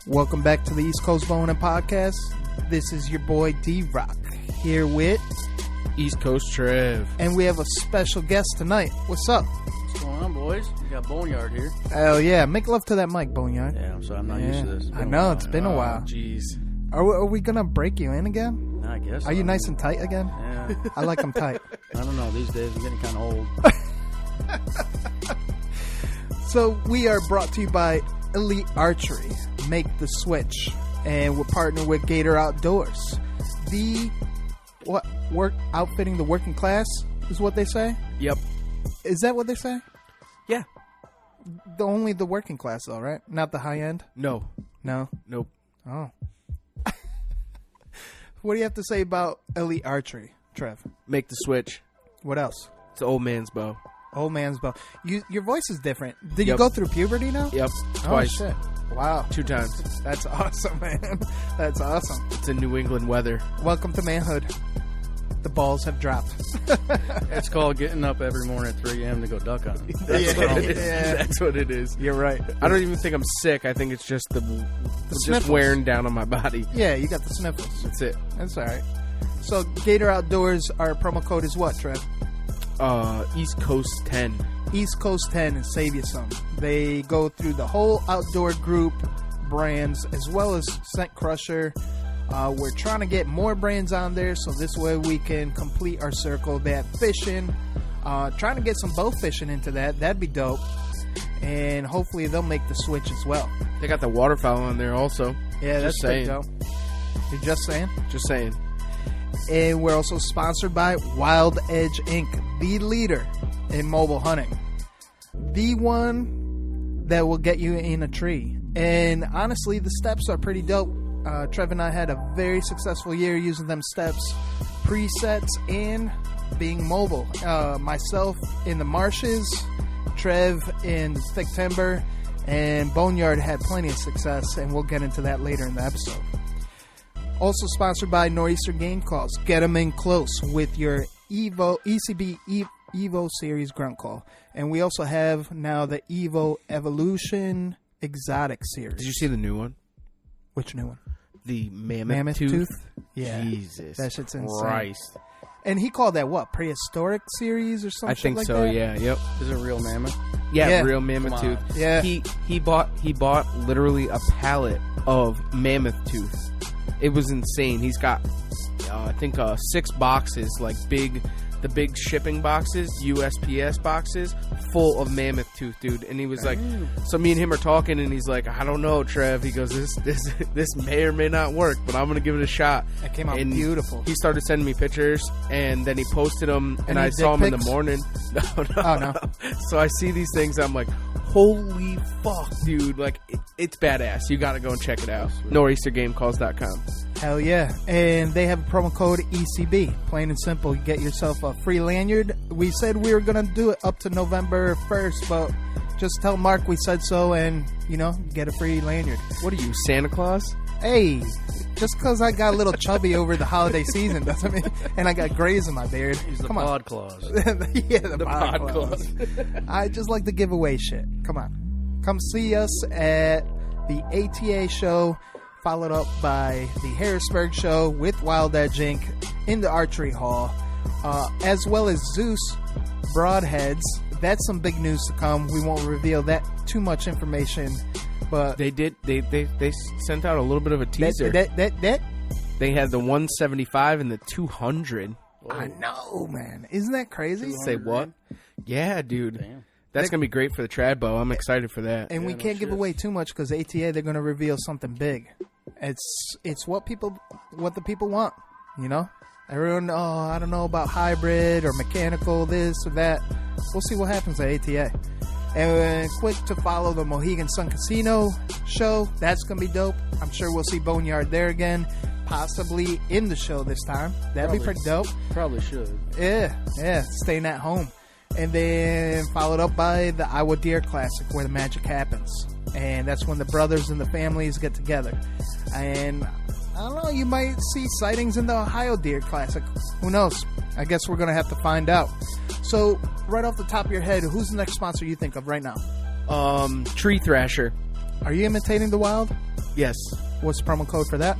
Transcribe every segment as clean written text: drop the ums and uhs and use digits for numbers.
Welcome back to the East Coast Bowhunting Podcast. This is your boy D-Rock here with East Coast Trev. And we have a special guest tonight. What's up? What's going on, boys? We got Boneyard here. Hell yeah. Make love to that mic, Boneyard. Yeah, I'm sorry. I'm not used to this. I know. It's been a while. Jeez. Are we going to break you in again? I guess. Are you nice and tight again? Yeah. I like them tight. I don't know. These days I'm getting kind of old. So we are brought to you by Elite Archery. Make the switch. And we're partnered with Gator Outdoors. Outfitting the working class is what they say? Yep. Is that what they say? Yeah. Only the working class, though, right? Not the high end? No. No? Nope. Oh. What do you have to say about Elite Archery, Trev? Make the switch. What else? It's an old man's bow. Old man's bow. Your voice is different. Did you go through puberty now? Yep. Twice. Oh, shit. Wow. 2 times. That's awesome, man. That's awesome. It's in New England weather. Welcome to manhood. The balls have dropped. It's called getting up every morning at 3 a.m. to go duck hunting. That's what it is. Yeah. That's what it is. You're right. I don't even think I'm sick. I think it's just the just wearing down on my body. Yeah, you got the sniffles. That's it. That's all right. So Gator Outdoors, our promo code is what, Trev? East Coast 10. East Coast 10 and save you some. They go through the whole outdoor group brands as well as Scent Crusher. We're trying to get more brands on there so this way we can complete our circle. They have fishing. Trying to get some bow fishing into that. That'd be dope. And hopefully they'll make the switch as well. They got the waterfowl on there also. Yeah, that's just saying. dope. You're just saying? Just saying. And we're also sponsored by Wild Edge Inc., the leader in mobile hunting. The one that will get you in a tree. And honestly, the steps are pretty dope. Trev and I had a very successful year using them steps, presets, and being mobile. Myself in the marshes, Trev in thick timber, and Boneyard had plenty of success, and we'll get into that later in the episode. Also sponsored by Nor'easter Game Calls. Get them in close with your ECB Evo Series grunt call. And we also have now the Evo Evolution Exotic Series. Did you see the new one? Which new one? The Mammoth Tooth? Yeah. Jesus. That shit's insane. Christ. And he called that what? Prehistoric Series or something? I think like so, that? yeah. Yep. Is it a real mammoth? Yeah, real mammoth tooth. Yeah. He bought literally a pallet of mammoth tooth. It was insane. He's got I think 6 boxes, like the big shipping boxes, USPS boxes, full of mammoth tooth, dude. And he was like, so me and him are talking, and he's like, I don't know, Trev. He goes, this may or may not work, but I'm gonna give it a shot. It came out and beautiful. He started sending me pictures, and then he posted them, and Any I saw him dick in the pics? morning. No. Oh, no. So I see these things, I'm like, holy fuck, dude. Like, it's badass. You gotta go and check it out. Nor'easterGameCalls.com. Hell yeah. And they have a promo code ECB. Plain and simple. You get yourself a free lanyard. We said we were going to do it up to November 1st, but just tell Mark we said so and, get a free lanyard. What are you, Santa Claus? Hey, just because I got a little chubby over the holiday season doesn't mean, and I got grays in my beard. He's the Come pod on. clause. Yeah, the pod pod clause. I just like to give away shit. Come on. Come see us at the ATA show, followed up by the Harrisburg show with Wild Edge Inc. in the Archery Hall, as well as Zeus Broadheads. That's some big news to come. We won't reveal that too much information, but They sent out a little bit of a teaser. They had the 175 and the 200. I know, man. Isn't that crazy? Say what? Yeah, dude. Damn. That's going to be great for the trad bow. I'm excited for that. And we can't give away too much because ATA, they're going to reveal something big. It's what the people want, Everyone, I don't know about hybrid or mechanical, this or that. We'll see what happens at ATA. And quick to follow the Mohegan Sun Casino show. That's going to be dope. I'm sure we'll see Boneyard there again, possibly in the show this time. That'd be pretty dope. Probably should. Yeah, staying at home. And then followed up by the Iowa Deer Classic, where the magic happens. And that's when the brothers and the families get together. And I don't know, you might see sightings in the Ohio Deer Classic. Who knows? I guess we're going to have to find out. So, right off the top of your head, who's the next sponsor you think of right now? Tree Thrasher. Are you imitating the Wild? Yes. What's the promo code for that?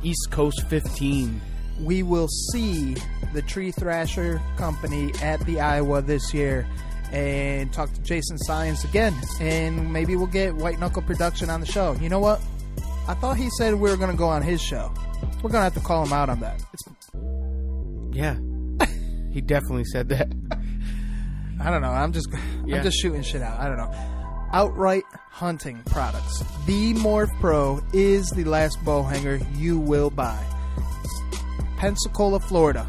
East Coast 15. We will see the Tree Thrasher Company at the Iowa this year and talk to Jason Science again. And maybe we'll get White Knuckle Production on the show. You know what? I thought he said we were going to go on his show. We're going to have to call him out on that. Yeah. He definitely said that. I don't know. I'm just shooting shit out. I don't know. Outright Hunting Products. The Morph Pro is the last bow hanger you will buy. Pensacola, Florida.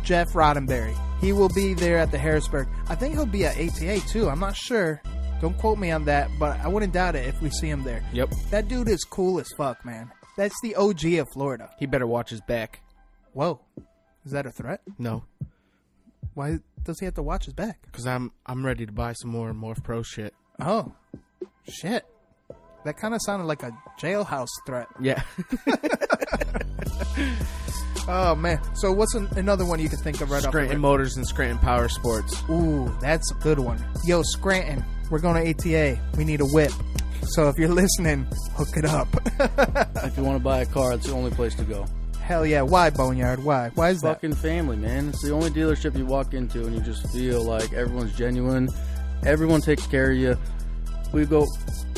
Jeff Roddenberry. He will be there at the Harrisburg. I think he'll be at ATA too. I'm not sure. Don't quote me on that, but I wouldn't doubt it if we see him there. Yep. That dude is cool as fuck, man. That's the OG of Florida. He better watch his back. Whoa. Is that a threat? No. Why does he have to watch his back? Because I'm ready to buy some more Morph Pro shit. Oh. Shit. That kind of sounded like a jailhouse threat. Yeah. Oh, man. So what's another one you can think of right off the Scranton Motors and Scranton Power Sports. Ooh, that's a good one. Yo, Scranton, we're going to ATA. We need a whip. So if you're listening, hook it up. If you want to buy a car, it's the only place to go. Hell yeah. Why, Boneyard? Why? Why is that? Fucking family, man. It's the only dealership you walk into and you just feel like everyone's genuine. Everyone takes care of you.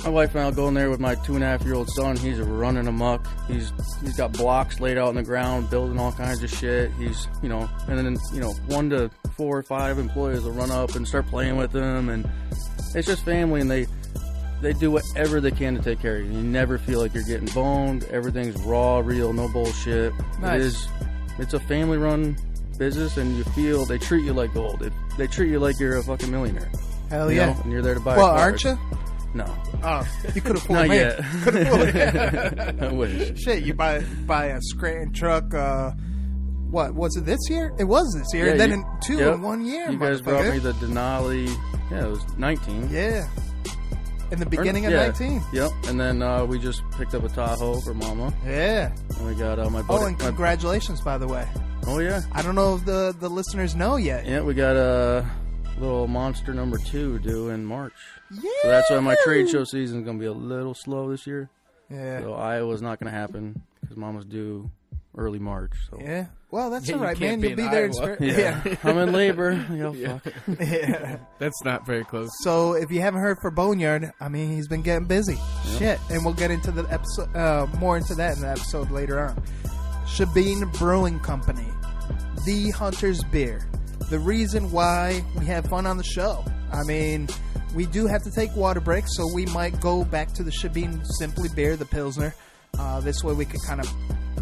My wife and I will go in there with my 2.5-year-old son. He's running amok. He's got blocks laid out on the ground, building all kinds of shit. He's, and then, 1 to 4 or 5 employees will run up and start playing with him. And it's just family, and they do whatever they can to take care of you. You never feel like you're getting boned. Everything's raw, real, no bullshit. Nice. It's a family-run business, and you feel they treat you like gold. They treat you like you're a fucking millionaire. Hell yeah. And you're there to buy well, a car. aren't you? No. Oh, you could have fooled Not me. yet. Could have fooled me. I wish. Shit, you buy a Scranton truck, what, was it this year? It was this year. Yeah, and then two yep. in 1 year. You guys brought me the Denali. Yeah, it was 19. Yeah. In the beginning of 19. Yep. And then we just picked up a Tahoe for Mama. Yeah. And we got my buddy. Oh, and congratulations, by the way. Oh, yeah. I don't know if the listeners know yet. Yeah, we got a little Monster number 2 due in March. Yeah. So that's why my trade show season is going to be a little slow this year. Yeah. So Iowa's not going to happen because Mama's due early March. So. Yeah. Well, that's Yeah, all right, you can't man. You'll be there in Iowa. spirit. Yeah. I'm in labor. Fuck. Yeah. That's not very close. So if you haven't heard for Boneyard, I mean, he's been getting busy. Yep. Shit. And we'll get into the episode, more into that in the episode later on. Shabine Brewing Company. The Hunter's Beer. The reason why we have fun on the show. I mean, we do have to take water breaks, so we might go back to the Shabine Simply Beer, the Pilsner. This way we could kind of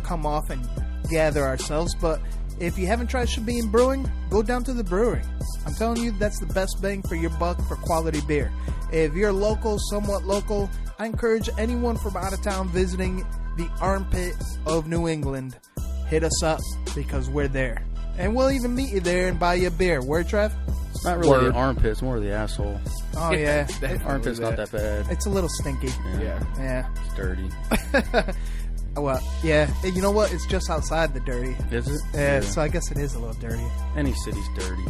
come off and gather ourselves. But if you haven't tried Shabine Brewing, go down to the brewery. I'm telling you, that's the best bang for your buck for quality beer. If you're local, somewhat local, I encourage anyone from out of town visiting the armpit of New England, hit us up because we're there. And we'll even meet you there and buy you a beer. Word, Trev? It's not really the armpit. It's more the asshole. Oh, yeah. Armpit's not that bad. It's a little stinky. Yeah. Yeah. It's dirty. Well, yeah. You know what? It's just outside the dirty. Is it? Yeah, so I guess it is a little dirty. Any city's dirty.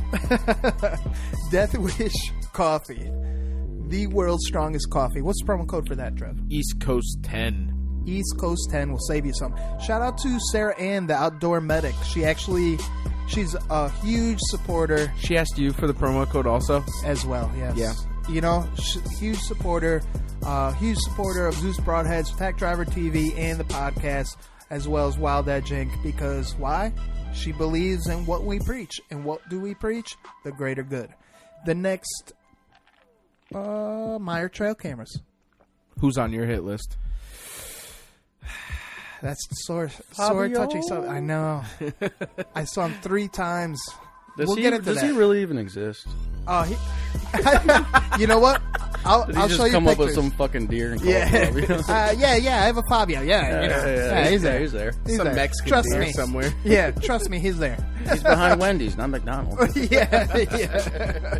Death Wish Coffee. The world's strongest coffee. What's the promo code for that, Trev? East Coast 10. East Coast 10 will save you some. Shout out to Sarah Ann, the outdoor medic. She's a huge supporter. She asked you for the promo code also? As well, yes. Yeah. Huge supporter of Zeus Broadheads, Pack Driver TV, and the podcast, as well as Wild Edge Inc. Because why? She believes in what we preach. And what do we preach? The greater good. The next, Meyer trail cameras. Who's on your hit list? That's sore touchy stuff. I know. I saw him 3 times. We'll get into does that. he really even exist? Oh, you know what? I'll Did he show just you come pictures. up with some fucking deer and call Yeah. it love? I have a Fabio. Yeah, he's there. He's there. He's Some there. Mexican Trust deer me. somewhere. Yeah, trust me, he's there. He's behind Wendy's, not McDonald's. yeah.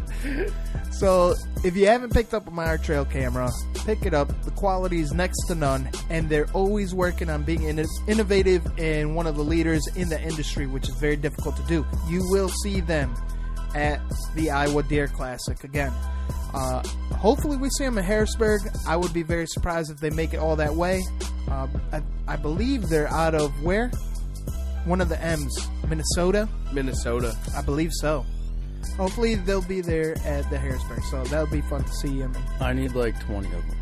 So, if you haven't picked up a Meyer Trail camera, pick it up. The quality is next to none, and they're always working on being innovative and one of the leaders in the industry, which is very difficult to do. You will see them at the Iowa Deer Classic. Again, hopefully we see them in Harrisburg. I would be very surprised if they make it all that way. I believe they're out of where? One of the M's. Minnesota? Minnesota. I believe so. Hopefully they'll be there at the Harrisburg, so that would be fun to see them. I need like 20 of them.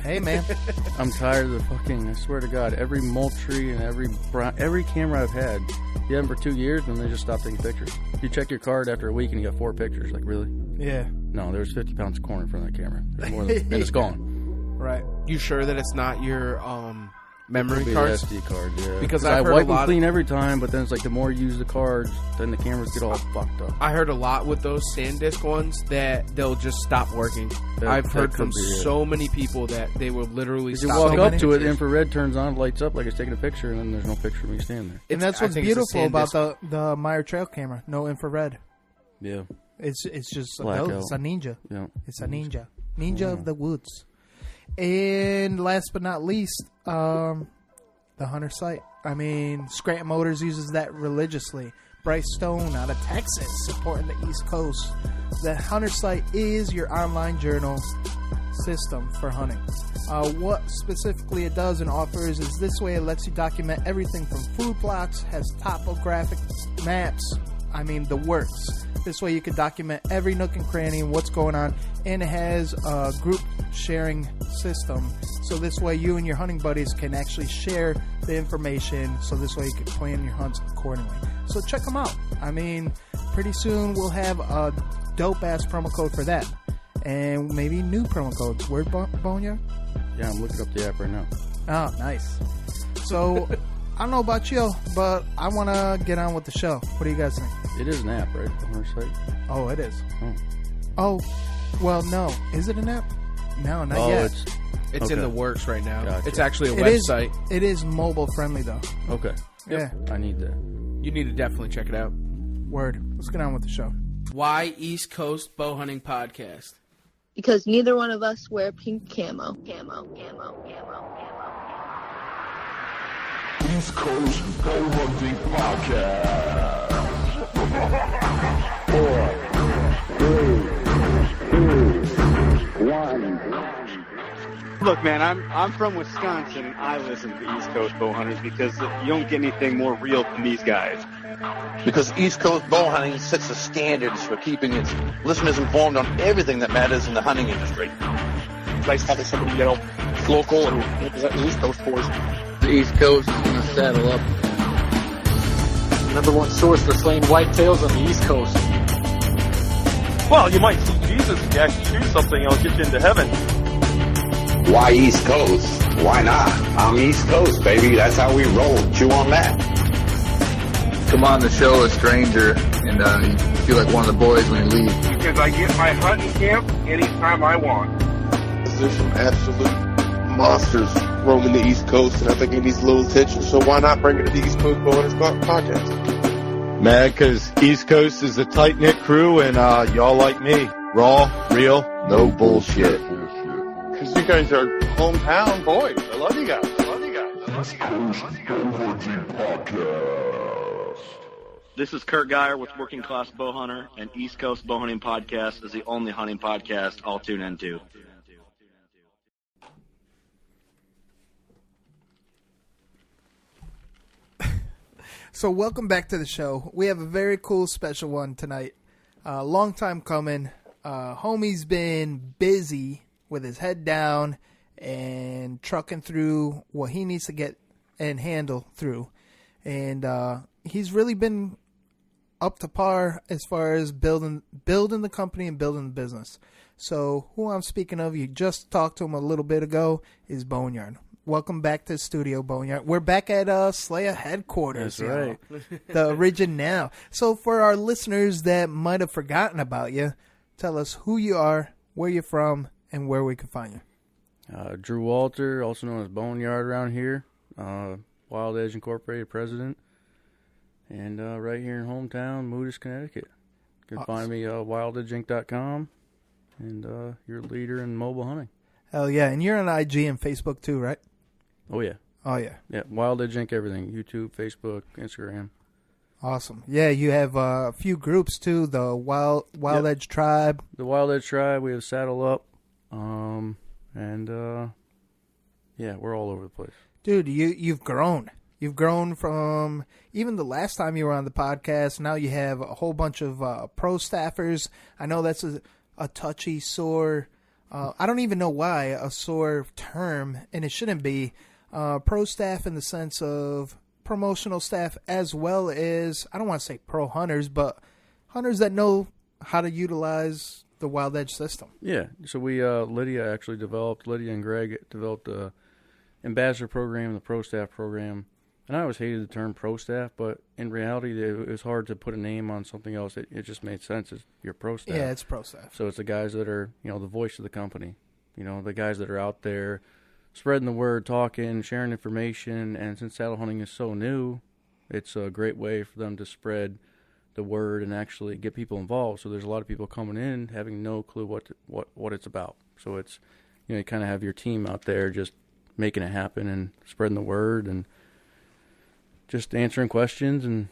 Hey, man. I'm tired of the fucking, I swear to God, every Moultrie and every camera I've had, you have them for 2 years, and they just stop taking pictures. You check your card after a week and you got 4 pictures. Like, really? Yeah. No, there's 50 pounds of corn in front of that camera. And it's gone. Right. You sure that it's not your memory It'll be cards? the SD card, yeah. Because I I've heard wipe a lot and clean every time, but then it's like the more you use the cards, then the cameras get all fucked up. I heard a lot with those SanDisk ones that they'll just stop working. I've heard from so many people that they will literally stop. You walk up to it, the infrared turns on, lights up like it's taking a picture, and then there's no picture when you stand there. And that's what's beautiful about the Meyer Trail camera. No infrared. Yeah. It's just Blackout. it's a ninja. Yeah. It's a ninja. Ninja of the woods. And last but not least, the Hunter site. I mean, Scranton Motors uses that religiously. Bryce Stone out of Texas supporting the East Coast. The Hunter site is your online journal system for hunting. What specifically it does and offers is this way it lets you document everything from food plots, has topographic maps, I mean the works. This way you can document every nook and cranny and what's going on, and it has a group sharing system. So this way you and your hunting buddies can actually share the information, so this way you can plan your hunts accordingly. So check them out. I mean, pretty soon we'll have a dope-ass promo code for that. And maybe new promo codes. Word, Boneyard? Yeah, I'm looking up the app right now. Oh, nice. So, I don't know about you, but I want to get on with the show. What do you guys think? It is an app, right? The Hunter site? Oh, it is. Oh. Well, no. Is it an app? No, not yet. It's okay. in the works right now. Gotcha. It's actually a It website. It is mobile friendly, though. Okay. Yeah. I need that. You need to definitely check it out. Word. Let's get on with the show. Why East Coast Bowhunting Podcast? Because neither one of us wear pink camo. East Coast Bowhunting Podcast. 4, 3, 2, 1. Look, man, I'm from Wisconsin, and I listen to East Coast Bowhunters because you don't get anything more real than these guys. Because East Coast Bowhunting sets the standards for keeping its listeners informed on everything that matters in the hunting industry. It's nice having somebody, local and represent the East Coast for us. The East Coast is going to saddle up. Number one source for slaying whitetails on the East Coast. Well, you might see Jesus if you actually shoot something, it'll get you into heaven. Why East Coast? Why not? I'm East Coast, baby. That's how we roll. Chew on that. Come on the show a stranger, and you feel like one of the boys when you leave. Because I get my hunting camp anytime I want. There's some absolute monsters roaming the East Coast, and I think it needs a little attention, so why not bring it to the East Coast Bowhunters Podcast? Man, because East Coast is a tight-knit crew, and y'all like me. Raw, real, no bullshit. Because you guys are hometown boys. I love you guys. East Coast Bowhunting Podcast. This is Kurt Geyer with Working Class Bowhunter, and East Coast Bowhunting Podcast is the only hunting podcast I'll tune into. So welcome back to the show. We have a very cool special one tonight. Long time coming. Homie's been busy with his head down and trucking through what he needs to get and handle through. And he's really been up to par as far as building the company and building the business. So who I'm speaking of, you just talked to him a little bit ago, is Boneyard. Welcome back to the studio, Boneyard. We're back at Slayer headquarters. That's right. The original. So for our listeners that might have forgotten about you, tell us who you are, where you're from, and where we can find you. Drew Walter, also known as Boneyard around here. Wild Edge Incorporated president. And right here in hometown, Moodus, Connecticut. You can find me wildedgeinc.com, and your leader in mobile hunting. Hell yeah. And you're on IG and Facebook too, right? Oh, yeah. Oh, yeah. Yeah, Wild Edge Inc., everything. YouTube, Facebook, Instagram. Awesome. Yeah, you have a few groups too. The Wild Edge Tribe. The Wild Edge Tribe. We have Saddle Up, yeah, we're all over the place. Dude, you've grown. You've grown from even the last time you were on the podcast. Now you have a whole bunch of pro staffers. I know that's a touchy, sore. I don't even know why a sore term, and it shouldn't be. Pro staff in the sense of promotional staff, as well as, I don't want to say pro hunters, but hunters that know how to utilize the Wild Edge system. Yeah, so we Lydia and Greg developed the ambassador program, the pro staff program, and I always hated the term pro staff, but in reality it was hard to put a name on something else. It just made sense. It's your pro staff. Yeah, it's pro staff. So it's the guys that are, the voice of the company, the guys that are out there spreading the word, talking, sharing information, and since saddle hunting is so new, it's a great way for them to spread the word and actually get people involved. So there's a lot of people coming in having no clue what it's about. So it's, you kind of have your team out there just making it happen and spreading the word and just answering questions and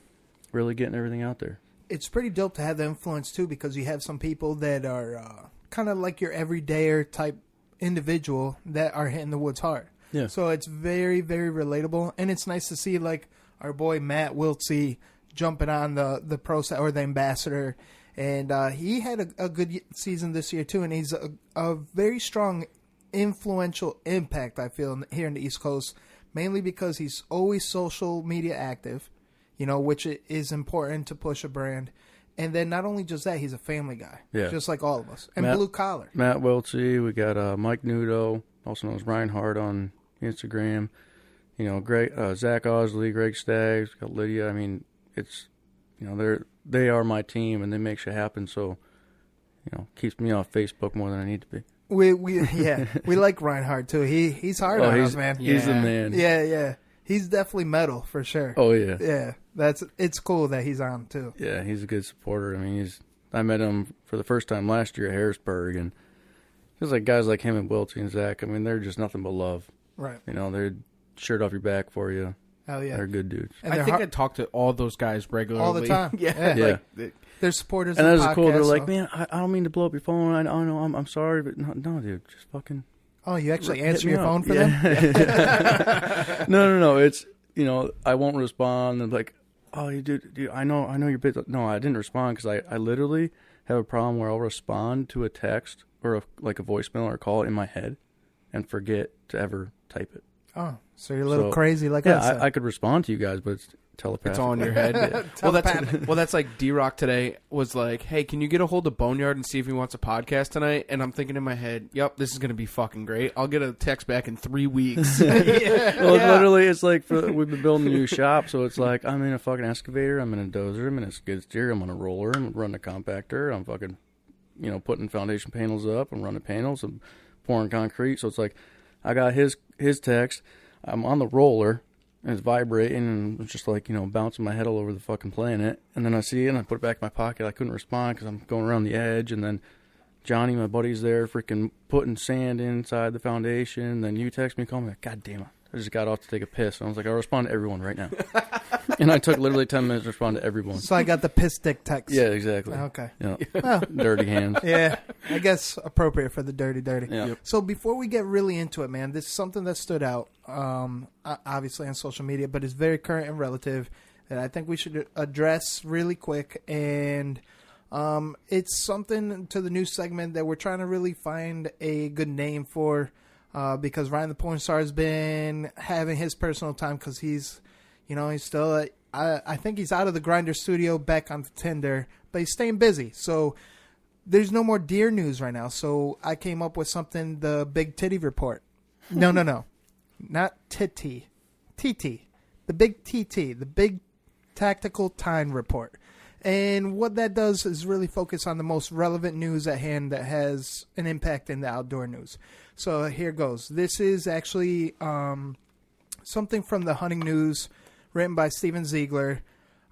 really getting everything out there. It's pretty dope to have the influence too, because you have some people that are kind of like your everydayer type individual that are hitting the woods hard. Yeah. So it's very, very relatable, and it's nice to see like our boy Matt Wiltsey jumping on the pro or the ambassador, and he had a good season this year too, and he's a very strong influential impact, I feel, here in the East Coast, mainly because he's always social media active, which is important to push a brand. And then not only just that, he's a family guy, just like all of us, and blue collar. Matt Welchie, we got Mike Nudo, also known as Reinhardt on Instagram. Greg, Zach Osley, Greg Staggs, got Lydia. I mean, it's they are my team, and they make shit happen. So, keeps me off Facebook more than I need to be. We like Reinhardt too. He's hard on us, man. He's the man. Yeah. He's definitely metal for sure. Oh yeah. Yeah. It's cool that he's on too. Yeah, he's a good supporter. I mean, I met him for the first time last year at Harrisburg, and just like guys like him and Wiltsey and Zach, I mean, they're just nothing but love. Right. They're shirt off your back for you. Hell yeah. They're good dudes. And I think I talk to all those guys regularly. All the time. Yeah. They're supporters and of the podcast. And that's cool. They're like, man, I don't mean to blow up your phone. I know, I'm sorry, but no, dude, just fucking... Oh, you actually answer your phone for them? No. It's, I won't respond. And like, oh, dude, I know you're busy. No, I didn't respond because I literally have a problem where I'll respond to a text or a voicemail or a call in my head and forget to ever type it. Oh, so you're a little crazy like us. Yeah, I could respond to you guys, but it's telepathic. It's all in your head. That's like D-Rock today was like, hey, can you get a hold of Boneyard and see if he wants a podcast tonight? And I'm thinking in my head, yep, this is going to be fucking great. I'll get a text back in 3 weeks. Literally, it's like we've been building a new shop, so it's like I'm in a fucking excavator, I'm in a dozer, I'm in a skid steer, I'm on a roller, I'm running a compactor, I'm fucking, putting foundation panels up, I'm running panels, I'm pouring concrete. So it's like I got his text, I'm on the roller, and it's vibrating, and it's just like, bouncing my head all over the fucking planet. And then I see it, and I put it back in my pocket. I couldn't respond because I'm going around the edge. And then Johnny, my buddy's there, freaking putting sand inside the foundation. Then you text me, call me, like, God damn it. I just got off to take a piss. And I was like, I'll respond to everyone right now. And I took literally 10 minutes to respond to everyone. So I got the piss stick text. Yeah, exactly. Okay. Well, dirty hands. Yeah, I guess appropriate for the dirty. Yeah. Yep. So before we get really into it, man, this is something that stood out, obviously on social media, but it's very current and relative that I think we should address really quick. And it's something to the new segment that we're trying to really find a good name for. Because Ryan the Porn Star has been having his personal time because he's still, I think he's out of the Grindr studio back on Tinder, but he's staying busy. So there's no more deer news right now. So I came up with something, the Big Titty Report. No. Not titty. TT. The Big TT. The Big Tactical Time Report. And what that does is really focus on the most relevant news at hand that has an impact in the outdoor news. So here goes. This is actually something from the hunting news written by Steven Ziegler.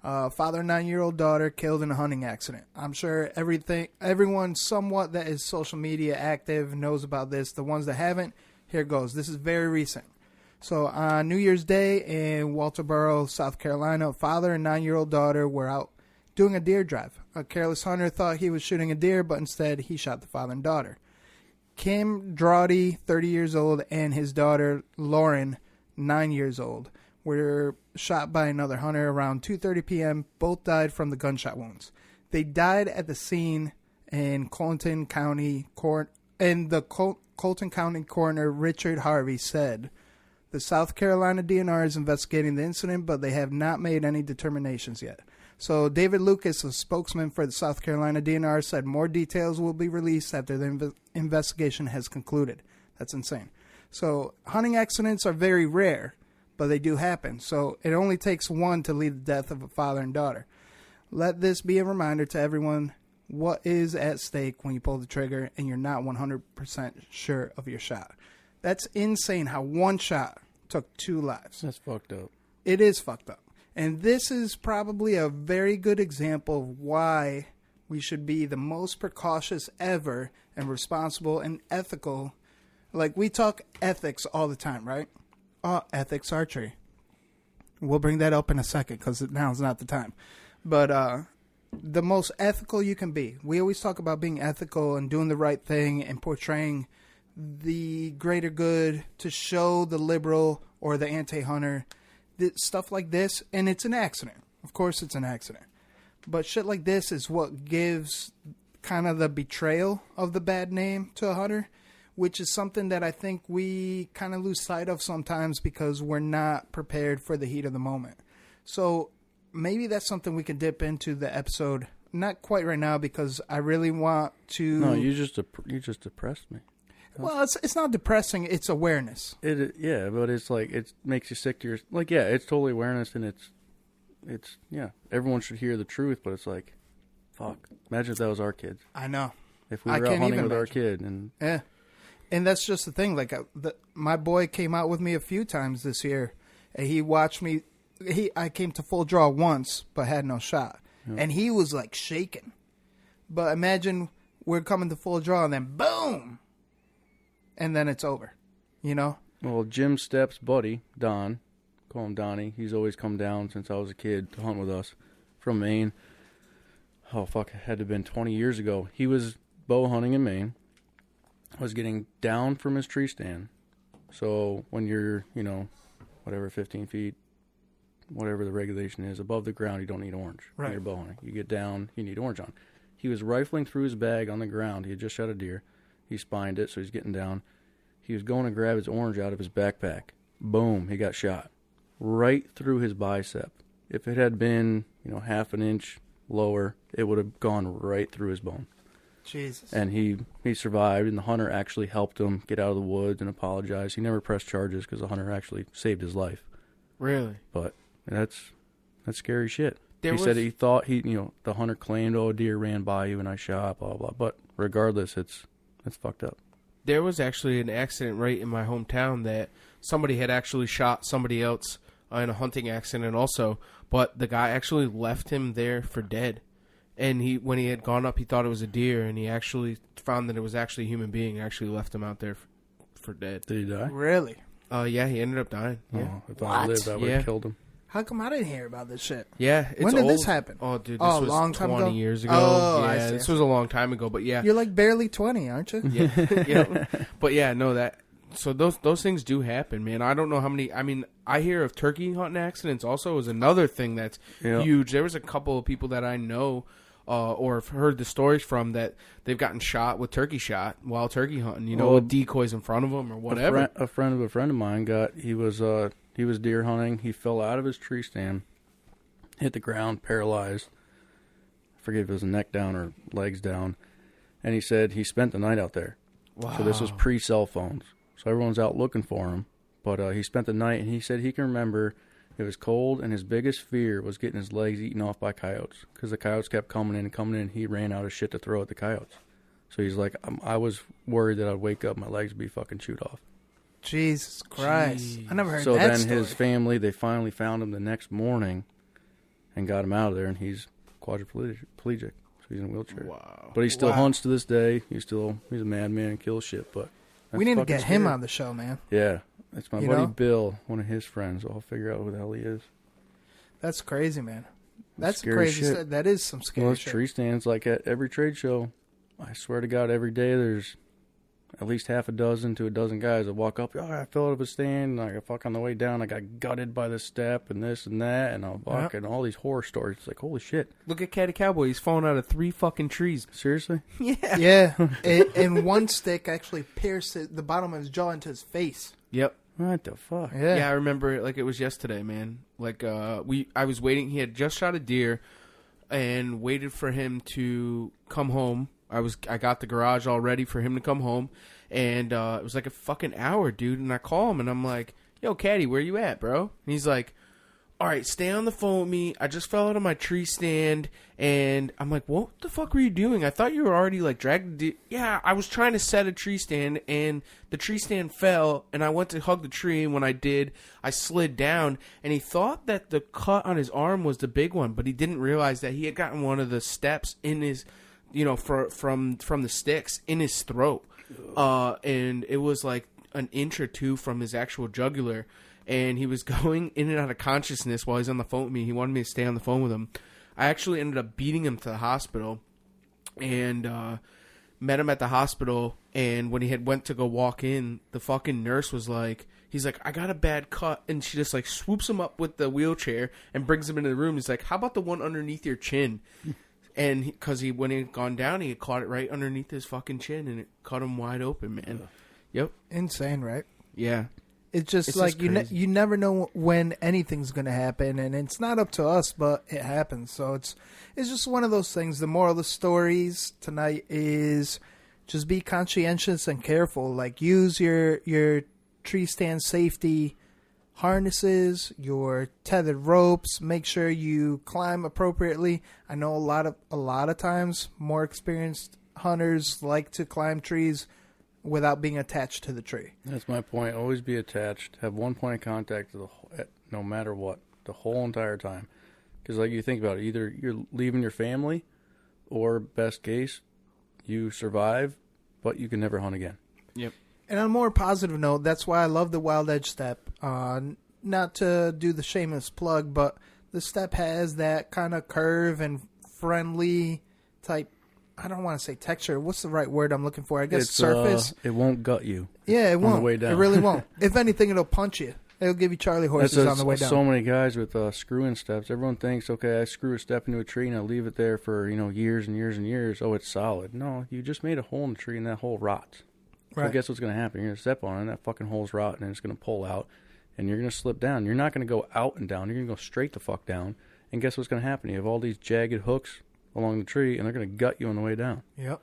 Father, 9-year-old daughter killed in a hunting accident. I'm sure everyone somewhat that is social media active knows about this. The ones that haven't, here goes. This is very recent. So on New Year's Day in Walterboro, South Carolina, a father and 9-year-old daughter were out doing a deer drive. A careless hunter thought he was shooting a deer, but instead he shot the father and daughter. Kim Drawdy, 30 years old, and his daughter Lauren, 9 years old, were shot by another hunter around 2:30 p.m. Both died from the gunshot wounds. They died at the scene in Colton County Colton County Coroner Richard Harvey said, "The South Carolina DNR is investigating the incident, but they have not made any determinations yet." So David Lucas, a spokesman for the South Carolina DNR, said more details will be released after the investigation has concluded. That's insane. So hunting accidents are very rare, but they do happen. So it only takes one to lead the death of a father and daughter. Let this be a reminder to everyone what is at stake when you pull the trigger and you're not 100% sure of your shot. That's insane how one shot took 2 lives. That's fucked up. It is fucked up. And this is probably a very good example of why we should be the most precautious ever and responsible and ethical. Like, we talk ethics all the time, right? Ethics archery. We'll bring that up in a second because now is not the time. But the most ethical you can be. We always talk about being ethical and doing the right thing and portraying the greater good to show the liberal or the anti-hunter stuff like this, and it's an accident. Of course it's an accident. But shit like this is what gives kind of the betrayal of the bad name to a hunter, which is something that I think we kind of lose sight of sometimes because we're not prepared for the heat of the moment. So maybe that's something we can dip into the episode. Not quite right now because I really want to... No, you just depressed me. Well, it's not depressing. It's awareness. Yeah, but it's like it makes you sick to your it's totally awareness, and it's everyone should hear the truth, but it's like, fuck. Imagine if that was our kids. I know. If we were out hunting with our kid, and and that's just the thing. Like my boy came out with me a few times this year, and he watched me. I came to full draw once, but had no shot, and he was like shaking. But imagine we're coming to full draw, and then boom. And then it's over, you know? Well, Jim Stepp's buddy, Don, call him Donnie, he's always come down since I was a kid to hunt with us from Maine. Oh, fuck, it had to have been 20 years ago. He was bow hunting in Maine, was getting down from his tree stand. So when you're, 15 feet, whatever the regulation is, above the ground, you don't need orange. Right. When you're bow hunting. You get down, you need orange on. He was rifling through his bag on the ground. He had just shot a deer. He spined it, so he's getting down. He was going to grab his orange out of his backpack. Boom, he got shot. Right through his bicep. If it had been, half an inch lower, it would have gone right through his bone. Jesus. And he survived, and the hunter actually helped him get out of the woods and apologize. He never pressed charges because the hunter actually saved his life. Really? But that's scary shit. Said he thought the hunter claimed, a deer ran by you and I shot, blah, blah. But regardless, it's fucked up. There was actually an accident right in my hometown that somebody had actually shot somebody else in a hunting accident also, but the guy actually left him there for dead. And when he had gone up, he thought it was a deer, and he actually found that it was actually a human being, and actually left him out there for dead. Did he die? Really? Yeah, he ended up dying. Yeah. Oh, if I lived, I would have killed him. How come I didn't hear about this shit? Yeah, it's when did old. this happen? Oh, dude, this was long time 20 ago? years ago. Oh, yeah, I see. This was a long time ago, but yeah. You're like barely 20, aren't you? Yeah. But yeah, no, that. So those things do happen, man. I don't know how many. I mean, I hear of turkey hunting accidents also is another thing that's huge. There was a couple of people that I know or have heard the stories from that they've gotten shot with turkey shot while turkey hunting, with decoys in front of them or whatever. A friend of mine he was deer hunting. He fell out of his tree stand, hit the ground, paralyzed. I forget if it was neck down or legs down. And he said he spent the night out there. Wow. So this was pre-cell phones. So everyone's out looking for him. But he spent the night, and he said he can remember it was cold, and his biggest fear was getting his legs eaten off by coyotes. Because the coyotes kept coming in, and he ran out of shit to throw at the coyotes. So he's like, I was worried that I'd wake up, my legs would be fucking chewed off. Jesus Christ. I never heard that So then story. his family, they finally found him the next morning and got him out of there, and he's quadriplegic. So he's in a wheelchair. Wow. But he still hunts to this day. He's a madman and kills shit. But we need to get him scary. on the show, man. Yeah. It's my buddy Bill, one of his friends. So I'll figure out who the hell he is. That's crazy, man. That's scary crazy. shit. That is some scary Well, shit. tree stands, like at every trade show, I swear to God, every day there's at least half a dozen to a dozen guys that walk up. Oh, I fell out of a stand. And I got on the way down. I got gutted by the step and this and that. And I'm fucking all these horror stories. It's like, holy shit. Look at Catty Cowboy. He's fallen out of 3 fucking trees. Seriously? Yeah. Yeah. And one stick actually pierced the bottom of his jaw into his face. Yep. What the fuck? Yeah. I remember it like it was yesterday, man. Like I was waiting. He had just shot a deer and waited for him to come home. I got the garage all ready for him to come home, and it was like a fucking hour, dude. And I call him and I'm like, "Yo, Caddy, where you at, bro?" And he's like, "All right, stay on the phone with me. I just fell out of my tree stand." And I'm like, "What the fuck were you doing? I thought you were already like dragged." Yeah, I was trying to set a tree stand, and the tree stand fell, and I went to hug the tree, and when I did, I slid down, and he thought that the cut on his arm was the big one, but he didn't realize that he had gotten one of the steps in his, from the sticks in his throat, and it was like an inch or two from his actual jugular, and he was going in and out of consciousness while he's on the phone with me. He wanted me to stay on the phone with him. I actually ended up beating him to the hospital, and met him at the hospital. And when he had went to go walk in, the fucking nurse was like, he's like, "I got a bad cut," and she just like swoops him up with the wheelchair and brings him into the room. He's like, "How about the one underneath your chin?" And because when he had gone down, he had caught it right underneath his fucking chin, and it cut him wide open, man. Yep, insane, right? Yeah. It's just like you never know when anything's going to happen, and it's not up to us, but it happens. So it's just one of those things. The moral of the stories tonight is just be conscientious and careful. Like, use your tree stand safety harnesses, your tethered ropes. Make sure you climb appropriately. I know a lot of times more experienced hunters like to climb trees without being attached to the tree. That's my point. Always be attached. Have one point of contact no matter what, the whole entire time. Because like you think about it, either you're leaving your family, or best case, you survive, but you can never hunt again. Yep. And on a more positive note, that's why I love the Wild Edge step. Not to do the shameless plug, but the step has that kind of curve and friendly type, I don't want to say texture. What's the right word I'm looking for? I guess it's, surface. It won't gut you. Yeah, it won't. On the way down. It really won't. If anything, it'll punch you. It'll give you Charlie horses on the way down. So many guys with screw-in steps. Everyone thinks, okay, I screw a step into a tree and I leave it there for years and years and years. Oh, it's solid. No, you just made a hole in the tree and that hole rots. So Right. guess what's going to happen? You're going to step on it and that fucking hole's rotten and it's going to pull out and you're going to slip down. You're not going to go out and down. You're going to go straight the fuck down. And guess what's going to happen? You have all these jagged hooks along the tree and they're going to gut you on the way down. Yep.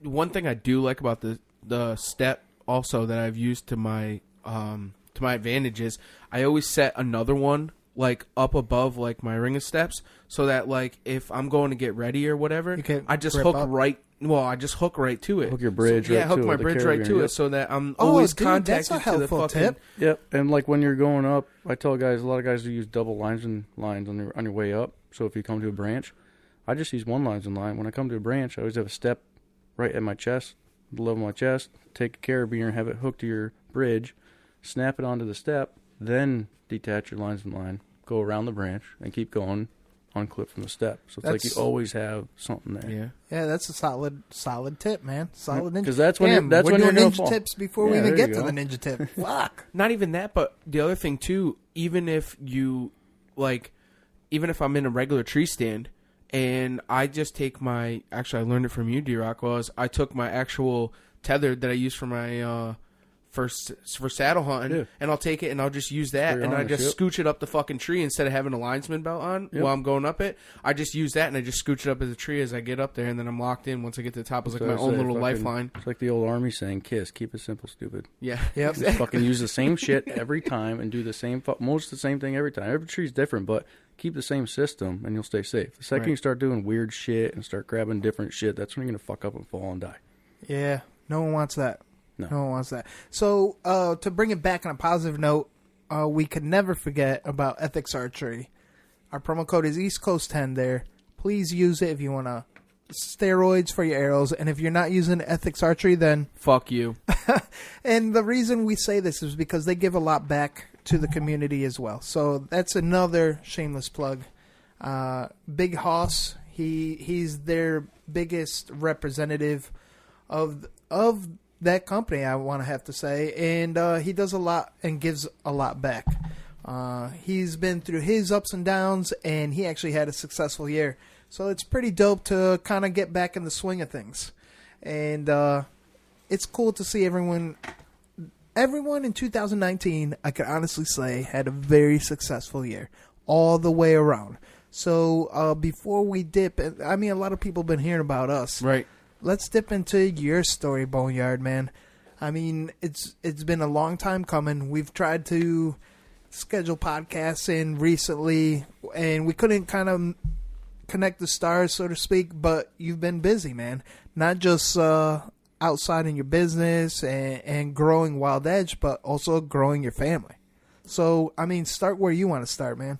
One thing I do like about the step also that I've used to my advantage is I always set another one like up above like my ring of steps so that like if I'm going to get ready or whatever, I just hook up. right. Well, I just hook right to it. Hook your bridge so, right to it. hook my bridge right to it so that I'm always contacted to the fucking tip. Yep, and like when you're going up, I tell guys, a lot of guys do use double linesman lines on your way up. So if you come to a branch, I just use one linesman line. When I come to a branch, I always have a step right at my chest, the level of my chest, take a carabiner, have it hooked to your bridge, snap it onto the step, then detach your linesman line, go around the branch, and keep going, unclip from the step. So it's like you always have something there. Yeah. Yeah, that's a solid tip, man. Solid ninja. Because that's when you're doing gonna ninja fall. tips before we Yeah, even there get you to go. the ninja tip. Fuck. Not even that, but the other thing too, even if I'm in a regular tree stand and I just take actually I learned it from you, D-Rock, was I took my actual tether that I use for my for saddle hunting, and I'll take it and I'll just use that, and I just scooch it up the fucking tree instead of having a linesman belt on while I'm going up it. I just use that and I just scooch it up as a tree as I get up there, and then I'm locked in once I get to the top. It's like my own little lifeline. It's like the old army saying, "Kiss, keep it simple, stupid." Yeah, yep. Just fucking use the same shit every time and do the same, most of the same thing every time. Every tree's different, but keep the same system and you'll stay safe. The second you start doing weird shit and start grabbing different shit, that's when you're gonna fuck up and fall and die. Yeah, no one wants that. No one wants that. So, to bring it back on a positive note, we could never forget about Ethics Archery. Our promo code is East Coast 10 there. Please use it if you want to steroids for your arrows, and if you're not using Ethics Archery, then fuck you. And the reason we say this is because they give a lot back to the community as well. So that's another shameless plug. Big Hoss, he's their biggest representative of that company, I want to have to say, and he does a lot and gives a lot back. He's been through his ups and downs, and he actually had a successful year. So it's pretty dope to kind of get back in the swing of things. And it's cool to see everyone in 2019, I can honestly say, had a very successful year all the way around. So before we dip, I mean, a lot of people have been hearing about us. Right. Let's dip into your story, Boneyard, man. I mean, it's been a long time coming. We've tried to schedule podcasts in recently, and we couldn't kind of connect the stars, so to speak, but you've been busy, man. Not just outside in your business and growing Wild Edge, but also growing your family. So, I mean, start where you want to start, man.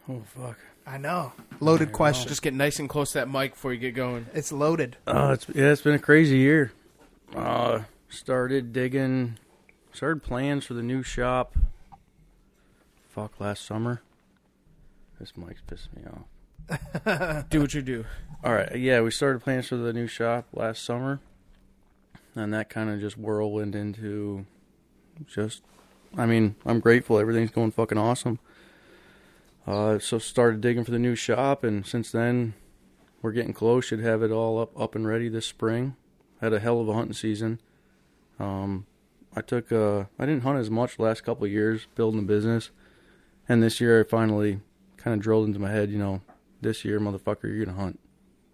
Oh, fuck. I know. Loaded question. Just get nice and close to that mic before you get going. It's loaded. It's been a crazy year. Started plans for the new shop. Last summer. This mic's pissing me off. Do what you do. All right, yeah, we started plans for the new shop last summer, and that kind of just whirlwind into I'm grateful. Everything's going fucking awesome. So started digging for the new shop, and since then, we're getting close. Should have it all up and ready this spring. Had a hell of a hunting season. I didn't hunt as much the last couple of years building the business, and this year I finally kind of drilled into my head, this year, motherfucker, you're going to hunt.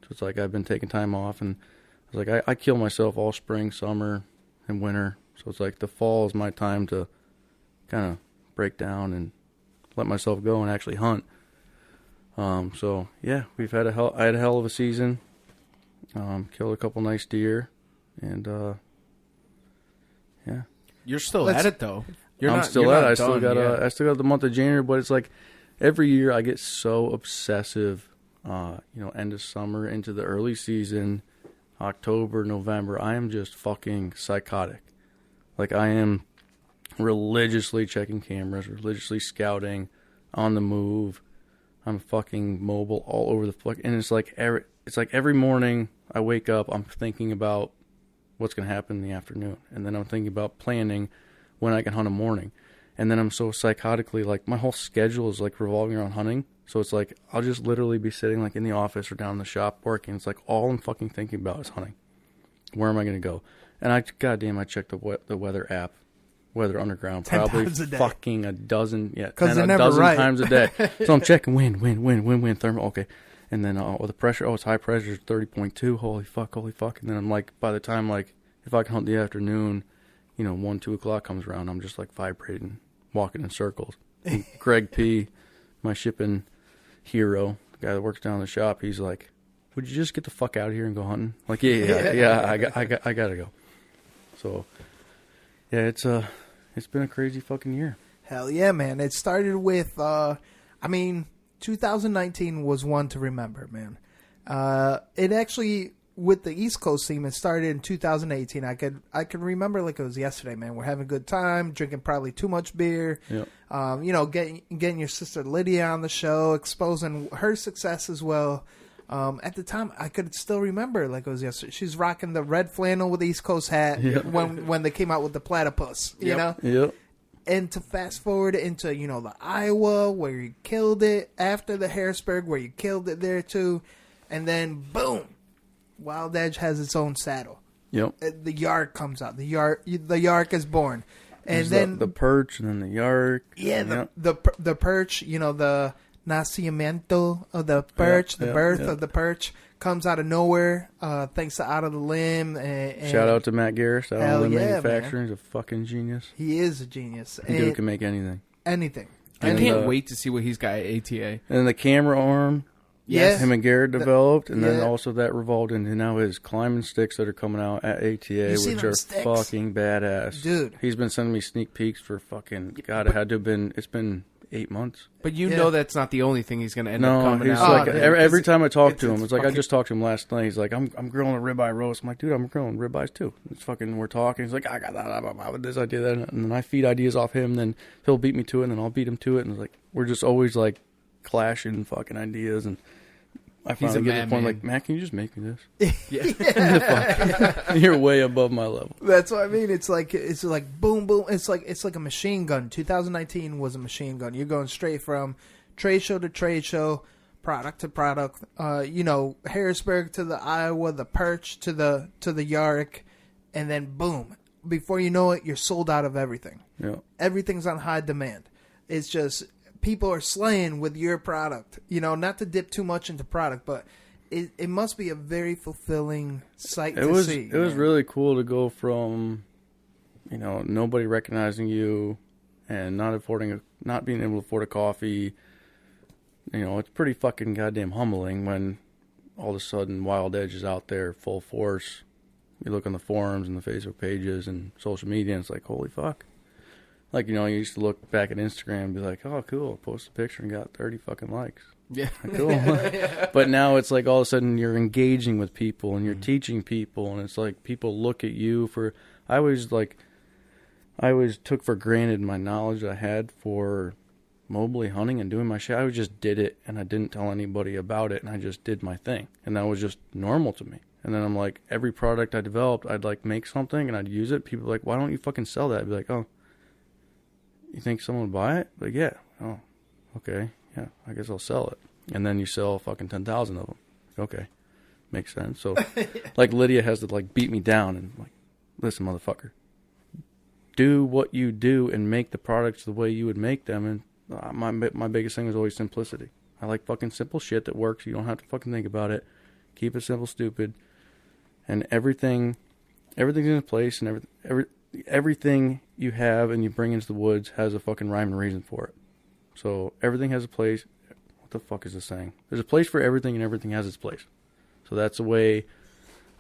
So it's like I've been taking time off, and I was like, I kill myself all spring, summer, and winter. So it's like the fall is my time to kind of break down and let myself go and actually hunt. So, yeah, I had a hell of a season. Killed a couple nice deer, and, yeah. You're still at it, though. I still got the month of January, but it's like every year I get so obsessive, end of summer into the early season, October, November. I am just fucking psychotic. Like, I am religiously checking cameras, religiously scouting, on the move. I'm fucking mobile all over the fuck. And it's like every morning I wake up, I'm thinking about what's going to happen in the afternoon. And then I'm thinking about planning when I can hunt a morning. And then I'm so psychotically, like, my whole schedule is, like, revolving around hunting. So it's like, I'll just literally be sitting, like, in the office or down in the shop working. It's like, all I'm fucking thinking about is hunting. Where am I going to go? And I check the weather app, Weather Underground, probably fucking a dozen times a day. So I'm checking wind, thermal, okay. And then the pressure, it's high pressure, 30.2, holy fuck. And then I'm like, by the time, like, if I can hunt the afternoon, 1, 2 o'clock comes around, I'm just, like, vibrating, walking in circles. And Greg P., my shipping hero, the guy that works down in the shop, he's like, would you just get the fuck out of here and go hunting? Like, yeah, I gotta go. So, yeah, it's been a crazy fucking year. Hell yeah, man. It started with, 2019 was one to remember, man. It actually, with the East Coast team, it started in 2018. I could remember like it was yesterday, man. We're having a good time, drinking probably too much beer. Yep. Getting your sister Lydia on the show, exposing her success as well. At the time, I could still remember like it was yesterday. She's rocking the red flannel with the East Coast hat when they came out with the platypus, you know? Yep. And to fast forward into, the Iowa where you killed it, after the Harrisburg where you killed it there too, and then boom, Wild Edge has its own saddle. Yep. The Yark comes out. The Yark is born. And then the Perch and then the Yark. Yeah, the Perch, the nacimiento of the Perch, the birth of the Perch comes out of nowhere, thanks to Out of the Limb. And shout out to Matt Garris, Out of the Limb Manufacturing. Man. He's a fucking genius. He is a genius. Dude can make anything. Anything. I can't wait to see what he's got at ATA. And then the camera arm. Yes. Him and Garrett developed, and then also that revolved into now his climbing sticks that are coming out at ATA, which are fucking badass. Dude. He's been sending me sneak peeks for fucking, God, it had to have been, it's been 8 months. But you know that's not the only thing he's going to end up coming he's out. like every time I talk to him, it's like I just talked to him last night. He's like, I'm grilling a ribeye roast. I'm like, dude, I'm grilling ribeyes too. It's fucking, we're talking. He's like, I got that with this idea, that, and then I feed ideas off him. Then he'll beat me to it, and then I'll beat him to it. And it's like we're just always like clashing fucking ideas. And I finally get to the point like, Matt, can you just make me this? Yeah. You're way above my level. That's what I mean. It's like boom, boom. It's like a machine gun. 2019 was a machine gun. You're going straight from trade show to trade show, product to product. Harrisburg to the Iowa, the Perch to the Yarrick, and then boom. Before you know it, you're sold out of everything. Yeah. Everything's on high demand. It's just people are slaying with your product. Not to dip too much into product, but it must be a very fulfilling sight to see. It was really cool to go from, nobody recognizing you and not being able to afford a coffee. It's pretty fucking goddamn humbling when all of a sudden Wild Edge is out there full force. You look on the forums and the Facebook pages and social media, and it's like, holy fuck. Like, you used to look back at Instagram and be like, oh, cool, post a picture and got 30 fucking likes. Yeah. Cool. But now it's like all of a sudden you're engaging with people and you're teaching people, and it's like people look at you for... I always took for granted my knowledge I had for mobily hunting and doing my shit. I just did it, and I didn't tell anybody about it, and I just did my thing. And that was just normal to me. And then I'm like, every product I developed, I'd like make something and I'd use it. People are like, why don't you fucking sell that? I'd be like, oh, you think someone would buy it? Like, yeah. Oh, okay. Yeah, I guess I'll sell it. And then you sell fucking 10,000 of them. Okay. Makes sense. So, like, Lydia has to, like, beat me down and, like, listen, motherfucker. Do what you do and make the products the way you would make them. And my biggest thing was always simplicity. I like fucking simple shit that works. You don't have to fucking think about it. Keep it simple, stupid. And everything's in place, and everything you have and you bring into the woods has a fucking rhyme and reason for it. So everything has a place. What the fuck is this saying? There's a place for everything, and everything has its place. So that's the way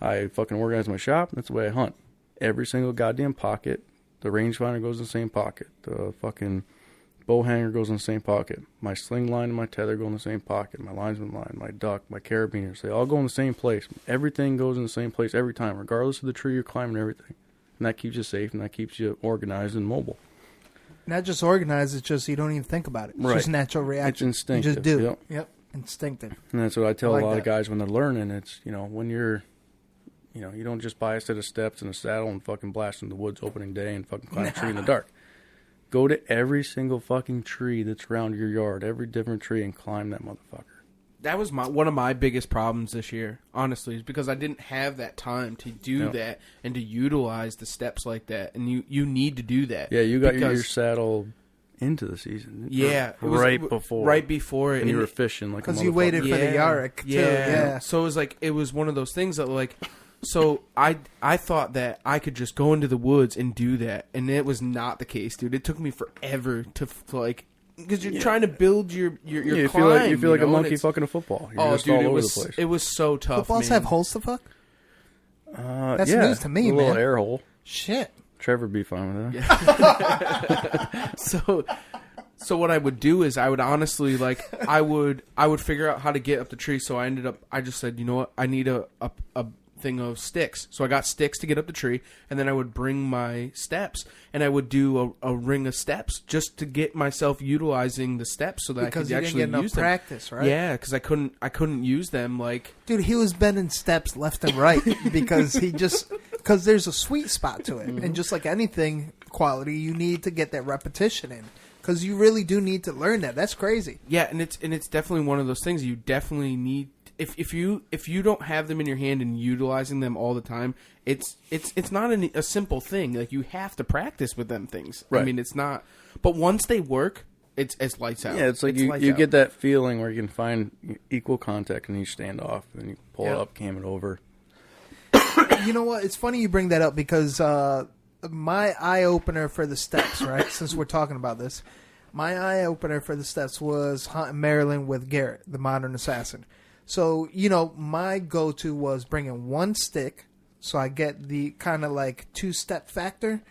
I fucking organize my shop. That's the way I hunt. Every single goddamn pocket. The rangefinder goes in the same pocket. The fucking bow hanger goes in the same pocket. My sling line and my tether go in the same pocket. My linesman line, my duck, my carabiners, they all go in the same place. Everything goes in the same place every time, regardless of the tree you're climbing, everything. And that keeps you safe, and that keeps you organized and mobile. Not just organized, it's just you don't even think about it. It's just natural reaction. It's instinctive. You just do. Yep. Instinctive. And that's what I tell a lot of guys when they're learning. It's, when you're, you don't just buy a set of steps and a saddle and fucking blast in the woods opening day and fucking climb a tree in the dark. Go to every single fucking tree that's around your yard, every different tree, and climb that motherfucker. That was one of my biggest problems this year, honestly, is because I didn't have that time to do that and to utilize the steps like that. And you need to do that. Yeah, you got your saddle into the season. Yeah. Right before it. And you were fishing like a motherfucker. Because you waited for the Yarrick, too. Yeah. So it was one of those things that, like... So I thought that I could just go into the woods and do that, and it was not the case, dude. It took me forever to like, because you're trying to build your climb. You feel like a monkey fucking a football. You're just all over the place. It was so tough. Footballs have holes to fuck? That's news to me, man. A little air hole. Shit. Trevor would be fine with that. So what I would do is I would honestly I would figure out how to get up the tree. So I just said, you know what, I need a thing of sticks. So I got sticks to get up the tree, and then I would bring my steps, and I would do a ring of steps just to get myself utilizing the steps so that I could actually use them. Practice, right? Yeah, because I couldn't use them like. Dude, he was bending steps left and right because because there's a sweet spot to it, and just like anything quality, you need to get that repetition in. Because you really do need to learn that. That's crazy. Yeah, and it's definitely one of those things you definitely need. If you don't have them in your hand and utilizing them all the time, it's not a simple thing. Like, you have to practice with them things. Right. I mean, it's not. But once they work, it's lights out. Yeah, it's like you get that feeling where you can find equal contact and you stand off and you pull it up, cam it over. You know what? It's funny you bring that up because my eye opener for the steps, right? Since we're talking about this, my eye opener for the steps was hunting Maryland with Garrett, the modern assassin. So, my go-to was bringing one stick, so I get the kind of like two-step factor,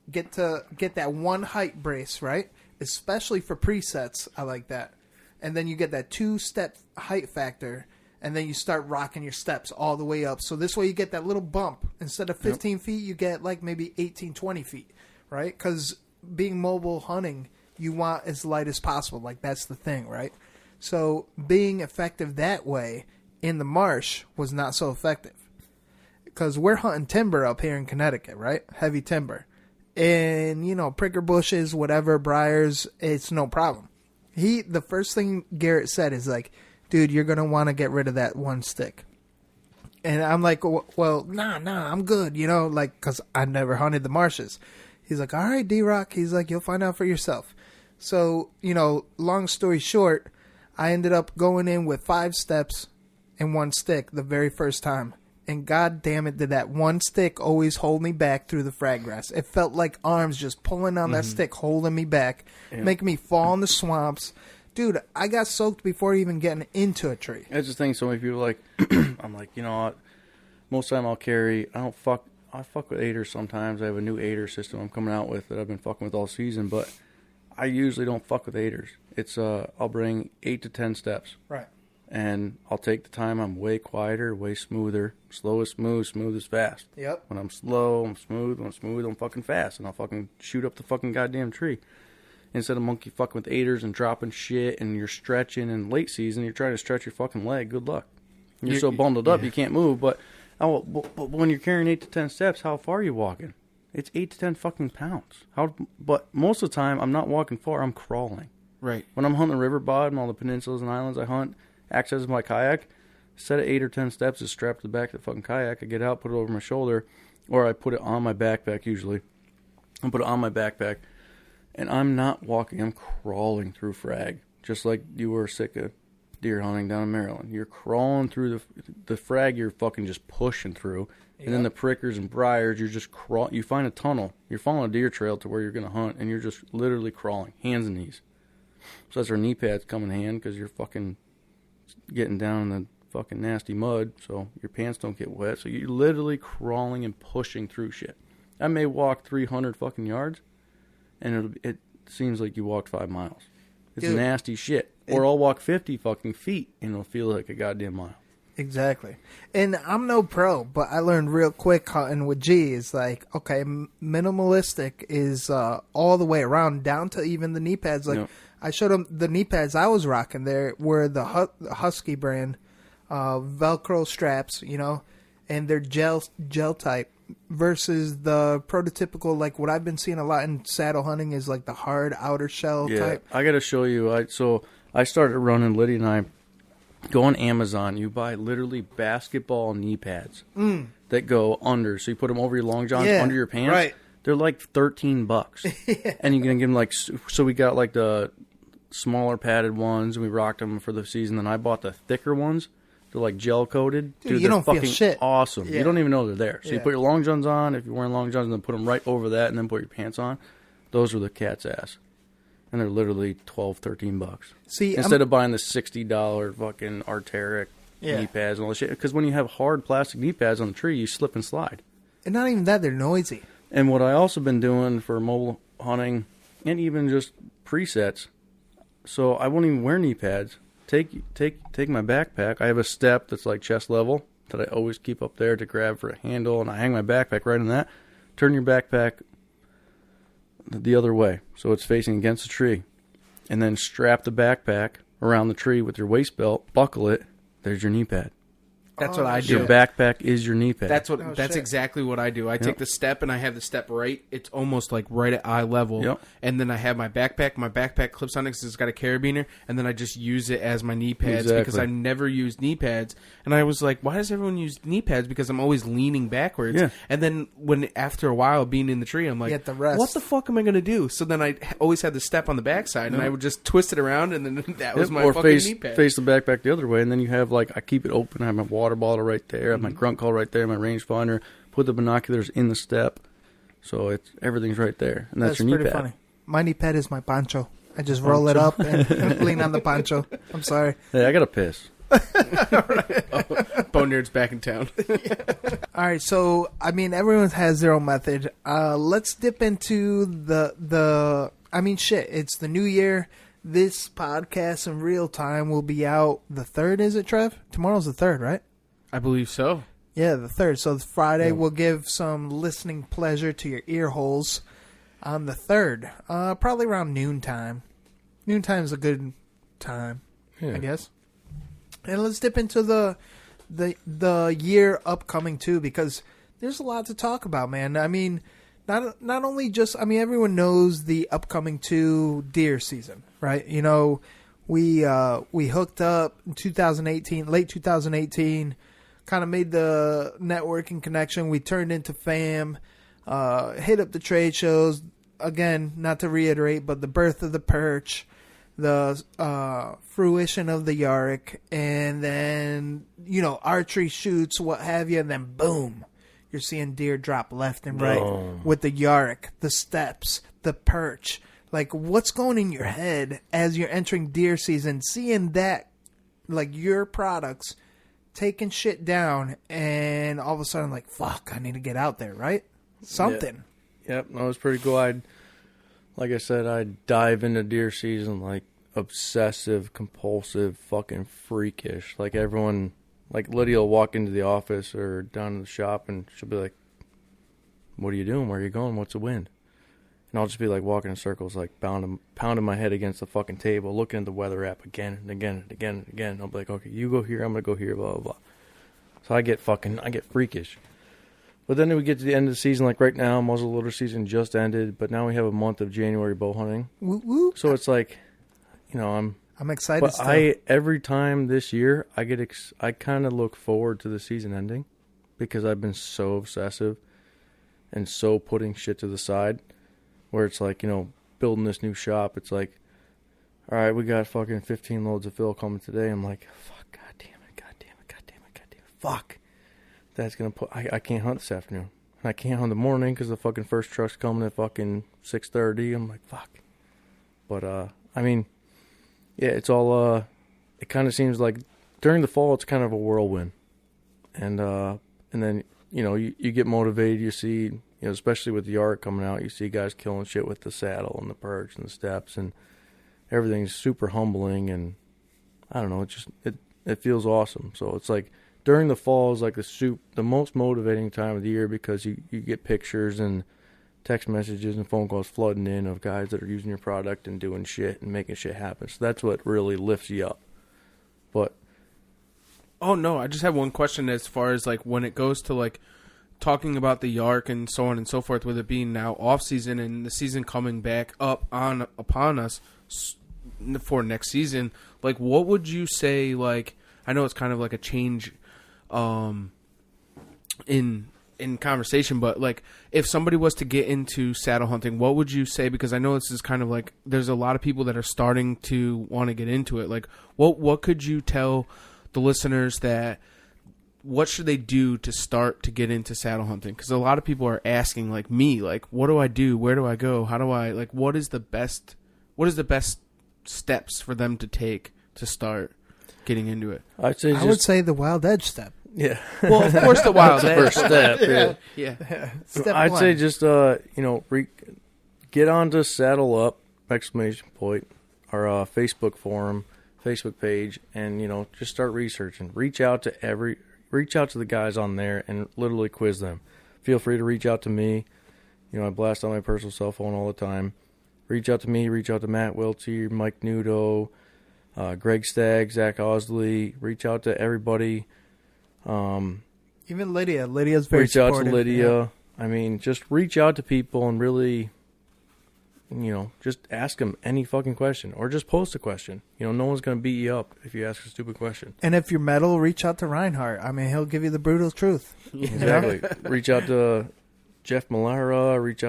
get that one height brace, right? especially for presets. I like that. And then you get that 2-step height factor, and then you start rocking your steps all the way up. So this way you get that little bump. Instead of 15 feet, you get like maybe 18, 20 feet, right? Because being mobile hunting, you want as light as possible. Like, that's the thing, right? So being effective that way in the marsh was not so effective. Because we're hunting timber up here in Connecticut, right? Heavy timber. And, you know, pricker bushes, whatever, briars, it's no problem. The first thing Garrett said is like, dude, you're going to want to get rid of that one stick. And I'm like, well, nah, I'm good, you know, like, because I never hunted the marshes. He's like, all right, D-Rock. He's like, you'll find out for yourself. So, you know, long story short, I ended up going in with 5 steps and 1 stick the very first time. And god damn it, did that 1 stick always hold me back through the frag grass. It felt like arms just pulling on that stick, holding me back, making me fall in the swamps. Dude, I got soaked before even getting into a tree. That's the thing. So many people like, I'm like, you know what? Most of the time I'll carry, I fuck with 8ers sometimes. I have a new 8er system I'm coming out with that I've been fucking with all season, but I usually don't fuck with 8ers. It's, I'll bring 8 to 10 steps. Right. And I'll take the time. I'm way quieter, way smoother. Slow is smooth, smooth is fast. Yep. When I'm slow, I'm smooth. When I'm smooth, I'm fucking fast. And I'll fucking shoot up the fucking goddamn tree. Instead of monkey fucking with 8ers and dropping shit and you're stretching in late season, you're trying to stretch your fucking leg. Good luck. You're so bundled up you can't move. But when you're carrying 8 to 10 steps, how far are you walking? It's 8 to 10 fucking pounds. But most of the time, I'm not walking far. I'm crawling. Right. When I'm hunting the river bottom, all the peninsulas and islands I hunt, access my kayak, set of 8 or 10 steps is strapped to the back of the fucking kayak. I get out, put it over my shoulder, or I put it on my backpack usually. I put it on my backpack, and I'm not walking. I'm crawling through frag, just like you were sick of deer hunting down in Maryland. You're crawling through the frag. You're fucking just pushing through, and then the prickers and briars. You're just crawling. You find a tunnel. You're following a deer trail to where you're gonna hunt, and you're just literally crawling, hands and knees. So that's where knee pads come in hand because you're fucking getting down in the fucking nasty mud so your pants don't get wet. So you're literally crawling and pushing through shit. I may walk 300 fucking yards and it seems like you walked 5 miles. It's nasty shit. Or I'll walk 50 fucking feet and it'll feel like a goddamn mile. Exactly. And I'm no pro, but I learned real quick hunting with G is like, okay, minimalistic is all the way around down to even the knee pads. Like, I showed them the knee pads I was rocking. There were the Husky brand Velcro straps, you know, and they're gel type versus the prototypical, like what I've been seeing a lot in saddle hunting is like the hard outer shell type. I got to show you. So I started running, Lydia and I go on Amazon. You buy literally basketball knee pads that go under. So you put them over your long johns, under your pants. Right. They're like $13. And you can give them like, so we got like the smaller padded ones and we rocked them for the season. Then I bought the thicker ones. They're like gel coated. Dude, you don't fucking feel shit. Awesome. Yeah. You don't even know they're there. So you put your long johns on. If you're wearing long johns, and then put them right over that and then put your pants on. Those are the cat's ass. And they're literally $12, $13. See, instead of buying the $60 fucking Arc'teryx knee pads and all that shit. Because when you have hard plastic knee pads on the tree, you slip and slide. And not even that, they're noisy. And what I also been doing for mobile hunting and even just presets, so I won't even wear knee pads. Take my backpack. I have a step that's like chest level that I always keep up there to grab for a handle, and I hang my backpack right in that. Turn your backpack the other way so it's facing against the tree, and then strap the backpack around the tree with your waist belt, buckle it. There's your knee pad. That's what I do. Your backpack is your knee pad. That's exactly what I do. I take the step and I have the step right. It's almost like right at eye level. Yep. And then I have my backpack. My backpack clips on it because it's got a carabiner. And then I just use it as my knee pads because I never used knee pads. And I was like, why does everyone use knee pads? Because I'm always leaning backwards. Yeah. And then after a while being in the tree, I'm like, Get the rest. what the fuck am I going to do? So then I always had the step on the backside and I would just twist it around and then that was my fucking knee pad. Face the backpack the other way, and then you have like I keep it open. I have my water bottle right there. I have my grunt call right there. My rangefinder. Put the binoculars in the step, so everything's right there, and that's your knee pad. Funny. My knee pad is my poncho. I just roll it up and lean on the poncho. I'm sorry. Hey, I gotta piss. Boneyard's back in town. All right, so I mean, everyone has their own method. Let's dip into the I mean, shit, it's the new year. This podcast in real time will be out the 3rd, is it, Trev? Tomorrow's the 3rd, right? I believe so. Yeah, the 3rd. So Friday will give some listening pleasure to your ear holes on the 3rd. Probably around noontime. Noontime is a good time, I guess. And let's dip into the year upcoming, too, because there's a lot to talk about, man. I mean, not only just, I mean, everyone knows the upcoming deer season, right? You know, we hooked up in 2018, late 2018, kind of made the networking connection. We turned into fam, hit up the trade shows. Again, not to reiterate, but the birth of the perch, the fruition of the Yarick, and then, you know, archery shoots, what have you, and then boom, you're seeing deer drop left and right with the Yarick, the steps, the perch. Like, what's going in your head as you're entering deer season, seeing that, like, your products taking shit down, and all of a sudden, like, fuck, I need to get out there, right? Something. Yep, that was pretty cool. Like I said, I'd dive into deer season like obsessive, compulsive, fucking freakish. Like everyone, like Lydia will walk into the office or down to the shop and she'll be like, what are you doing? Where are you going? What's the wind? And I'll just be like walking in circles, like pounding my head against the fucking table, looking at the weather app again and again and again and again. And I'll be like, okay, you go here, I'm going to go here, blah, blah, blah. So I get freakish. But then we get to the end of the season, like right now, muzzleloader season just ended, but now we have a month of January bow hunting. Woo woo. So it's like, you know, I'm excited. But still. Every time this year, I kind of look forward to the season ending because I've been so obsessive and so putting shit to the side where it's like, you know, building this new shop. It's like, all right, we got fucking 15 loads of fill coming today. I'm like, fuck, god damn it, fuck. That's going to put... I can't hunt this afternoon. And I can't hunt in the morning because the fucking first truck's coming at fucking 6:30. I'm like, fuck. But, I mean, yeah, it's all... it kind of seems like during the fall, it's kind of a whirlwind. And then, you know, you get motivated. You see, you know, especially with the art coming out, you see guys killing shit with the saddle and the perch and the steps. And everything's super humbling. And, I don't know, it feels awesome. So it's like... During the fall is like the most motivating time of the year because you get pictures and text messages and phone calls flooding in of guys that are using your product and doing shit and making shit happen. So that's what really lifts you up. But oh no, I just have one question as far as like when it goes to like talking about the Yark and so on and so forth, with it being now off season and the season coming back upon us for next season. Like, what would you say? Like, I know it's kind of like a change. In conversation, but like if somebody was to get into saddle hunting, what would you say? Because I know this is kind of like there's a lot of people that are starting to want to get into it. Like what could you tell the listeners that what should they do to start to get into saddle hunting? Because a lot of people are asking, like me, like what do I do? Where do I go? How do I like? What is the best steps for them to take to start getting into it? I would say the Wild Edge step. Yeah. Well, of course, the Wild Edge. First step. Yeah. Step I'd one. say just you know, get on to Saddle Up ! Our Facebook forum, Facebook page, and you know, just start researching. Reach out to the guys on there and literally quiz them. Feel free to reach out to me. You know, I blast on my personal cell phone all the time. Reach out to me. Reach out to Matt Welty, Mike Nudo, Greg Stagg, Zach Osley. Reach out to everybody. Even Lydia. Lydia's very supportive. Reach out to Lydia. Yeah. I mean, just reach out to people and really, you know, just ask them any fucking question or just post a question. You know, no one's going to beat you up if you ask a stupid question. And if you're metal, reach out to Reinhardt. I mean, he'll give you the brutal truth. Exactly. Reach out to Jeff Mallara. Reach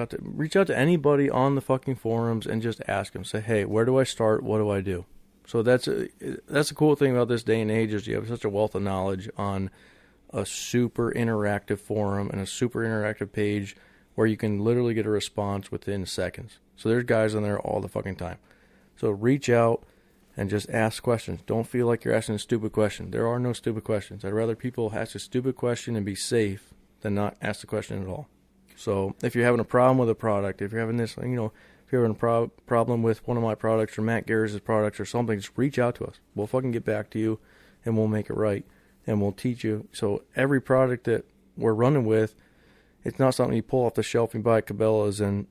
out to anybody on the fucking forums and just ask them. Say, hey, where do I start? What do I do? So that's a cool thing about this day and age is you have such a wealth of knowledge on a super interactive forum and a super interactive page where you can literally get a response within seconds. So there's guys on there all the fucking time. So reach out and just ask questions. Don't feel like you're asking a stupid question. There are no stupid questions. I'd rather people ask a stupid question and be safe than not ask the question at all. So if you're having a problem with a product, if you're having this, you know, if you're having a problem with one of my products or Matt Garris' products or something, just reach out to us. We'll fucking get back to you, and we'll make it right, and we'll teach you. So every product that we're running with, it's not something you pull off the shelf and buy at Cabela's, and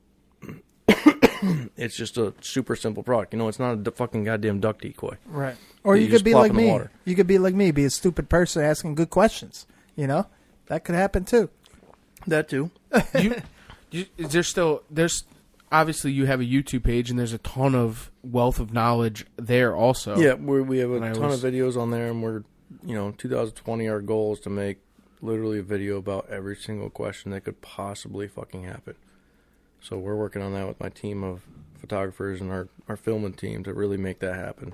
it's just a super simple product. You know, it's not a fucking goddamn duck decoy. Right. Or you could be like me. You could be like me, be a stupid person asking good questions. You know? That could happen too. That too. There's obviously you have a YouTube page and there's a ton of wealth of knowledge there also. Yeah, we have a ton of videos on there, and we're, 2020, our goal is to make literally a video about every single question that could possibly fucking happen. So we're working on that with my team of photographers and our filming team to really make that happen.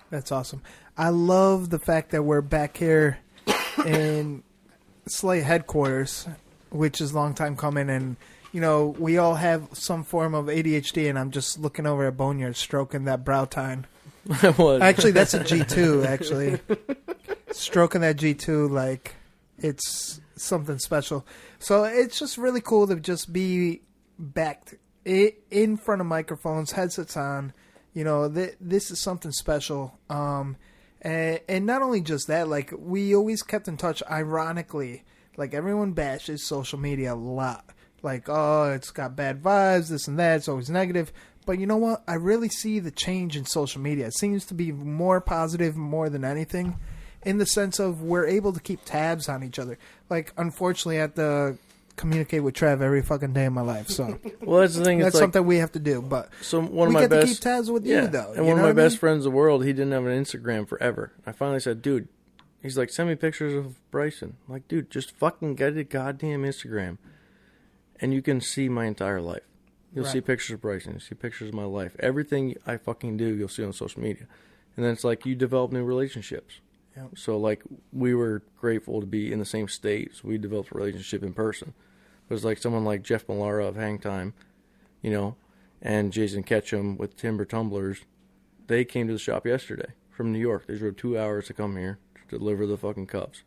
That's awesome. I love the fact that we're back here in Slate headquarters, which is a long time coming, and we all have some form of ADHD, and I'm just looking over at Boneyard stroking that brow tine. Actually, that's a G2, actually. Stroking that G2 like it's something special. So it's just really cool to just be back in front of microphones, headsets on. This is something special. And not only just that, like, we always kept in touch, ironically. Like, everyone bashes social media a lot. Like, oh, it's got bad vibes, this and that, it's always negative. But you know what? I really see the change in social media. It seems to be more positive more than anything, in the sense of we're able to keep tabs on each other. Like, unfortunately, I have to communicate with Trev every fucking day of my life. So, well, that's the thing. That's something we have to do. But so we get to keep tabs with you, though. And one of my best friends in the world, he didn't have an Instagram forever. I finally said, dude, he's like, send me pictures of Bryson. I'm like, dude, just fucking get a goddamn Instagram, and you can see my entire life. You'll see pictures of Bryson. You'll see pictures of my life. Everything I fucking do, you'll see on social media. And then it's like you develop new relationships. Yep. So, like, we were grateful to be in the same state, so we developed a relationship in person. But it's like someone like Jeff Millara of Hang Time, and Jason Ketchum with Timber Tumblers. They came to the shop yesterday from New York. They drove 2 hours to come here to deliver the fucking cups.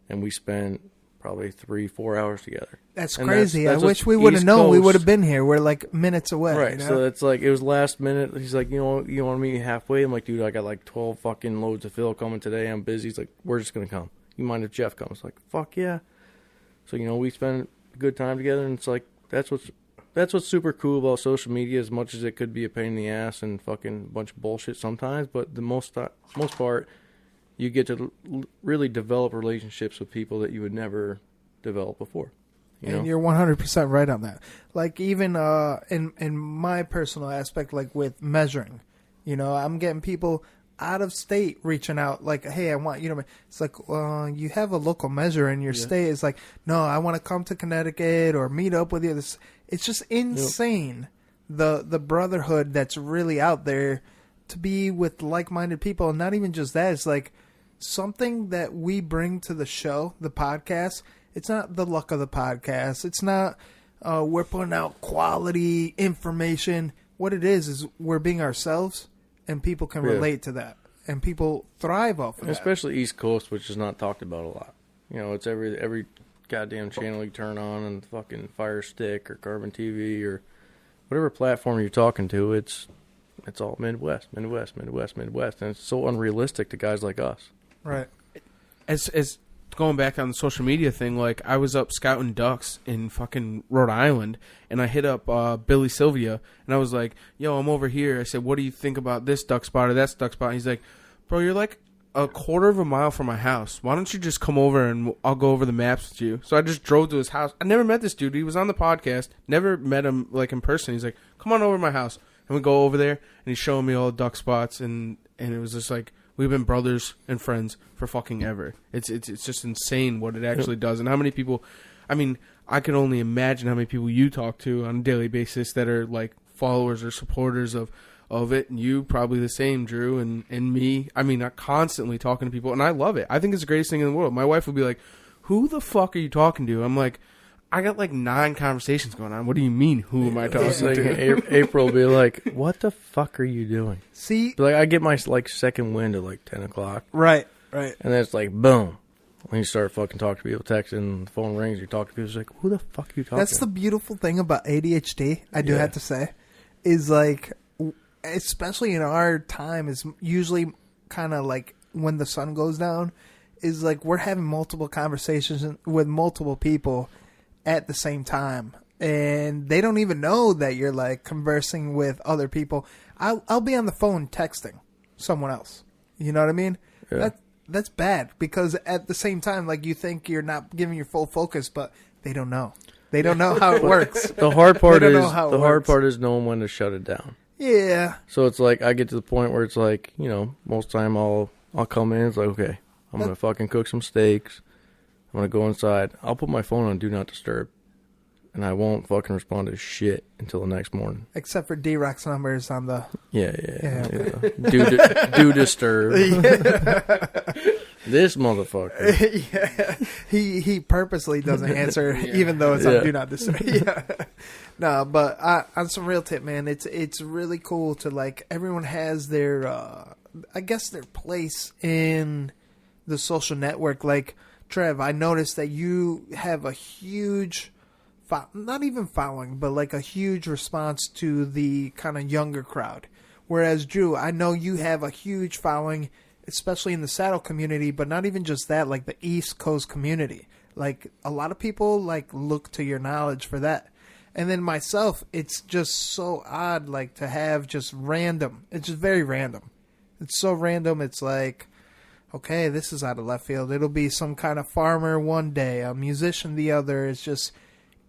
And we spent probably 3-4 hours together. That's crazy. I wish we would have known. We would have been here. We're like minutes away. Right. So it's like, it was last minute. He's like, you want to meet me halfway? I'm like, dude, I got like 12 fucking loads of fill coming today. I'm busy. He's like, we're just going to come. You mind if Jeff comes? Like, fuck yeah. So, we spend a good time together, and it's like, that's what's super cool about social media, as much as it could be a pain in the ass and fucking a bunch of bullshit sometimes, but the most part, you get to really develop relationships with people that you would never develop before. And you're 100% right on that. Like, even in my personal aspect, like with measuring, I'm getting people out of state reaching out, like, hey, I want you to. It's like, you have a local measure in your state. It's like, no, I want to come to Connecticut or meet up with you. It's just insane, the brotherhood that's really out there to be with like-minded people. And not even just that, it's like something that we bring to the show, the podcast. It's not the luck of the podcast. It's not we're putting out quality information. What it is we're being ourselves, and people can relate to that, and people thrive off of that. Especially East Coast, which is not talked about a lot. It's every goddamn channel you turn on, and fucking Fire Stick or Carbon TV or whatever platform you're talking to. It's all Midwest, and it's so unrealistic to guys like us. Right. As going back on the social media thing, like, I was up scouting ducks in fucking Rhode Island, and I hit up Billy Sylvia, and I was like, yo, I'm over here. I said, what do you think about this duck spot or that duck spot? And he's like, bro, you're like a quarter of a mile from my house. Why don't you just come over and I'll go over the maps with you? So I just drove to his house. I never met this dude. He was on the podcast. Never met him like in person. He's like, come on over to my house. And we go over there, and he's showing me all the duck spots, and it was just like, we've been brothers and friends for fucking ever. It's just insane what it actually does, and how many people. I mean, I can only imagine how many people you talk to on a daily basis that are like followers or supporters of it, and you probably the same, Drew, and me. I mean, I'm constantly talking to people, and I love it. I think it's the greatest thing in the world. My wife would be like, "Who the fuck are you talking to?" I'm like, I got like 9 conversations going on. What do you mean, who am I talking to? April will be like, what the fuck are you doing? See? Like, I get my like second wind at like 10 o'clock. Right. And then it's like, boom. When you start fucking talking to people, texting, the phone rings, you talk to people, it's like, who the fuck are you talking to? That's the beautiful thing about ADHD, I do have to say, is like, especially in our time, is usually kind of like when the sun goes down, is like we're having multiple conversations with multiple people at the same time. And they don't even know that you're like conversing with other people. I'll be on the phone texting someone else. You know what I mean? Yeah. That's bad because at the same time, like you think you're not giving your full focus, but they don't know. They don't know how it works. The hard part is knowing when to shut it down. Yeah. So it's like I get to the point where it's like, you know, most time I'll come in. It's like, okay, I'm gonna fucking cook some steaks. I'm gonna go inside. I'll put my phone on Do Not Disturb. And I won't fucking respond to shit until the next morning. Except for D-Rock's numbers on the... Yeah. Do disturb. This motherfucker. Yeah. He purposely doesn't answer, even though it's on Do Not Disturb. Yeah. No, but on some real tip, man, it's really cool to, like, everyone has their, I guess, their place in the social network. Like, Trev, I noticed that you have a huge... not even following, but like a huge response to the kind of younger crowd. Whereas Drew, I know you have a huge following, especially in the saddle community, but not even just that, like the East Coast community. Like a lot of people like look to your knowledge for that. And then myself, it's just so odd like to have just random. It's just very random. It's so random. It's like, okay, this is out of left field. It'll be some kind of farmer one day, a musician the other. It's just...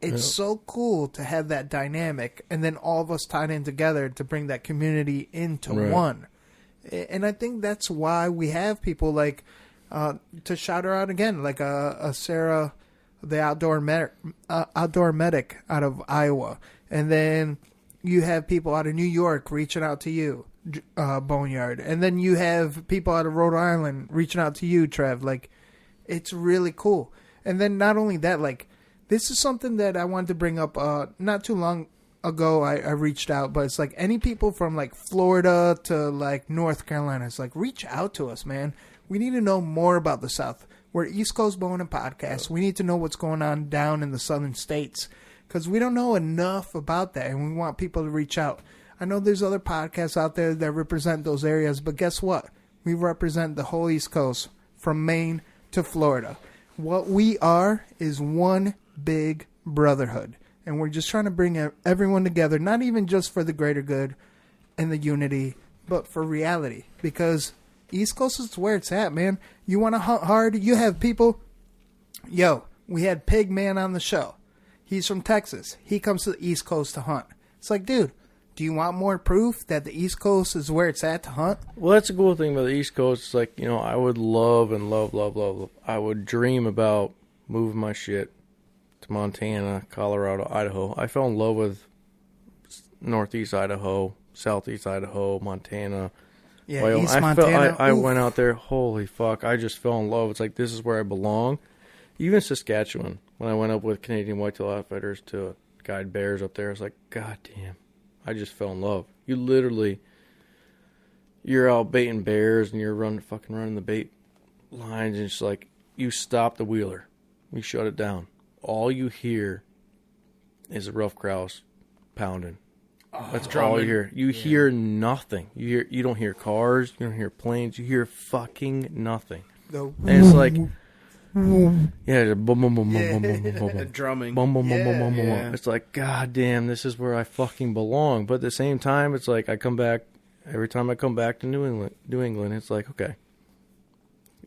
It's so cool to have that dynamic and then all of us tied in together to bring that community into one. And I think that's why we have people like, to shout her out again, like a Sarah, the outdoor medic out of Iowa. And then you have people out of New York reaching out to you, Boneyard. And then you have people out of Rhode Island reaching out to you, Trev. Like, it's really cool. And then not only that, like, this is something that I wanted to bring up not too long ago. I reached out, but it's like any people from like Florida to like North Carolina, it's like reach out to us, man. We need to know more about the South. We're East Coast Bowhunting Podcast. We need to know what's going on down in the southern states because we don't know enough about that, and we want people to reach out. I know there's other podcasts out there that represent those areas, but guess what? We represent the whole East Coast from Maine to Florida. What we are is one big brotherhood, and we're just trying to bring everyone together, not even just for the greater good and the unity, but for reality, because East Coast is where it's at, man. You want to hunt hard, you have people. We had Pig Man on the show. He's from Texas. He comes to the East Coast to hunt. It's like, dude, do you want more proof that the East Coast is where it's at to hunt? Well, that's a cool thing about the East Coast. It's like, you know, I would love, I would dream about moving my shit to Montana, Colorado, Idaho. I fell in love with Northeast Idaho, Southeast Idaho, Montana. Yeah, Wyoming. East Montana. I went out there. Holy fuck! I just fell in love. It's like this is where I belong. Even Saskatchewan, when I went up with Canadian Whitetail Outfitters to guide bears up there, I was like, God damn! I just fell in love. You're out baiting bears and you're running the bait lines, and it's like you stop the wheeler, you shut it down. All you hear is a rough grouse pounding. That's all you hear. You hear nothing. You don't hear cars. You don't hear planes. You hear fucking nothing. And it's like, just boom, boom, boom, boom, boom, boom, boom, boom, drumming. Boom, boom, boom, boom, boom, boom. It's like, God damn, this is where I fucking belong. But at the same time, it's like I come back. Every time I come back to New England, it's like, okay,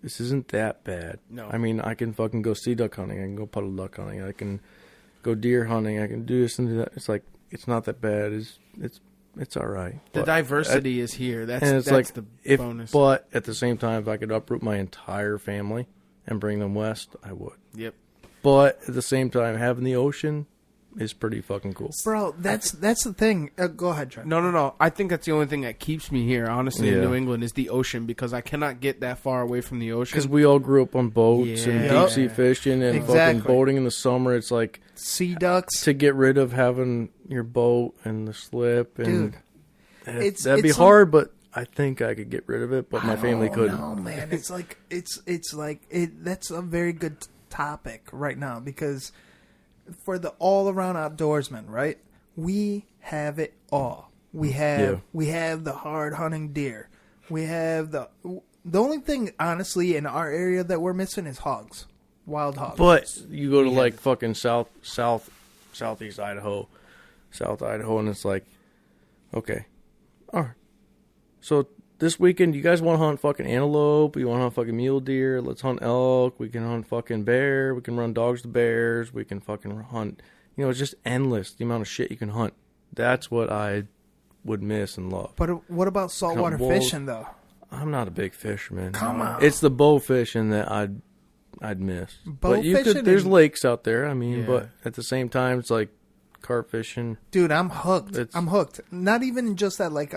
this isn't that bad. No. I mean, I can fucking go sea duck hunting. I can go puddle duck hunting. I can go deer hunting. I can do this and do that. It's like, it's not that bad. It's all right. The diversity is here. That's like, the bonus. But at the same time, if I could uproot my entire family and bring them west, I would. Yep. But at the same time, having the ocean is pretty fucking cool. Bro, that's the thing. Go ahead, Trent. No. I think that's the only thing that keeps me here, honestly, in New England is the ocean, because I cannot get that far away from the ocean. Because we all grew up on boats and deep sea fishing and fucking boating in the summer. It's like sea ducks. To get rid of having your boat and the slip. And dude, that'd be hard, but I think I could get rid of it, but my family couldn't. No, man. It's like that's a very good topic right now, because for the all-around outdoorsman, right? We have it all. We have the hard hunting deer. We have the only thing, honestly, in our area that we're missing is hogs. Wild hogs. But you go to like fucking southeast Idaho, South Idaho, and it's like, okay, all right. So this weekend, you guys want to hunt fucking antelope? You want to hunt fucking mule deer? Let's hunt elk. We can hunt fucking bear. We can run dogs to bears. We can fucking hunt. You know, it's just endless the amount of shit you can hunt. That's what I would miss and love. But what about saltwater fishing, though? I'm not a big fisherman. Come on. It's the bow fishing that I'd miss. Bow fishing? There's lakes out there, I mean, but at the same time, it's like carp fishing. Dude, I'm hooked. I'm hooked. Not even just that, like,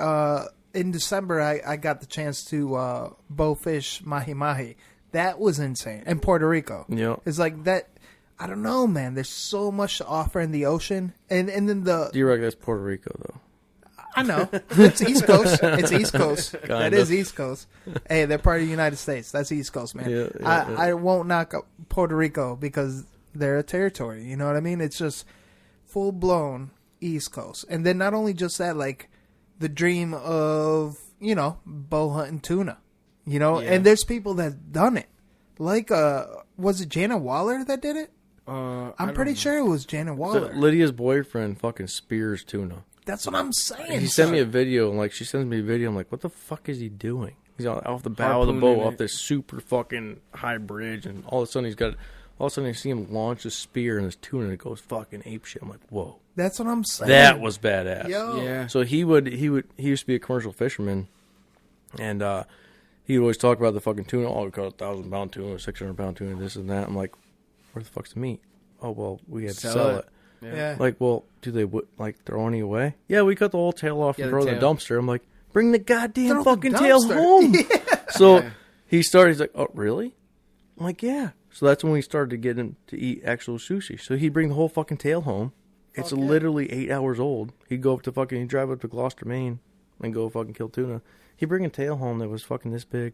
in December, I got the chance to bow fish mahi-mahi. That was insane. In Puerto Rico. Yeah. It's like that. I don't know, man. There's so much to offer in the ocean. And then the... Do you reckon that's Puerto Rico, though? I know. It's East Coast. It's East Coast. That is East Coast. Hey, they're part of the United States. That's East Coast, man. I won't knock Puerto Rico because they're a territory. You know what I mean? It's just full-blown East Coast. And then not only just that, like, the dream of, you know, bow hunting tuna. You know? And there's people that done it. Like, was it Janet Waller that did it? I'm pretty sure it was Janet Waller. So Lydia's boyfriend fucking spears tuna. That's what I'm saying. He sent me a video, and like she sends me a video. I'm like, what the fuck is he doing? He's off the bow of the boat, off this super fucking high bridge, and all of a sudden I see him launch a spear and this tuna, and it goes fucking apeshit. I'm like, whoa. That's what I'm saying. That was badass. Yo. Yeah. So he used to be a commercial fisherman, and he would always talk about the fucking tuna. Oh, we caught 1,000-pound tuna, 600-pound tuna, this and that. I'm like, where the fuck's the meat? Oh, well, we had to sell it. Yeah. Like, well, do they like throw any away? Yeah, we cut the whole tail off and throw it in the dumpster. I'm like, bring the goddamn fucking tail home. So he's like, oh, really? I'm like, yeah. So that's when we started to get him to eat actual sushi. So he'd bring the whole fucking tail home. It's literally 8 hours old. He'd drive up to Gloucester, Maine, and go fucking kill tuna. He'd bring a tail home that was fucking this big.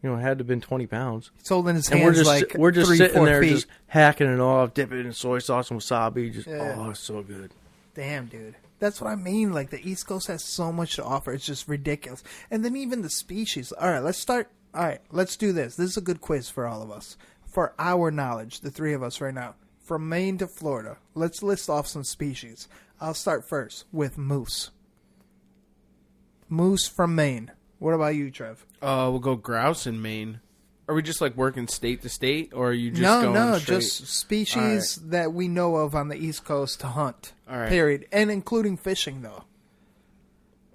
You know, it had to have been 20 pounds. It's holding his and hands we're just 3-4 sitting there feet. just hacking it off, dipping it in soy sauce and wasabi. Oh, it's so good. Damn, dude. That's what I mean. Like, the East Coast has so much to offer. It's just ridiculous. And then even the species. All right, let's start. All right, let's do this. This is a good quiz for all of us. For our knowledge, the three of us right now. From Maine to Florida, let's list off some species. I'll start first with moose. Moose from Maine. What about you, Trev? We'll go grouse in Maine. Are we just like working state to state, or are you just going straight? Just species that we know of on the East Coast to hunt. All right. Period. And including fishing, though.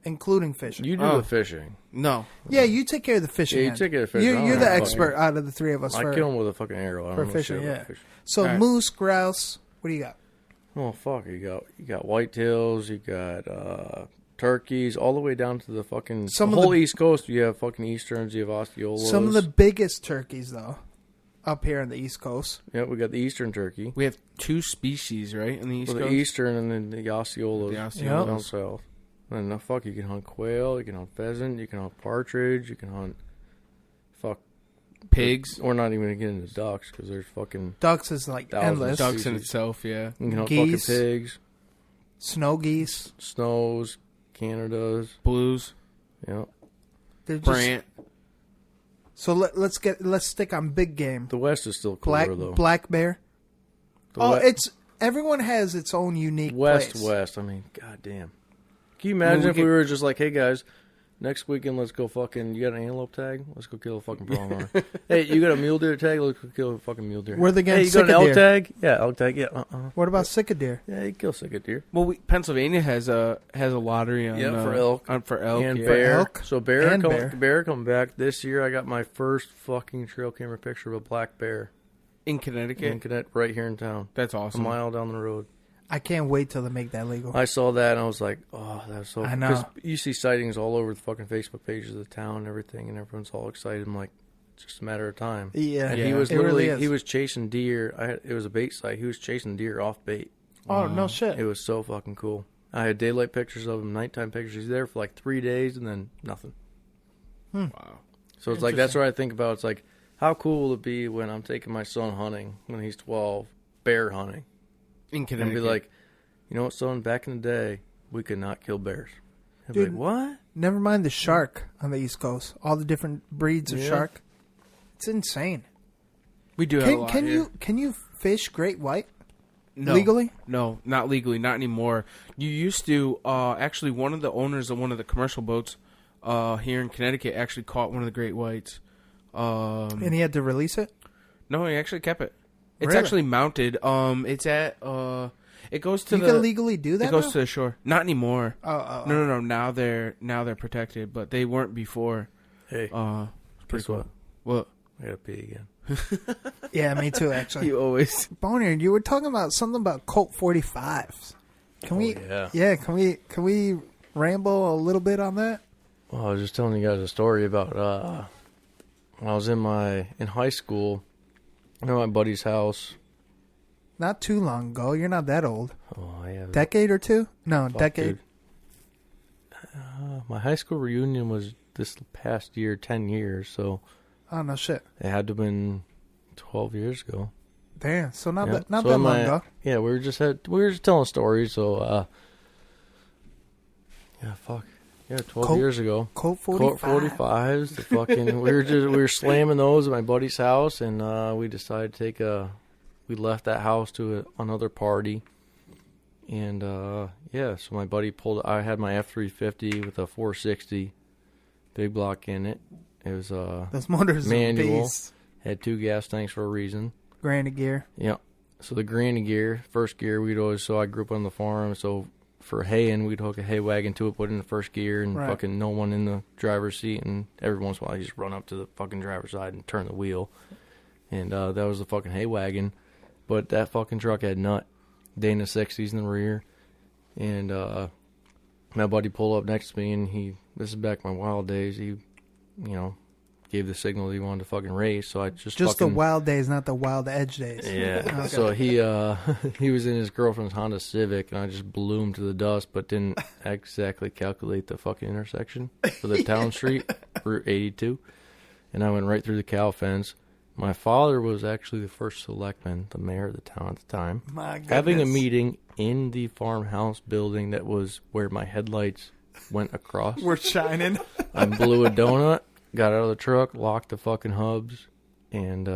Including fishing. You do the fishing. No. Yeah, you take care of the fishing. Yeah, you take care of the fishing. You're the expert out of the three of us. I kill him with a fucking arrow. I don't know fishing, shit about fishing. So moose, grouse. What do you got? Oh fuck! You got whitetails. You got turkeys, all the way down to the fucking whole East Coast. You have fucking easterns. You have Osceolas. Some of the biggest turkeys, though, up here on the East Coast. Yeah, we got the eastern turkey. We have two species, right, in the East Coast. The eastern and then the Osceolas. The Osceolas. Down south. And you can hunt quail. You can hunt pheasant. You can hunt partridge. You can hunt pigs. We're not even going to get into ducks because there's fucking ducks is like endless. Ducks in itself, yeah. You can hunt geese, fucking pigs, snow geese, snows, Canadas, blues. Yep. Brant. So let's stick on big game. The West is still cooler though. Black bear. Everyone has its own unique place. West. I mean, goddamn. Can you imagine if we were just like, hey guys, next weekend let's go fucking. You got an antelope tag? Let's go kill a fucking pronghorn. Hey, you got a mule deer tag? Let's go kill a fucking mule deer. Where they getting you got an elk tag? Yeah, elk tag. Yeah. What about sick deer? Yeah, you kill sick deer. Well, Pennsylvania has a lottery on for elk and bear. So bear come back this year. I got my first fucking trail camera picture of a black bear in Connecticut, right here in town. That's awesome. A mile down the road. I can't wait till they make that legal. I saw that and I was like, oh, that's so. I know. Because you see sightings all over the fucking Facebook pages of the town and everything, and everyone's all excited. I'm like, it's just a matter of time. Yeah, and he was literally he was chasing deer. It was a bait site. He was chasing deer off bait. Oh no shit! It was so fucking cool. I had daylight pictures of him, nighttime pictures. He's there for like 3 days and then nothing. Wow. So it's like that's what I think about. It's like, how cool will it be when I'm taking my son hunting when he's 12, bear hunting in Connecticut, and be like, you know what, son? Back in the day, we could not kill bears. Dude, like, what? Never mind the shark on the East Coast. All the different breeds of shark. It's insane. We do have a lot here. Can you fish great white? No. Legally? No, not legally. Not anymore. You used to. Actually, one of the owners of one of the commercial boats here in Connecticut actually caught one of the great whites. And he had to release it? No, he actually kept it. It's Really? actually mounted. It's at. It goes to you can legally do that. It goes now? to the shore. Not anymore. Oh. No. Now they're protected, but they weren't before. Hey, pretty cool. what? What? I gotta pee again. Yeah, me too. Actually, You always. Boneyard, you were talking about something about Colt 45s. Can we? Yeah. Can we ramble a little bit on that? Well, I was just telling you guys a story about when I was in high school. I'm at my buddy's house. Not too long ago. You're not that old. Oh, yeah. Decade or two? No, decade. Dude. My high school reunion was this past year, 10 years, so... Oh, no shit. It had to have been 12 years ago. Damn, so not that So long ago. Yeah, we were just telling stories, so... yeah, fuck. Yeah, 12 years ago. Colt 45. Colt 45s. The fucking... we were slamming those at my buddy's house, and we decided to take a... We left that house to another party. And, so my buddy pulled... I had my F-350 with a 460 big block in it. It was Those motors manual. Beast. Had 2 gas tanks for a reason. Granite gear. Yeah. So the granite gear, first gear, we'd always... So I grew up on the farm, so for haying, we'd hook a hay wagon to it, put it in the first gear, and fucking no one in the driver's seat. And every once in a while, you just run up to the fucking driver's side and turn the wheel. And that was the fucking hay wagon. But that fucking truck had nut. Dana 60s in the rear. And my buddy pulled up next to me, and this is back in my wild days, he, gave the signal that he wanted to fucking race. So I just the wild days, not the wild edge days. Yeah. Okay. So he was in his girlfriend's Honda Civic, and I just blew him to the dust, but didn't exactly calculate the fucking intersection for the town street, Route 82. And I went right through the cow fence. My father was actually the first selectman, the mayor of the town at the time, having a meeting in the farmhouse building that was where my headlights went across. We're shining. I blew a donut, got out of the truck, locked the fucking hubs, and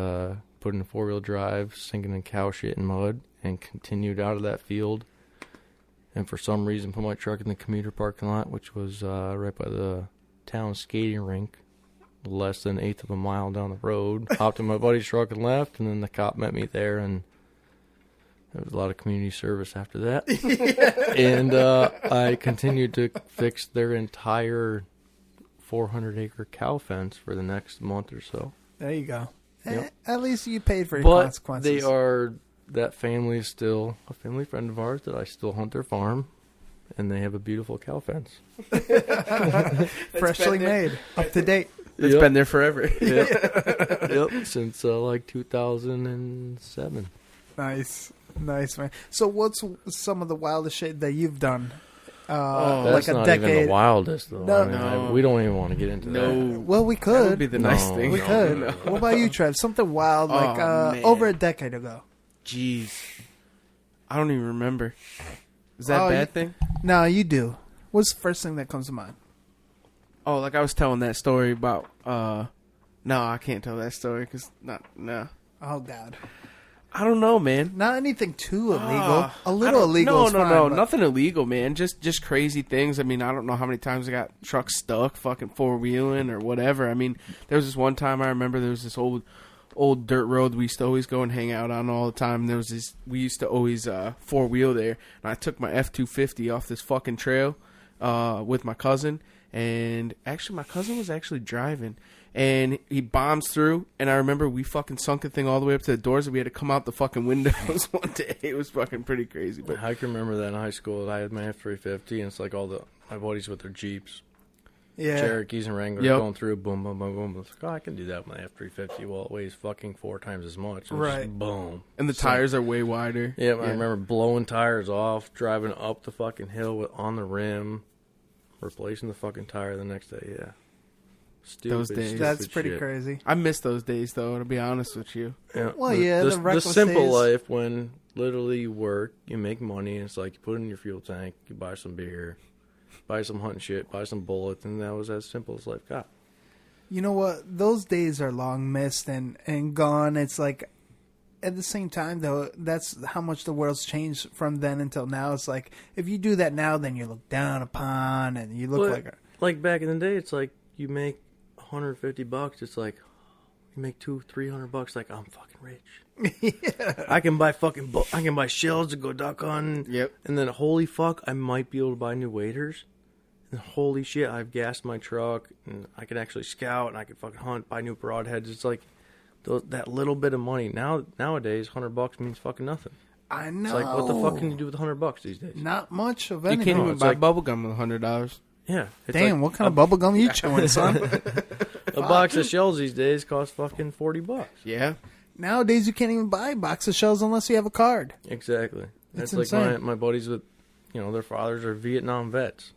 put in 4-wheel drive, sinking in cow shit and mud, and continued out of that field. And for some reason put my truck in the commuter parking lot, which was right by the town skating rink. Less than 1/8 of a mile down the road. Hopped in my buddy's truck and left, and then the cop met me there, and there was a lot of community service after that. And I continued to fix their entire 400-acre cow fence for the next month or so. There you go. Yep. At least you paid for your consequences. That family is still a family friend of ours that I still hunt their farm. And they have a beautiful cow fence. Freshly made. Up to date. It's been there forever. Yep. Since like 2007. Nice, man. So what's some of the wildest shit that you've done? That's like a not decade. even the wildest, though. No, we don't even want to get into that. Well, we could. That would be the nice thing. We could. No. What about you, Trev? Something wild, like over a decade ago. Jeez, I don't even remember. Is that a bad thing? No, you do. What's the first thing that comes to mind? Oh, like I was telling that story about. No, I can't tell that story because no. Oh God. I don't know, man. Not anything too illegal. A little illegal. No, nothing illegal, man. Just crazy things. I mean, I don't know how many times I got trucks stuck, fucking 4-wheeling or whatever. I mean, there was this one time I remember there was this old dirt road we used to always go and hang out on all the time. There was this, we used to always 4-wheel there, and I took my F-250 off this fucking trail with my cousin, and actually my cousin was actually driving, and he bombs through, and I remember we fucking sunk the thing all the way up to the doors, and we had to come out the fucking windows one day. It was fucking pretty crazy. But I can remember that in high school. I had my F-350, and it's like my buddies with their Jeeps. Yeah. Cherokees and Wranglers going through, boom, boom, boom, boom. It's like, I can do that with my F-350. Well, it weighs fucking 4 times as much. Right. Just boom. And the tires are way wider. Yeah, I remember blowing tires off, driving up the fucking hill on the rim, replacing the fucking tire the next day. Yeah. Stupid, those days. That's pretty shit. Crazy. I miss those days, though, to be honest with you. Yeah. Well, the simple days. life when literally you work, you make money, and it's like you put it in your fuel tank, you buy some beer, buy some hunting shit, buy some bullets, and that was as simple as life got. You know what? Those days are long missed and gone. It's like, at the same time, though, that's how much the world's changed from then until now. It's like, if you do that now, then you look down upon, and you look like back in the day, it's like you make $150. It's like you make $200-$300. Like, I'm fucking rich. Yeah. I can buy I can buy shells to go duck hunting. Yep. And then holy fuck, I might be able to buy new waders. And holy shit, I've gassed my truck, and I can actually scout, and I can fucking hunt, buy new broadheads. It's like that little bit of money nowadays. $100 means fucking nothing. I know. It's like, what the fuck can you do with $100 these days? Not much of anything. You can't even buy bubble gum with $100. Yeah. Damn, what kind of bubble gum are you chewing, son? A box of shells these days costs fucking $40. Yeah. Nowadays, you can't even buy a box of shells unless you have a card. Exactly. It's like insane. my buddies with, their fathers are Vietnam vets,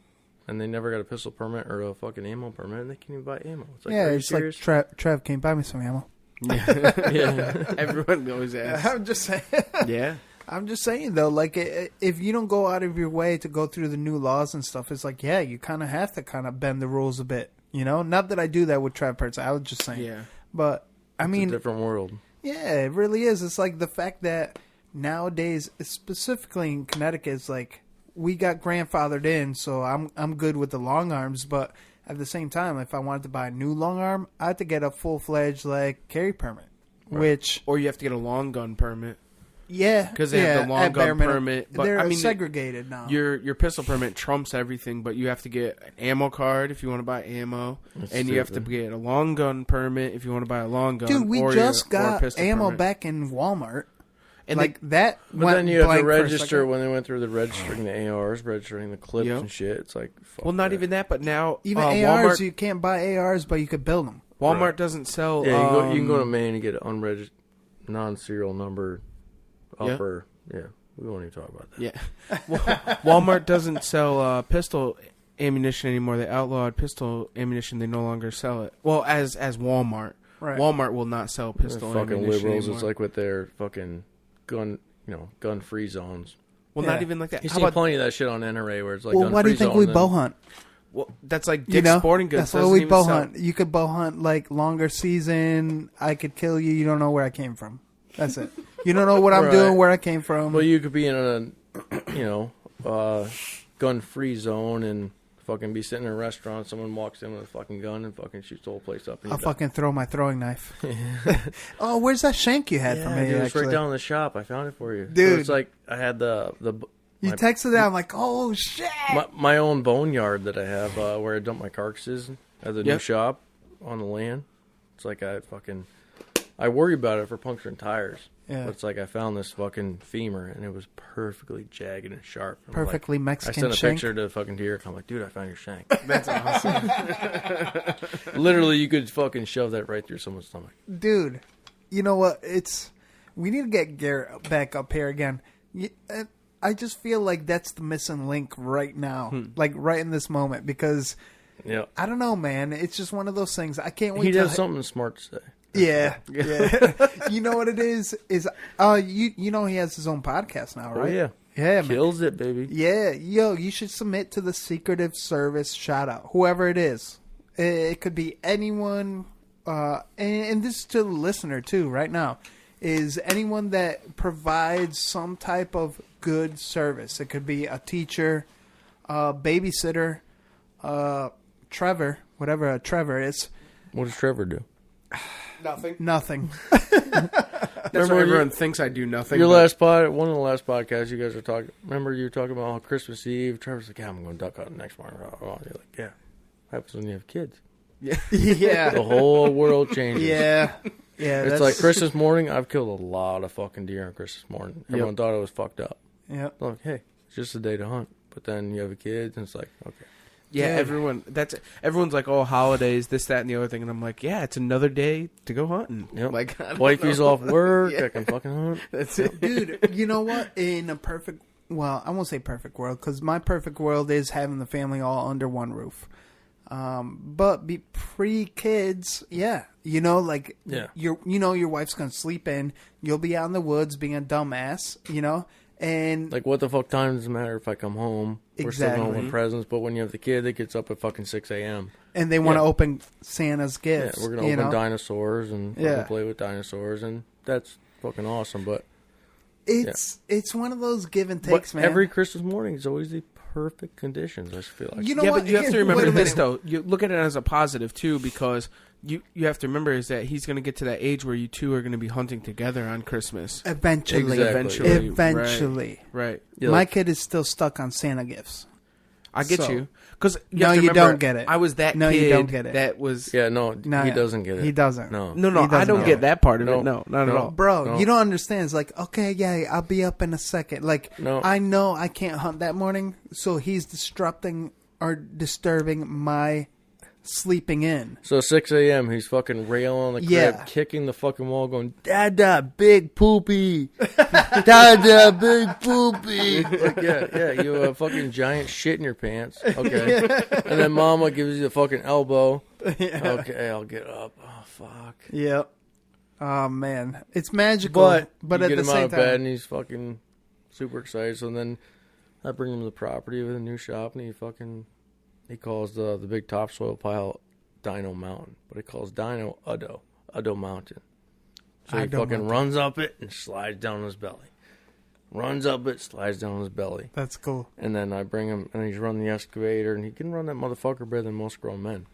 and they never got a pistol permit or a fucking ammo permit, and they can't even buy ammo. It's like, it's serious? Like, Trev, can you buy me some ammo? Yeah. Everyone always asks. I'm just saying. Yeah. I'm just saying, though, like, if you don't go out of your way to go through the new laws and stuff, it's like, yeah, you kind of have to kind of bend the rules a bit, Not that I do that with Trev Pertz. I was just saying. Yeah. But, I mean... It's a different world. Yeah, it really is. It's like the fact that nowadays, specifically in Connecticut, it's like, we got grandfathered in, so I'm good with the long arms, but at the same time, if I wanted to buy a new long arm, I had to get a full-fledged, like, carry permit, which... Or you have to get a long gun permit. Yeah, because they have the long gun permit. But they're segregated now. Your pistol permit trumps everything, but you have to get an ammo card if you want to buy ammo, you have to get a long gun permit if you want to buy a long gun. Dude, we just got ammo back in Walmart, and like that. But then you have to register when they went through the registering the ARs, registering the clips and shit. It's like, fuck not even that, but now even ARs, you can't buy ARs, but you could build them. Walmart doesn't sell. Yeah, you can go to Maine and get an unregistered, non-serial number. Upper, we won't even talk about that. Yeah, Walmart doesn't sell pistol ammunition anymore. They outlawed pistol ammunition. They no longer sell it. Well, as Walmart, Walmart will not sell pistol ammunition fucking liberals. anymore. It's like with their fucking gun-free zones. Well, not even like that. You see plenty of that shit on NRA where it's like, well, why do you think we bow hunt? Well, that's like Dick's Sporting Goods. That's why we bow hunt. You could bow hunt like longer season. I could kill you. You don't know where I came from. That's it. You don't know what I'm doing, where I came from. Well, you could be in a, gun-free zone and fucking be sitting in a restaurant. Someone walks in with a fucking gun and fucking shoots the whole place up. I'll fucking throw my throwing knife. Oh, where's that shank you had for me? Dude, it's right down in the shop. I found it for you, dude. So it's like I had You texted that. I'm like, oh shit. My own boneyard that I have where I dump my carcasses at the new shop on the land. It's like I worry about it for puncturing tires. Yeah. But it's like I found this fucking femur and it was perfectly jagged and sharp. I'm perfectly like, Mexican I sent a shank. picture to fucking Deer. I'm like, dude, I found your shank. That's awesome. Literally, you could fucking shove that right through someone's stomach. Dude, you know what? We need to get Garrett back up here again. I just feel like that's the missing link right now. Like right in this moment because I don't know, man. It's just one of those things. I can't wait. He does something smart to say. Yeah. You know what it is? Is you know he has his own podcast now, right? Oh, yeah. Yeah, kills it, baby. Yeah, you should submit to the Secretive Service shout out, whoever it is. It could be anyone, and this is to the listener too. Right now, is anyone that provides some type of good service. It could be a teacher, a babysitter, Trevor, whatever a Trevor is. What does Trevor do? Nothing. That's why everyone thinks I do nothing. One of the last podcasts you guys were talking. Remember you were talking about Christmas Eve. Trevor's like, "Yeah, I'm going to duck out next morning." Oh, you're like, "Yeah." What happens when you have kids? Yeah. The whole world changes. Yeah. It's like Christmas morning. I've killed a lot of fucking deer on Christmas morning. Everyone thought I was fucked up. Yeah. Like, hey, it's just a day to hunt. But then you have a kid, and it's like, okay. Yeah, everyone's like, oh, holidays, this, that, and the other thing, and I'm like, yeah, it's another day to go hunting. Yep. Like, wifey's off work, I can fucking hunt. That's it, dude. You know what? In a perfect, I won't say perfect world, because my perfect world is having the family all under one roof. But pre-kids, your wife's gonna sleep in. You'll be out in the woods being a dumbass, And like, what the fuck time does it matter if I come home? We're still Exactly. going with presents, but when you have the kid that gets up at fucking 6 a.m. and they want to open Santa's Yeah, gifts. we're going to open dinosaurs and Yeah. fucking play with dinosaurs, and that's fucking awesome, but... It's one of those give and But takes, man. every Christmas morning is always the perfect conditions, I feel like. You know yeah, what? but you have to Here, remember wait a this, minute. though. You look at it as a positive, too, because you have to remember is that he's going to get to that age where you two are going to be hunting together on Christmas. Eventually. Exactly. Eventually. Right. Yeah, My like- kid is still stuck on Santa gifts. I get So- you. Because No, you don't get it. I was that No, kid you don't get it. that was... Yeah, no, No, he doesn't get it. He doesn't. No. No, He doesn't I don't get get it. that part of No. it. No, not at No. all. Bro, No. you don't understand. It's like, okay, yeah, I'll be up in a second. Like, No. I know I can't hunt that morning, so he's disrupting or disturbing my sleeping in. So 6 a.m., he's fucking railing on the crib, Yeah. kicking the fucking wall, going, Dada, big poopy. Dada, big poopy. Like, yeah, you have a fucking giant shit in your pants. Okay. And then mama gives you the fucking elbow. Yeah. Okay, I'll get up. Oh, fuck. Yep. Oh, man. It's magical. But you at get the him out same of bed time. and he's fucking super excited. So then I bring him to the property with a new shop, and he calls the big topsoil pile Dino Mountain, but he calls Dino Uddo Mountain. So he Uddo fucking Mountain. runs up it and slides down his belly. Runs up it, slides down his belly. That's cool. And then I bring him, and he's running the excavator, and he can run that motherfucker better than most grown men.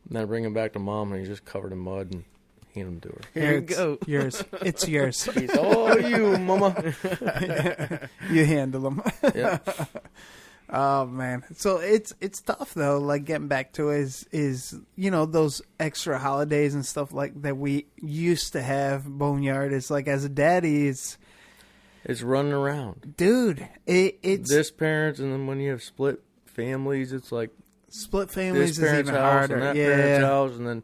And then I bring him back to mom, and he's just covered in mud, and hand him to her. Here you go. Yours. It's yours. He's all you, mama. You handle them. Yeah. Oh man, so it's tough though. Like getting back to it is those extra holidays and stuff like that we used to have. Boneyard is like as a daddy, it's running around, dude. It's this parents, and then when you have split families, it's like split families this is parent's even house harder. and that Yeah, parent's house, and then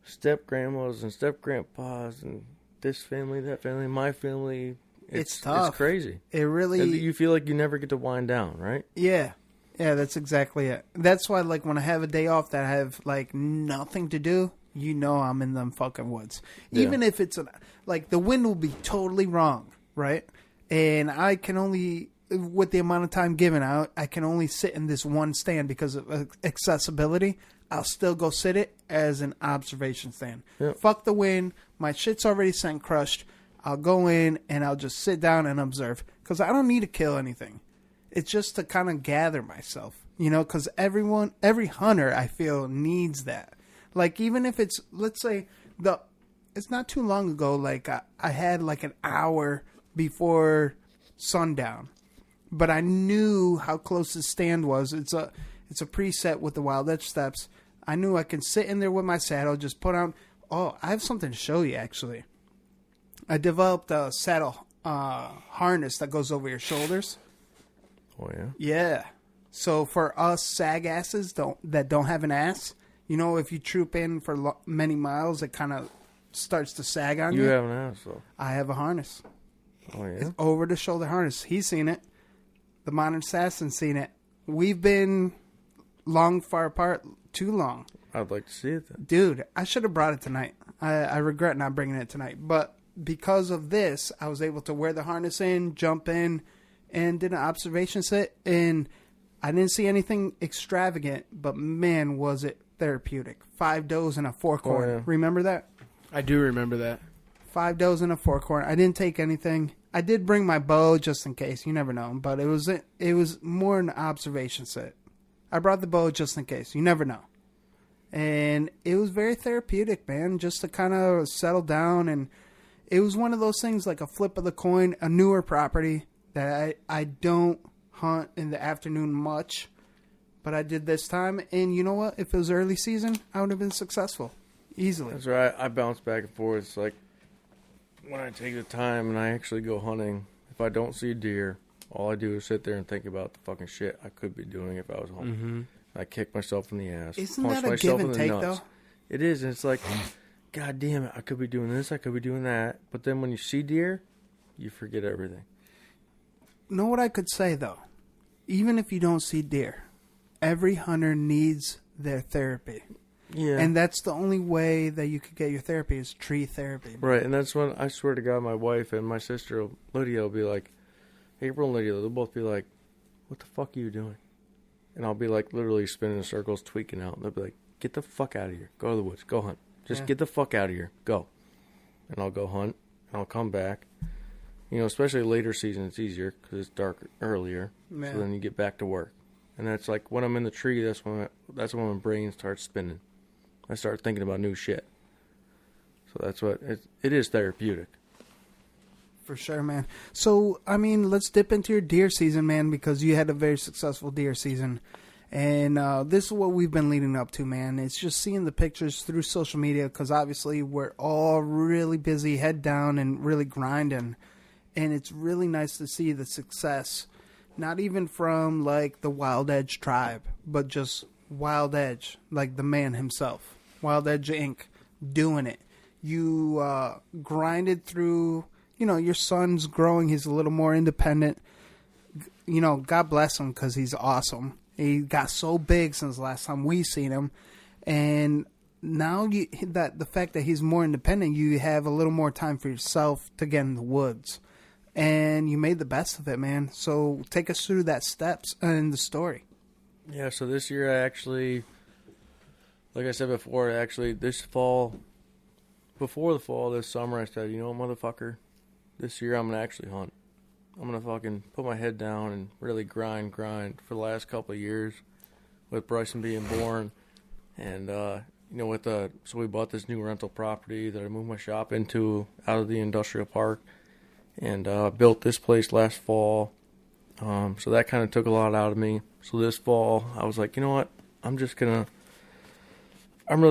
step grandmas and step grandpas, and this family, that family, my family. It's tough. It's crazy. It really. You feel like you never get to wind down, right? Yeah, that's exactly it. That's why, like, when I have a day off that I have like nothing to do, I'm in them fucking woods. Yeah. Even if it's like the wind will be totally wrong, right? And I can only, with the amount of time given out, I can only sit in this one stand because of accessibility. I'll still go sit it as an observation stand. Yeah. Fuck the wind. My shit's already scent crushed. I'll go in and I'll just sit down and observe because I don't need to kill anything. It's just to kind of gather myself, because every hunter I feel needs that. Like even if it's, let's say it's not too long ago, like I had like an hour before sundown, but I knew how close the stand was. It's a preset with the wild edge steps. I knew I can sit in there with my saddle, just put on. Oh, I have something to show you actually. I developed a saddle harness that goes over your shoulders. Oh, yeah? Yeah. So for us sag asses that don't have an ass, if you troop in for many miles, it kind of starts to sag on you. You have an ass, though. I have a harness. Oh, yeah? It's over the shoulder harness. He's seen it. The modern assassin's seen it. We've been long far apart, too long. I'd like to see it then. Dude, I should have brought it tonight. I regret not bringing it tonight. But because of this, I was able to wear the harness in, jump in, and did an observation set. And I didn't see anything extravagant, but man, was it therapeutic. 5 does and a 4-corn. Oh, yeah. Remember that? I do remember that. 5 does and a 4-corn. I didn't take anything. I did bring my bow just in case. You never know. But it was more an observation set. I brought the bow just in case. You never know. And it was very therapeutic, man, just to kind of settle down. And it was one of those things like a flip of the coin, a newer property that I don't hunt in the afternoon much. But I did this time. And you know what? If it was early season, I would have been successful. Easily. That's right. I bounce back and forth. It's like when I take the time and I actually go hunting, if I don't see deer, all I do is sit there and think about the fucking shit I could be doing if I was home. Mm-hmm. I kick myself in the ass. Isn't punch that a myself give and in the take, nuts. though? It is. And it's like, God damn it, I could be doing this, I could be doing that. But then when you see deer, you forget everything. Know what I could say, though? Even if you don't see deer, every hunter needs their therapy. Yeah. And that's the only way that you could get your therapy is tree therapy. Right, and that's when I swear to God, my wife and my sister Lydia will be like, April and Lydia, they'll both be like, what the fuck are you doing? And I'll be like literally spinning in circles, tweaking out. And they'll be like, get the fuck out of here. Go to the woods. Go hunt. Just get the fuck out of here. Go. And I'll go hunt. And I'll come back. You know, especially later season, it's easier because it's dark earlier. Yeah. So then you get back to work. And that's like when I'm in the tree, that's when my brain starts spinning. I start thinking about new shit. So that's what it is therapeutic. For sure, man. So, I mean, let's dip into your deer season, man, because you had a very successful deer season. And this is what we've been leading up to, man. It's just seeing the pictures through social media because obviously we're all really busy, head down, and really grinding. And it's really nice to see the success, not even from, like, the Wild Edge tribe, but just Wild Edge, like the man himself, Wild Edge Inc., doing it. You grinded through, you know, your son's growing. He's a little more independent. You know, God bless him because he's awesome. He got so big since the last time we seen him. And now the fact that he's more independent, you have a little more time for yourself to get in the woods. And you made the best of it, man. So take us through that steps and the story. Yeah, so this year I actually, like I said before, this fall, before the fall, this summer, I said, you know what, motherfucker, this year I'm going to actually hunt. I'm going to fucking put my head down and really grind for the last couple of years with Bryson being born. And, you know, so we bought this new rental property that I moved my shop into out of the industrial park and built this place last fall. So that kind of took a lot out of me. So this fall, I was like, you know what, I'm really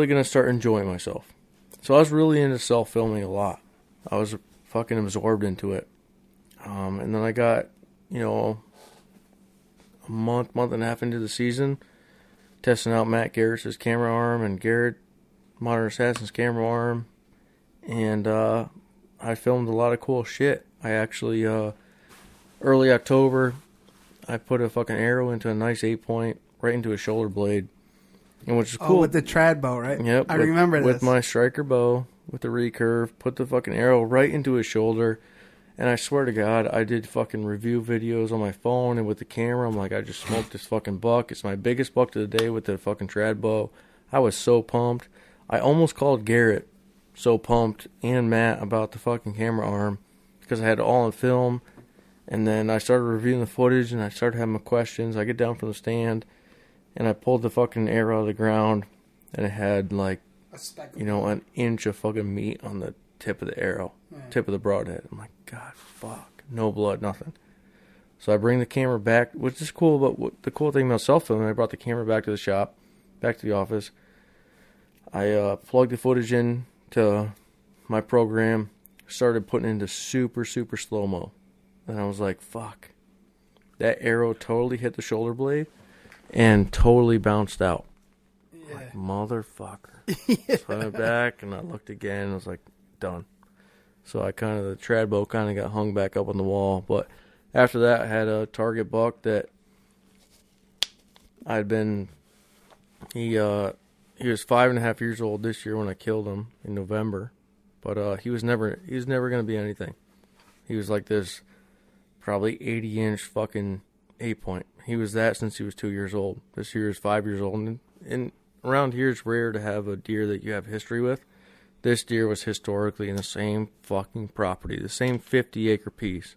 going to start enjoying myself. So I was really into self-filming a lot. I was fucking absorbed into it. And then I got, you know, a month and a half into the season, testing out Matt Garrett's camera arm and Garrett Modern Assassin's camera arm. And I filmed a lot of cool shit. I actually, early October, I put a fucking arrow into a nice 8-point right into a shoulder blade. And which is cool. Oh, with the trad bow, right? Yep. I remember this. With my striker bow, with the recurve, put the fucking arrow right into his shoulder. And I swear to God, I did fucking review videos on my phone and with the camera. I'm like, I just smoked this fucking buck. It's my biggest buck of the day with the fucking trad bow. I was so pumped. I almost called Garrett so pumped and Matt about the fucking camera arm because I had it all on film. And then I started reviewing the footage and I started having my questions. I get down from the stand and I pulled the fucking arrow out of the ground and it had like, you know, an inch of fucking meat on the tip of the arrow, tip of the broadhead. I'm like, God, fuck, no blood, nothing. So I bring the camera back, which is cool, but the cool thing about self-filming, I brought the camera back to the shop, back to the office. I plugged the footage in to my program, started putting it into super, super slow-mo. And I was like, fuck. That arrow totally hit the shoulder blade and totally bounced out. Yeah. Like, motherfucker. Yeah. So I went back and I looked again and I was like, done. So the trad bow kind of got hung back up on the wall. But after that, I had a target buck that he was 5.5 years old this year when I killed him in November. But he was never going to be anything. He was like this probably 80-inch fucking 8-point. He was that since he was 2 years old. This year is 5 years old. And around here it's rare to have a deer that you have history with. This deer was historically in the same fucking property, the same 50-acre piece.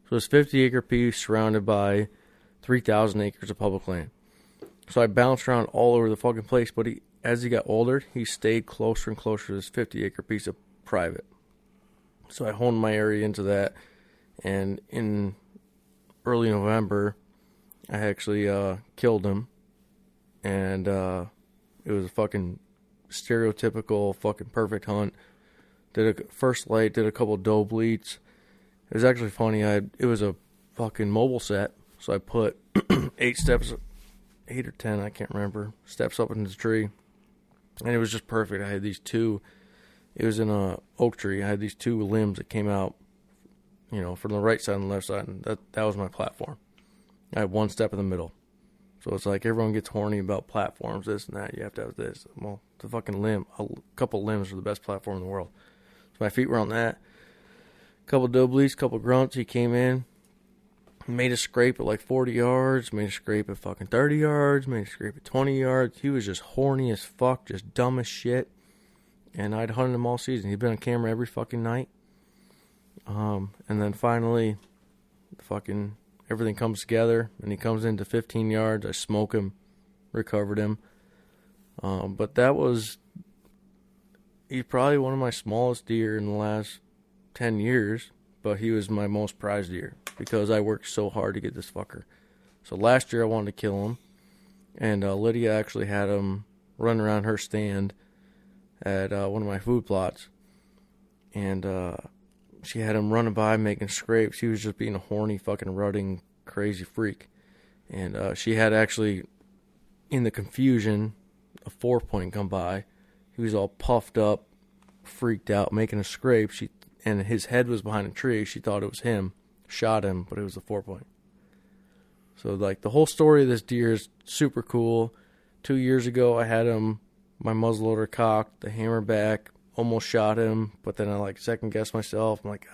So this 50-acre piece surrounded by 3,000 acres of public land. So I bounced around all over the fucking place, but as he got older, he stayed closer and closer to this 50-acre piece of private. So I honed my area into that, and in early November, I actually killed him, and it was a fucking stereotypical fucking perfect hunt. Did a first light, did a couple doe bleats. It was actually funny. It was a fucking mobile set, so I put 8 or 10, I can't remember, steps up in the tree, and it was just perfect. I had these two. It was in a oak tree. I had these 2 limbs that came out, you know, from the right side and the left side, and that was my platform. I had 1 step in the middle. So it's like everyone gets horny about platforms, this and that. You have to have this. Well, the fucking limb, a couple limbs are the best platform in the world. So my feet were on that. A couple doe bleeds, couple grunts. He came in. Made a scrape at like 40 yards, made a scrape at fucking 30 yards, made a scrape at 20 yards. He was just horny as fuck, just dumb as shit. And I'd hunted him all season. He'd been on camera every fucking night. And then finally, fucking everything comes together, and he comes into 15 yards. I smoke him, recovered him. But he's probably one of my smallest deer in the last 10 years, but he was my most prized deer because I worked so hard to get this fucker. So last year I wanted to kill him, and Lydia actually had him run around her stand at one of my food plots, and she had him running by making scrapes. He was just being a horny fucking rutting crazy freak, and she had actually, in the confusion, a 4-point come by. He was all puffed up, freaked out, making a scrape. And his head was behind a tree. She thought it was him, shot him, but it was a 4-point. So like the whole story of this deer is super cool. 2 years ago, I had him, my muzzleloader cocked, the hammer back, almost shot him, but then I like second guessed myself. I'm like,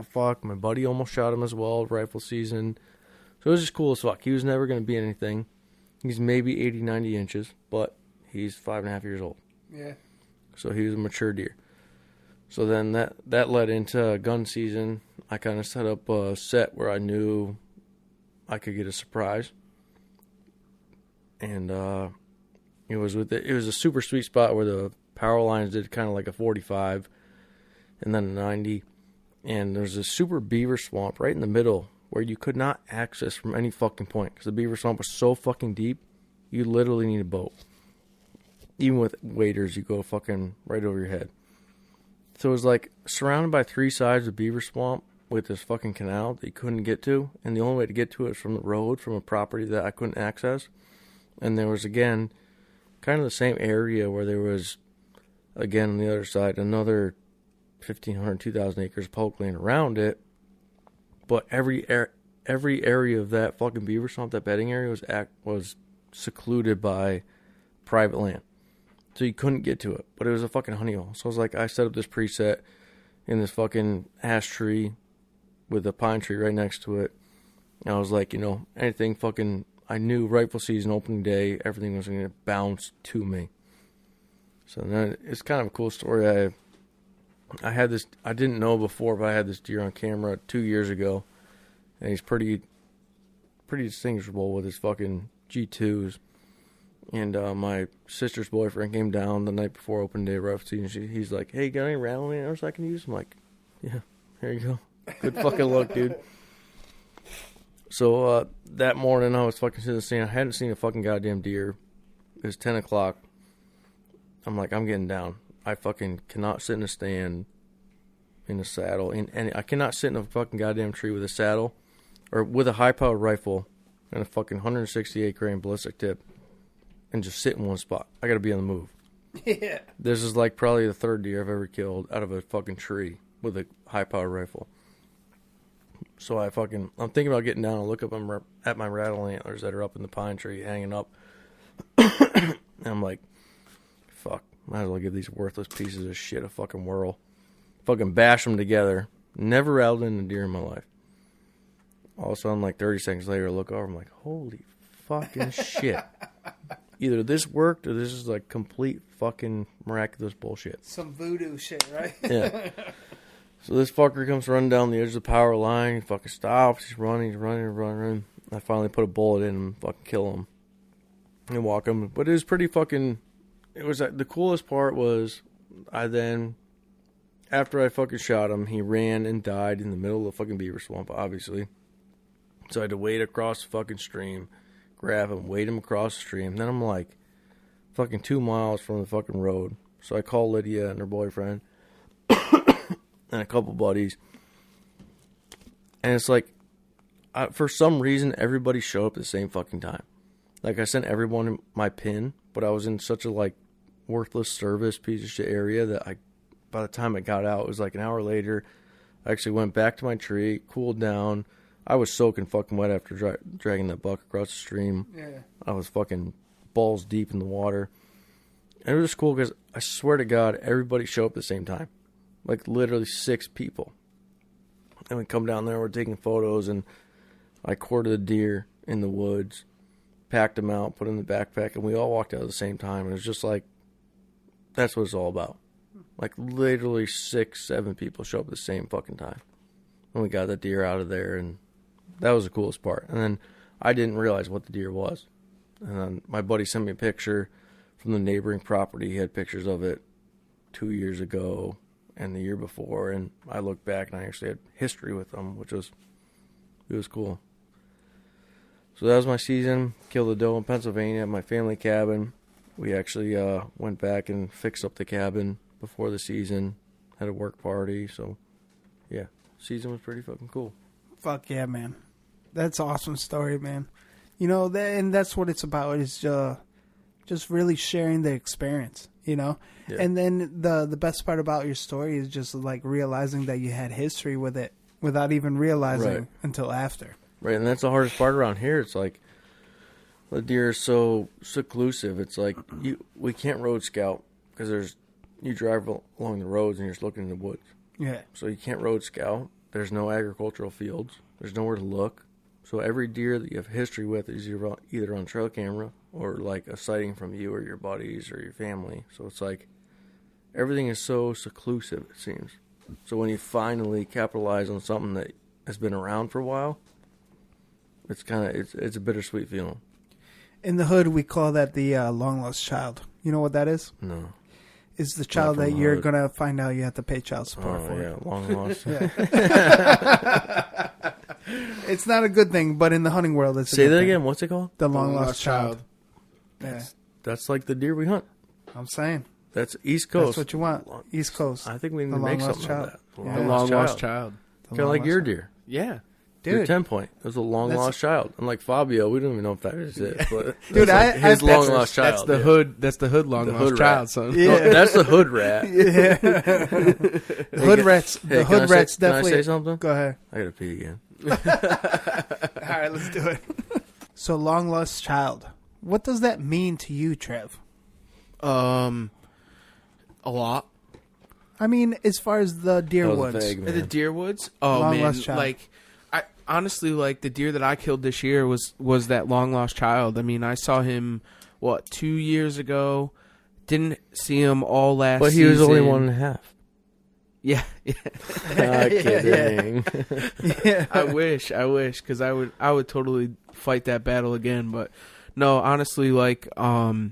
fuck, my buddy almost shot him as well, rifle season. So it was just cool as fuck. He was never going to be anything. He's maybe 80, 90 inches, but he's 5.5 years old. Yeah. So he was a mature deer. So then that led into gun season. I kind of set up a set where I knew I could get a surprise. And it was a super sweet spot where the power lines did kind of like a 45 and then a 90. And there's a super beaver swamp right in the middle where you could not access from any fucking point because the beaver swamp was so fucking deep, you literally need a boat. Even with waders, you go fucking right over your head. So it was like surrounded by 3 sides of beaver swamp with this fucking canal that you couldn't get to. And the only way to get to it was from the road, from a property that I couldn't access. And there was, again, kind of the same area where there was, again, on the other side, another 1,500, 2,000 acres of public land around it. But every area of that fucking beaver swamp, that bedding area, was secluded by private land. So you couldn't get to it. But it was a fucking honey hole. So I was like, I set up this preset in this fucking ash tree with a pine tree right next to it. And I was like, anything fucking, I knew rifle season, opening day, everything was going to bounce to me. So then it's kind of a cool story. I had this, I didn't know before, but I had this deer on camera 2 years ago. And he's pretty distinguishable with his fucking G2s. And my sister's boyfriend came down the night before open day rifle season. He's like, "Hey, got any rattling antlers I can use?" I'm like, "Yeah, here you go. Good fucking luck, dude." So that morning I was fucking sitting in the stand. I hadn't seen a fucking goddamn deer. It was 10 o'clock. I'm like, I'm getting down. I fucking cannot sit in a stand in a saddle. And I cannot sit in a fucking goddamn tree with a saddle or with a high-powered rifle and a fucking 168 grain ballistic tip and just sit in one spot. I gotta be on the move. Yeah. This is like probably the 3rd deer I've ever killed out of a fucking tree with a high-powered rifle. So I'm thinking about getting down and look up at my rattle antlers that are up in the pine tree hanging up. And I'm like, fuck, might as well give these worthless pieces of shit a fucking whirl. Fucking bash them together. Never rattled in a deer in my life. All of a sudden, like 30 seconds later, I look over, I'm like, holy fucking shit. Either this worked or this is like complete fucking miraculous bullshit. Some voodoo shit, right? Yeah. So this fucker comes running down the edge of the power line. He fucking stops. He's running. I finally put a bullet in him, fucking kill him, and walk him. But it was pretty fucking. It was the coolest part was after I fucking shot him, he ran and died in the middle of the fucking beaver swamp, obviously. So I had to wade across the fucking stream, grab him, wade him across the stream. Then I'm like fucking 2 miles from the fucking road. So I call Lydia and her boyfriend and a couple buddies. And it's like, for some reason, everybody showed up at the same fucking time. Like, I sent everyone my pin, but I was in such a, like, worthless service piece of shit area that by the time I got out, it was like an hour later. I actually went back to my tree, cooled down. I was soaking fucking wet after dragging that buck across the stream. Yeah. I was fucking balls deep in the water. And it was just cool because I swear to God, everybody showed up at the same time. Like literally 6 people. And we come down there, we're taking photos, and I quartered a deer in the woods, packed him out, put him in the backpack, and we all walked out at the same time. And it was just like, that's what it's all about. Like, literally 6, 7 people show up at the same fucking time. And we got the deer out of there, and that was the coolest part. And then I didn't realize what the deer was. And then my buddy sent me a picture from the neighboring property. He had pictures of it 2 years ago and the year before. And I looked back, and I actually had history with them, it was cool. So that was my season. Killed a doe in Pennsylvania at my family cabin. We actually went back and fixed up the cabin before the season. Had a work party. So, yeah, season was pretty fucking cool. Fuck yeah, man. That's an awesome story, man. You know, and that's what it's about, is just really sharing the experience, you know? Yeah. And then the best part about your story is just, like, realizing that you had history with it without even realizing until after. Right, and that's the hardest part around here. It's like, the deer are so seclusive. It's like, we can't road scout because you drive along the roads and you're just looking in the woods. Yeah. So you can't road scout. There's no agricultural fields. There's nowhere to look. So every deer that you have history with is either on trail camera or like a sighting from you or your buddies or your family. So it's like, everything is so seclusive, it seems. So when you finally capitalize on something that has been around for a while, it's a bittersweet feeling. In the hood, we call that the long lost child. You know what that is? No. It's the child that you're going to find out you have to pay child support for. Yeah, long lost. It's not a good thing, but in the hunting world, it's a Say good that thing. again. What's it called? The long lost child. That's like the deer we hunt. I'm saying. That's East Coast. That's what you want. East Coast. I think we need to make something like that. The long lost child. Kind of like your deer. Yeah. Dude, 10-point. It was a long lost child. Unlike Fabio, we don't even know if that is it. But dude, his long lost child. That's the hood. That's the hood long lost child, son. Yeah. No, that's the hood rat. Yeah. Hood rats. The hood rats definitely. Can I say something? Go ahead. I gotta pee again. All right, let's do it. So, long lost child. What does that mean to you, Trev? A lot. I mean, as far as the deer woods. The deer woods? Oh, long man. Lost child. Like, honestly, like, the deer that I killed this year was that long lost child. I mean, I saw him, 2 years ago. Didn't see him all last season. But he was only 1.5. Yeah. Kidding. Yeah. I wish, because I would totally fight that battle again. But no, honestly, like, I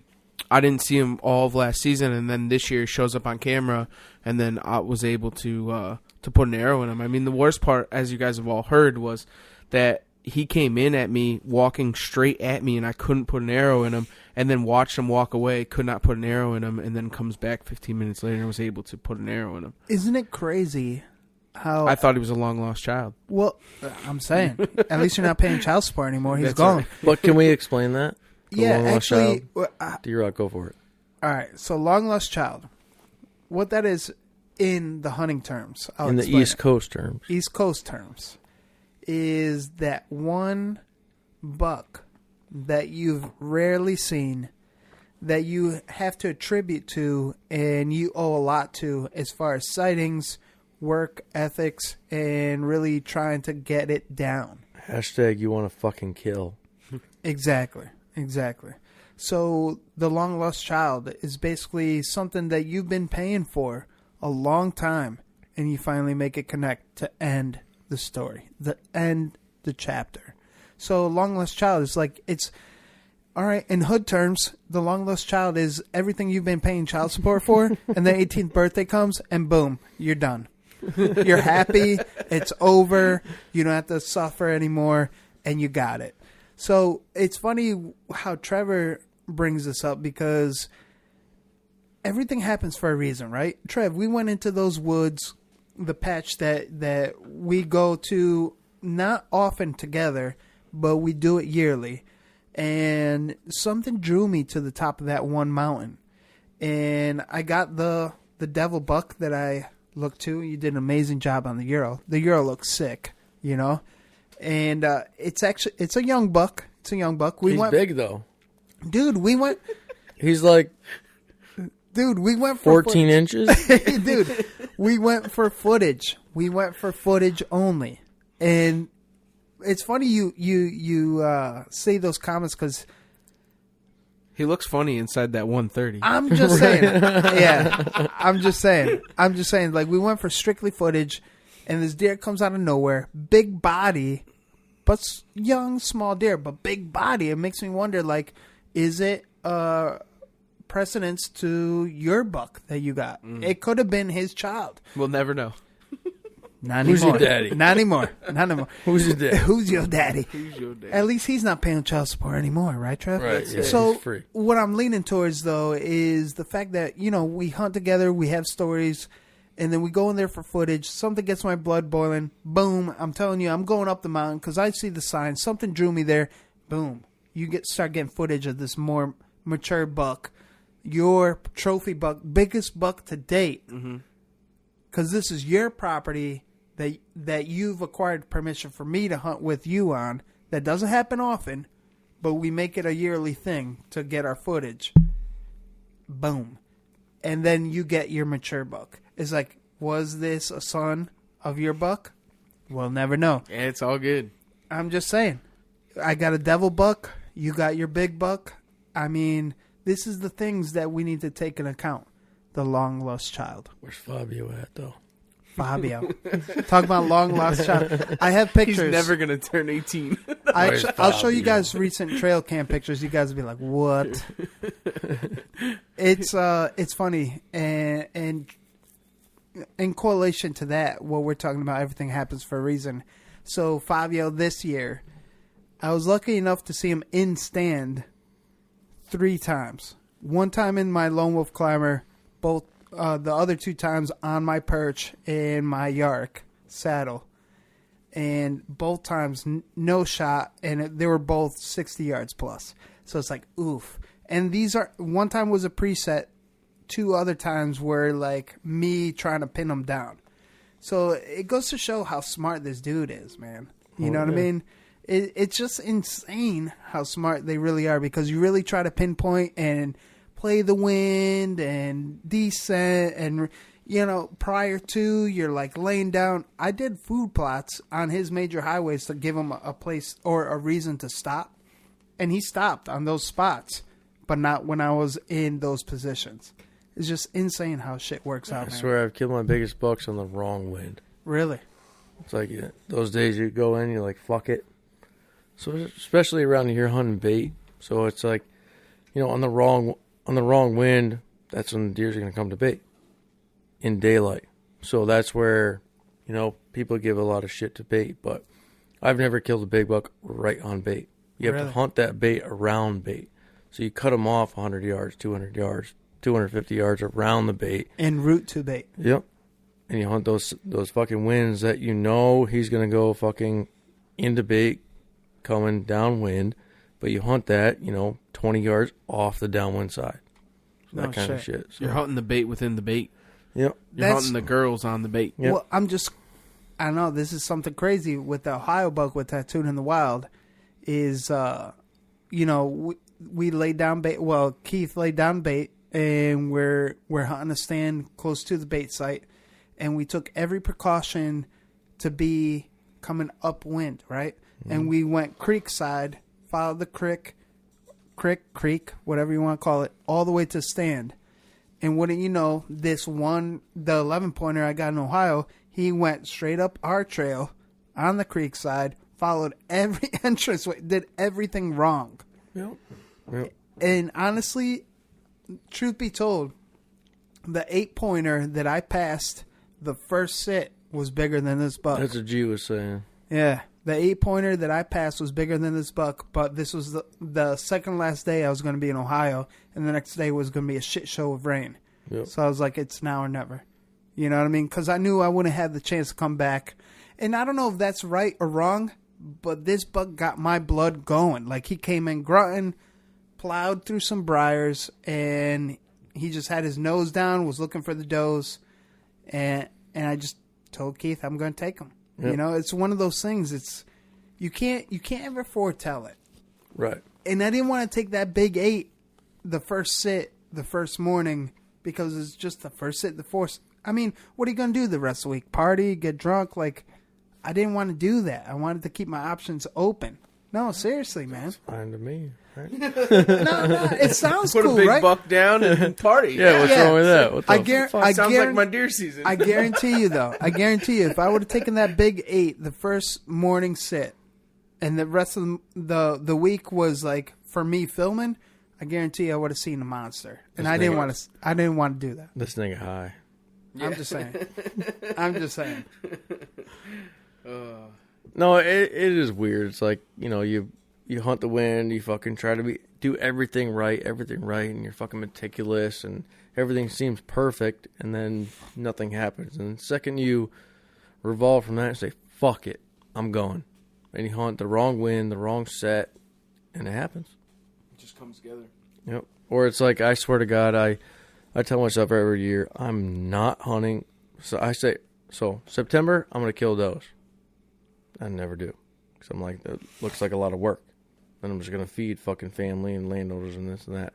didn't see him all of last season, and then this year he shows up on camera, and then I was able to put an arrow in him. I mean, the worst part, as you guys have all heard, was that he came in at me, walking straight at me, and I couldn't put an arrow in him, and then watched him walk away, could not put an arrow in him, and then comes back 15 minutes later and was able to put an arrow in him. Isn't it crazy how... I thought he was a long-lost child. Well, I'm saying, at least you're not paying child support anymore. He's gone. Right. But can we explain that? Yeah, actually... D-Rock, go for it. All right, so long-lost child. What that is in the hunting terms. In the East Coast terms. East Coast terms. Is that one buck that you've rarely seen, that you have to attribute to, and you owe a lot to as far as sightings, work ethics, and really trying to get it down. Hashtag you want to fucking kill. Exactly. So the long lost child is basically something that you've been paying for a long time, and you finally make it connect to end the story, the chapter. So long lost child is like, it's all right in hood terms. The long lost child is everything you've been paying child support for, and the 18th birthday comes, and boom, you're done. You're happy. It's over. You don't have to suffer anymore, and you got it. So it's funny how Trevor brings this up, because everything happens for a reason, right? Trev, we went into those woods, the patch that we go to not often together, but we do it yearly. And something drew me to the top of that one mountain. And I got the devil buck that I looked to. You did an amazing job on the Euro. The Euro looks sick, you know? And it's a young buck. It's a young buck. He's big, though. Dude, we went... He's like... Dude, we went for 14 inches? Dude, we went for footage. We went for footage only. And it's funny you say those comments because he looks funny inside that 130. I'm just saying. Yeah, I'm just saying. Like, we went for strictly footage, and this deer comes out of nowhere, big body, but young, small deer, but big body. It makes me wonder, like, is it precedence to your buck that you got? It could have been his child. We'll never know. Not Who's anymore. your daddy? Not anymore. Not anymore. Who's your daddy? Who's your daddy? Who's your daddy? At least he's not paying child support anymore, right, Trev? Right. Yeah, So he's free. what I'm leaning towards, though, is the fact that, you know, we hunt together, we have stories, and then we go in there for footage. Something gets my blood boiling. Boom. I'm telling you, I'm going up the mountain because I see the sign. Something drew me there. Boom. You start getting footage of this more mature buck. Your trophy buck, biggest buck to date. Because this is your property that you've acquired permission for me to hunt with you on. That doesn't happen often, but we make it a yearly thing to get our footage. Boom. And then you get your mature buck. It's like, was this a son of your buck? We'll never know. Yeah, it's all good. I'm just saying. I got a devil buck. You got your big buck. I mean, this is the things that we need to take into account. The long lost child. Where's Fabio at, though? Fabio. Talk about long lost child. I have pictures. He's never going to turn 18. I'll show you guys recent trail cam pictures. You guys will be like, what? It's funny. And in correlation to that, what we're talking about, everything happens for a reason. So Fabio this year, I was lucky enough to see him in stand 3 times. One time in my Lone Wolf Climber, both the other 2 times on my perch in my Yark saddle. And both times, no shot, and they were both 60 yards plus. So it's like, oof. And one time was a preset, 2 other times were like me trying to pin them down. So it goes to show how smart this dude is, man. You know what I mean? It's just insane how smart they really are, because you really try to pinpoint and play the wind and descent, and you know, prior to, you're like laying down. I did food plots on his major highways to give him a place or a reason to stop, and he stopped on those spots, but not when I was in those positions. It's just insane how shit works out, man. I swear I've killed my biggest bucks on the wrong wind. Really? It's like those days you go in, you're like, fuck it. So especially around here hunting bait. So it's like, you know, on the wrong wind, that's when the deers are going to come to bait in daylight. So that's where, you know, people give a lot of shit to bait. But I've never killed a big buck right on bait. You have to hunt that bait around bait. So you cut them off 100 yards, 200 yards, 250 yards around the bait. En route to bait. Yep. And you hunt those fucking winds that you know he's going to go fucking into bait coming downwind, but you hunt that, you know, 20 yards off the downwind side. So that kind of shit. So. You're hunting the bait within the bait. Yep. You're hunting the girls on the bait. Yep. Well, I know this is something crazy with the Ohio buck with Tattooed in the Wild is, you know, we laid down bait. Well, Keith laid down bait, and we're hunting a stand close to the bait site, and we took every precaution to be coming upwind, right? And we went creek side, followed the creek, whatever you want to call it, all the way to stand. And wouldn't you know, the 11-pointer I got in Ohio, he went straight up our trail on the creek side, followed every entranceway, did everything wrong. Yep. And honestly, truth be told, the 8-pointer that I passed the first sit was bigger than this buck. That's what G was saying. Yeah. The 8-pointer that I passed was bigger than this buck, but this was the second last day I was going to be in Ohio, and the next day was going to be a shit show of rain. Yep. So I was like, it's now or never. You know what I mean? Because I knew I wouldn't have the chance to come back. And I don't know if that's right or wrong, but this buck got my blood going. Like, he came in grunting, plowed through some briars, and he just had his nose down, was looking for the does, and I just told Keith, I'm going to take him. Yep. You know, it's one of those things. It's you can't ever foretell it, right? And I didn't want to take that big 8, the first sit, the first morning, because it's just the first sit, the fourth. I mean, what are you gonna do the rest of the week? Party, get drunk? Like, I didn't want to do that. I wanted to keep my options open. No, seriously, man. That's fine to me, right? No, it sounds Put cool, a big right? buck down and party. Yeah, what's wrong with that? What the Sounds like my deer season. I guarantee you, though. I guarantee you, if I would have taken that big 8 the first morning sit, and the rest of the week was like for me filming, I guarantee I would have seen a monster. And I didn't want to do that. This nigga high. Yeah. I'm just saying. No, it is weird. It's like, you hunt the wind, you fucking try to do everything right, and you're fucking meticulous, and everything seems perfect, and then nothing happens. And the second you revolve from that and say, fuck it, I'm going. And you hunt the wrong wind, the wrong set, and it happens. It just comes together. Yep. Or it's like, I swear to God, I tell myself every year, I'm not hunting. So I say, September, I'm going to kill those. I never do. Because I'm like, that looks like a lot of work. Then I'm just going to feed fucking family and landowners and this and that.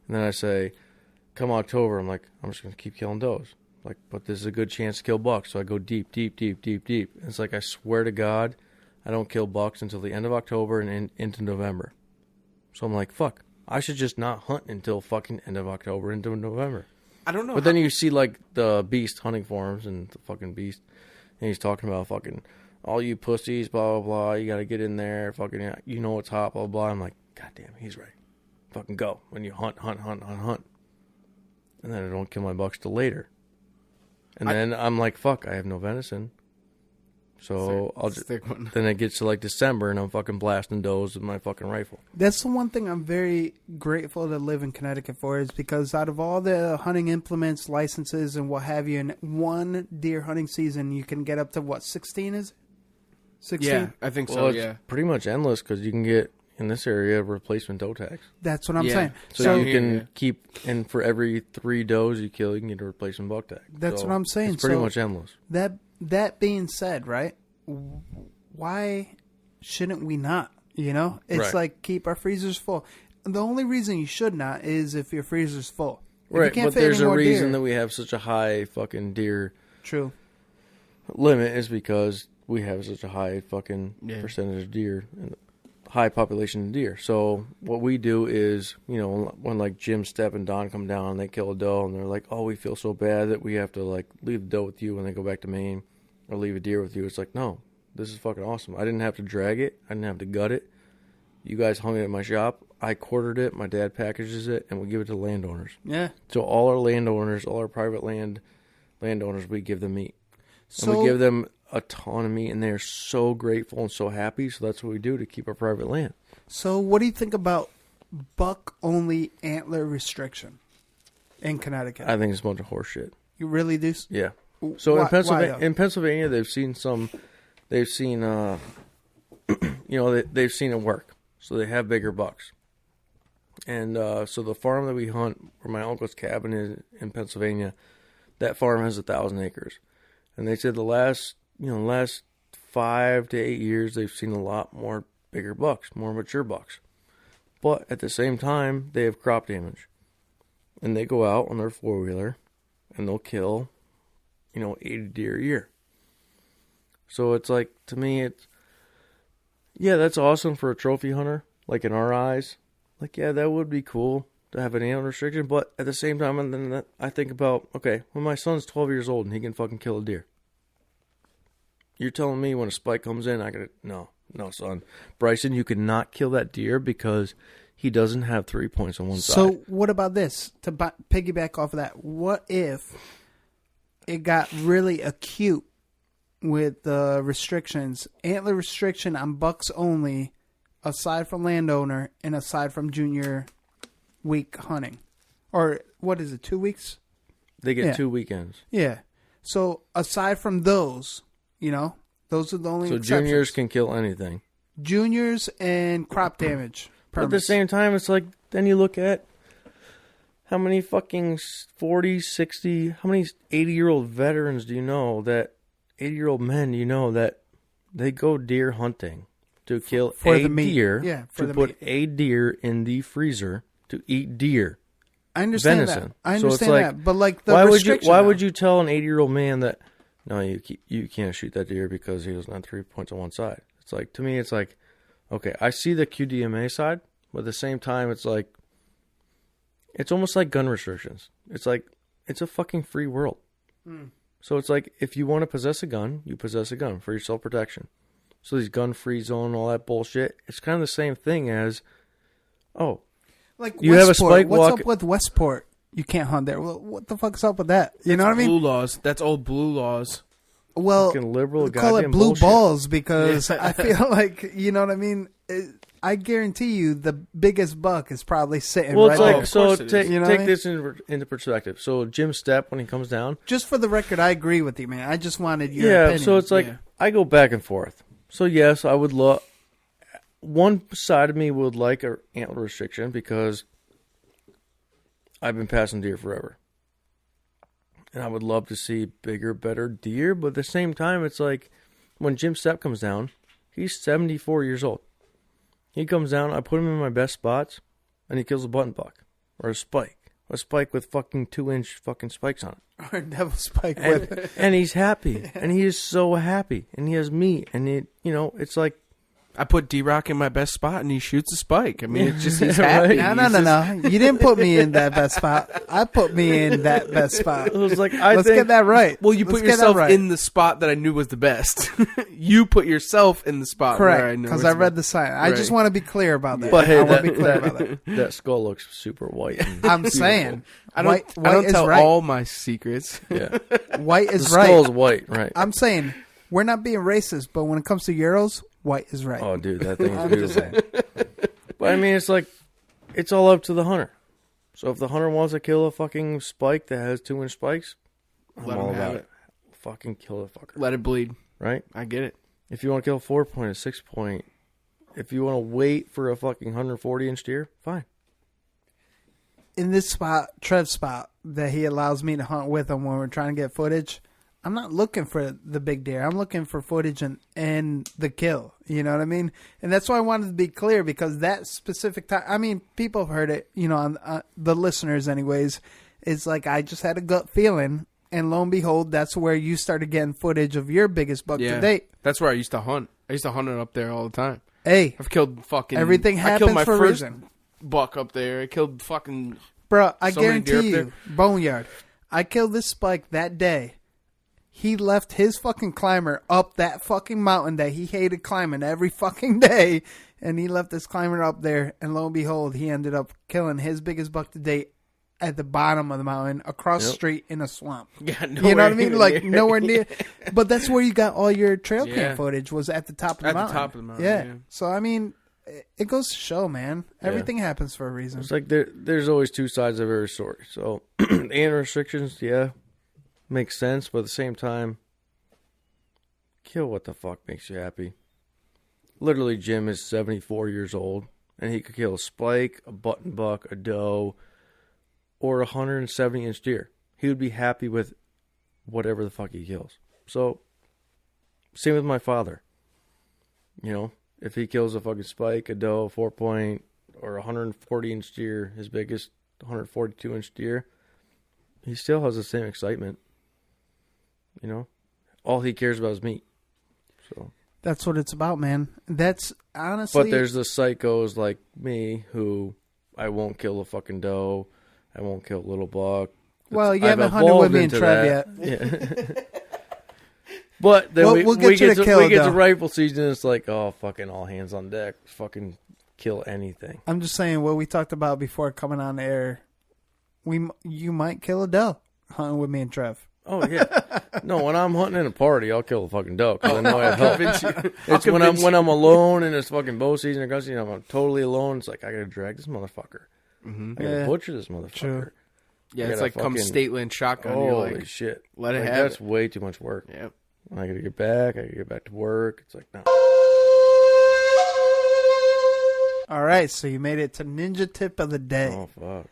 And then I say, come October, I'm like, I'm just going to keep killing does. Like, but this is a good chance to kill bucks. So I go deep. And it's like, I swear to God, I don't kill bucks until the end of October and into November. So I'm like, fuck, I should just not hunt until fucking end of October into November. I don't know. But then you see like the Beast hunting forums and the fucking Beast, and he's talking about fucking all you pussies, blah, blah, blah. You got to get in there. Fucking, you know it's hot, blah, blah, blah. I'm like, God damn, he's right. Fucking go. When you hunt. And then I don't kill my bucks till later. And then I'm like, fuck, I have no venison. So I'll just, then it gets to like December and I'm fucking blasting does with my fucking rifle. That's the one thing I'm very grateful to live in Connecticut for, is because out of all the hunting implements, licenses, and what have you, in one deer hunting season, you can get up to what, 16 is it? 16? Yeah, I think Well, so, it's pretty much endless because you can get, in this area, replacement doe tags. That's what I'm saying. So you can keep, and for every 3 does you kill, you can get a replacement buck tag. That's what I'm saying. It's pretty much endless. That being said, right, why shouldn't we not? It's Right. like, keep our freezers full. The only reason you should not is if your freezer's full. If you Right, can't but fit there's any a more reason deer- that we have such a high fucking deer True. limit is because we have such a high fucking percentage of deer and high population of deer. So what we do is, when like Jim, Step, and Don come down and they kill a doe and they're like, oh, we feel so bad that we have to like leave the doe with you when they go back to Maine or leave a deer with you. It's like, no, this is fucking awesome. I didn't have to drag it. I didn't have to gut it. You guys hung it at my shop. I quartered it. My dad packages it, and we give it to landowners. Yeah. So all our landowners, all our private landowners, we give them meat. So, and we give them a ton of meat, and they're so grateful and so happy. So that's what we do to keep our private land. So what do you think about buck-only antler restriction in Connecticut? I think it's a bunch of horse shit. You really do? Yeah. So Why- in Pennsylvania, they've seen they've seen it work. So they have bigger bucks. And so the farm that we hunt, where my uncle's cabin is in Pennsylvania, that farm has 1,000 acres. And they said the last 5 to 8 years, they've seen a lot more bigger bucks, more mature bucks. But at the same time, they have crop damage. And they go out on their four-wheeler, and they'll kill, 80 deer a year. So it's like, to me, that's awesome for a trophy hunter, like in our eyes. Like, yeah, that would be cool to have an antler restriction, but at the same time, and then I think about, okay, when my son's 12 years old and he can fucking kill a deer. You're telling me when a spike comes in, no, son. Bryson, you cannot kill that deer because he doesn't have 3 points on one side. So what about this? To piggyback off of that, what if it got really acute with the restrictions, antler restriction on bucks only, aside from landowner and aside from junior week hunting? Or what is it, 2 weeks? They get 2 weekends. Yeah. So aside from those, those are the only So exceptions. juniors can kill anything. Juniors and crop damage. But at the same time, it's like, then you look at how many fucking 40, 60, how many 80-year-old veterans do you know that, 80-year-old men do you know that they go deer hunting to kill a deer, to put a deer in the freezer to eat deer. I understand venison. that. I So it's understand like, that. But like the why restriction. why would you tell an 80-year-old man that, no, you can't shoot that deer because he doesn't have 3 points on one side. It's like, to me, it's like, okay, I see the QDMA side, but at the same time, it's like, it's almost like gun restrictions. It's like, it's a fucking free world. So it's like, if you want to possess a gun, you possess a gun for your self-protection. So these gun-free zone, all that bullshit, it's kind of the same thing as, like you Westport. have a spike What's walk. up with Westport? You can't hunt there. Well, what the fuck's up with that? You know what I mean? Blue laws. That's old blue laws. Well, Fucking liberal call it goddamn blue bullshit. balls because I feel like, you know what I mean? I guarantee you the biggest buck is probably sitting Well, right it's like, there. so You know what I take mean? this into perspective. So Jim Stepp, when he comes down. Just for the record, I agree with you, man. I just wanted your Yeah, opinion. so it's like, I go back and forth. So yes, I would love, one side of me would like an antler restriction because I've been passing deer forever. And I would love to see bigger, better deer, but at the same time, it's like, when Jim Stepp comes down, he's 74 years old. He comes down, I put him in my best spots, and he kills a button buck. Or a spike with fucking 2-inch fucking spikes on it. Or a devil spike with And he's happy. And he is so happy. And he has meat. And it's like, I put D-Rock in my best spot, and he shoots a spike. I mean, it's just, he's Right. happy. No. You didn't put me in that best spot. I put me in that best spot. It was like, Let's get that right. Well, you Let's put get that yourself right. in the spot that I knew was the best. You put yourself in the spot where I Correct, know because it's I read the sign. I just want to be clear about that. but hey, I want to be clear about that. that skull looks super white. and I'm beautiful. saying, I white don't is tell right. all my secrets. Yeah. White The is right. skull's white, right. I'm saying, we're not being racist, but when it comes to Euros, white is right. Oh, dude, that thing's I'm just beautiful. But I mean, it's like, it's all up to the hunter. So if the hunter wants to kill a fucking spike that has 2-inch spikes, I'm Let all him have about it. Fucking kill the fucker. Let it bleed. Right? I get it. If you want to kill a 4-point, a 6-point, if you want to wait for a fucking 140-inch deer, fine. In this spot, Trev's spot, that he allows me to hunt with him when we're trying to get footage, I'm not looking for the big deer. I'm looking for footage and the kill. You know what I mean? And that's why I wanted to be clear, because that specific time, I mean, people have heard it, on the listeners anyways. It's like, I just had a gut feeling, and lo and behold, that's where you started getting footage of your biggest buck to date. That's where I used to hunt. I used to hunt it up there all the time. Hey, I've killed fucking... everything I happens killed my for a first reason. buck up there. I killed fucking... Bro, I so many deer guarantee up you, there. Boneyard, I killed this spike that day. He left his fucking climber up that fucking mountain that he hated climbing every fucking day, and he left this climber up there, and lo and behold, he ended up killing his biggest buck to date at the bottom of the mountain, across the street in a swamp. Yeah, you know what I mean? Like, nowhere near. But that's where you got all your trail Yeah. cam footage, was at the top of the At the mountain. top of the mountain, Yeah. yeah. So, I mean, it goes to show, man. Everything happens for a reason. It's like there's always two sides of every story. So, and restrictions, makes sense, but at the same time, kill what the fuck makes you happy. Literally, Jim is 74 years old, and he could kill a spike, a button buck, a doe, or a 170-inch deer. He would be happy with whatever the fuck he kills. So, same with my father. If he kills a fucking spike, a doe, a 4-point, or a 140-inch deer, his biggest 142-inch deer, he still has the same excitement. All he cares about is meat. So That's what it's about, man. That's honestly... But there's the psychos like me who I won't kill a fucking doe. I won't kill a little buck. Well, you haven't hunted with me and Trev yet. Yeah. But then we'll we get to rifle season. It's like, oh, fucking all hands on deck. Fucking kill anything. I'm just saying what we talked about before coming on air. You might kill a doe hunting with me and Trev. Oh yeah, no. When I'm hunting in a party, I'll kill a fucking doe because I know I have help. you. It's when I'm alone in this fucking bow season or gun season, I'm totally alone. It's like I gotta drag this motherfucker. Mm-hmm. I gotta butcher this motherfucker. True. Yeah, it's like come Stateland shotgun. Holy You're like, shit! let it like, have that's it. way too much work. Yep. I gotta get back. I gotta get back to work. It's like no. All right, so you made it to ninja tip of the day. Oh fuck.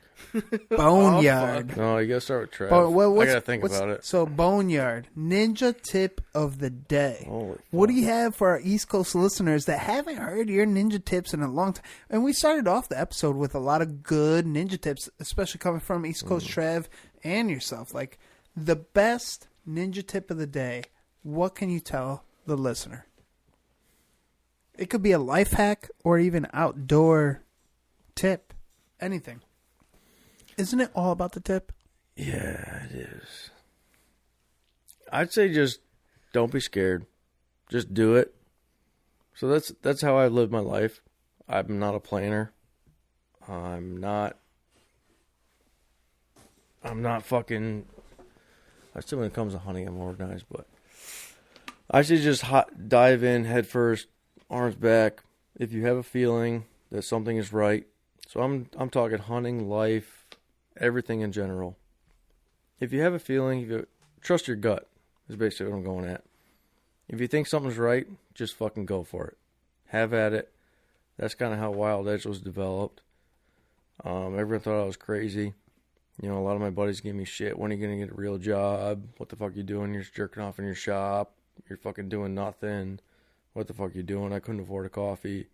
Boneyard. No, you gotta start with Trev. I gotta think about it. So Boneyard, ninja tip of the day. Holy what do you have for our East Coast listeners that haven't heard your ninja tips in a long time? And we started off the episode with a lot of good ninja tips, especially coming from East Coast Trev and yourself. Like the best ninja tip of the day, what can you tell the listener? It could be a life hack or even outdoor tip. Anything. Isn't it all about the tip? Yeah, it is. I'd say just don't be scared. Just do it. So that's how I live my life. I'm not a planner. I'm not fucking... I still, when it comes to hunting, I'm organized, but I should just dive in head first, arms back. If you have a feeling that something is right, so I'm talking hunting, life, everything in general. If you have a feeling, trust your gut is basically what I'm going at. If you think something's right, just fucking go for it. Have at it. That's kind of how Wild Edge was developed. Everyone thought I was crazy. You know, a lot of my buddies gave me shit. When are you going to get a real job? What the fuck are you doing? You're just jerking off in your shop. You're fucking doing nothing. What the fuck are you doing? I couldn't afford a coffee.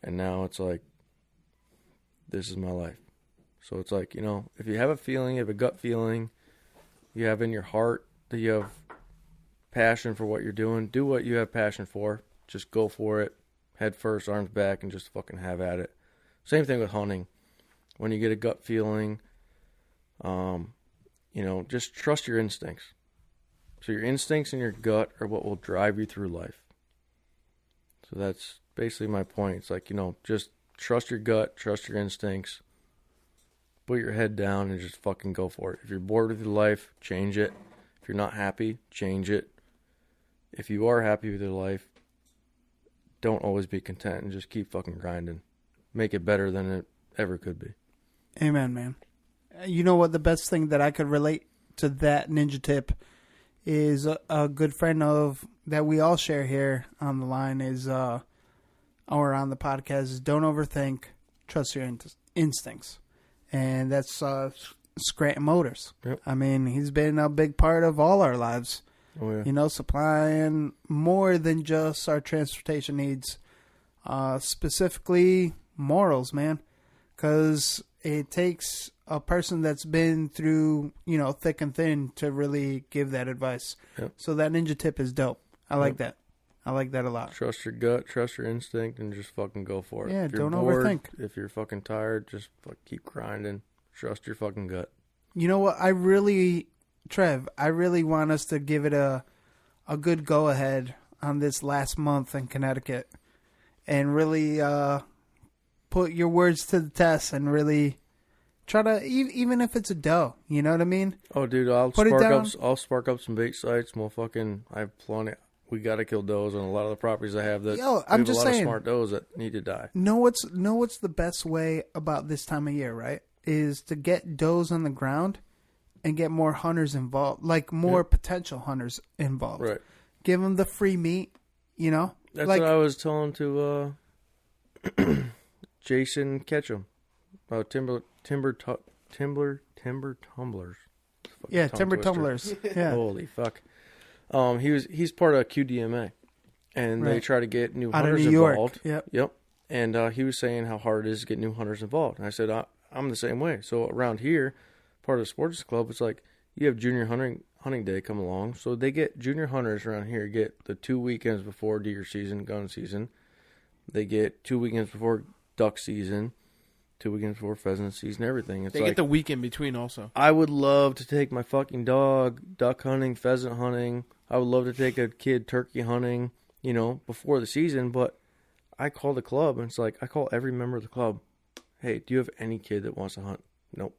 And now it's like, this is my life. So it's like, you know, if you have a feeling, you have a gut feeling, you have in your heart that you have passion for what you're doing, do what you have passion for. Just go for it. Head first, arms back, and just fucking have at it. Same thing with hunting. When you get a gut feeling, you know, just trust your instincts. So your instincts and your gut are what will drive you through life. So that's basically my point. It's like, you know, just trust your gut, trust your instincts. Put your head down and just fucking go for it. If you're bored with your life, change it. If you're not happy, change it. If you are happy with your life, don't always be content and just keep fucking grinding. Make it better than it ever could be. Amen, man. You know what? The best thing that I could relate to that ninja tip is a good friend of that we all share here on the line is or on the podcast is don't overthink, trust your instincts, and that's Scranton Motors. Yep. I mean, he's been a big part of all our lives. Oh, yeah. You know, supplying more than just our transportation needs, specifically morals, man, because it takes a person that's been through, you know, thick and thin to really give that advice. Yep. So that ninja tip is dope. I like that. I like that a lot. Trust your gut, trust your instinct, and just fucking go for it. Yeah, if you're don't bored, overthink. If you're fucking tired, just keep grinding. Trust your fucking gut. You know what? Trev, I really want us to give it a good go-ahead on this last month in Connecticut and really put your words to the test and really try to, even if it's a doe, you know what I mean? Oh, dude, I'll spark up some bait sites. I have plenty. We got to kill does on a lot of the properties I have that I'm just saying, of smart does that need to die. Know what's the best way about this time of year, right? Is to get does on the ground and get more hunters involved, like more potential hunters involved. Right. Give them the free meat, you know? That's what I was telling to Jason Ketchum about timber tumblers. Yeah, timber tumblers. Yeah. Holy fuck. He's part of QDMA, and they try to get new hunters involved. Yep. And he was saying how hard it is to get new hunters involved. And I said, I'm the same way. So around here, part of the sports club, it's like you have junior hunting day come along. So they get junior hunters around here get the 2 weekends before deer season, gun season. They get 2 weekends before duck season, 2 weekends before pheasant season, everything. It's they get the week in between also. I would love to take my fucking dog duck hunting, pheasant hunting. I would love to take a kid turkey hunting, you know, before the season. But I call the club, and it's like I call every member of the club. Hey, do you have any kid that wants to hunt? Nope.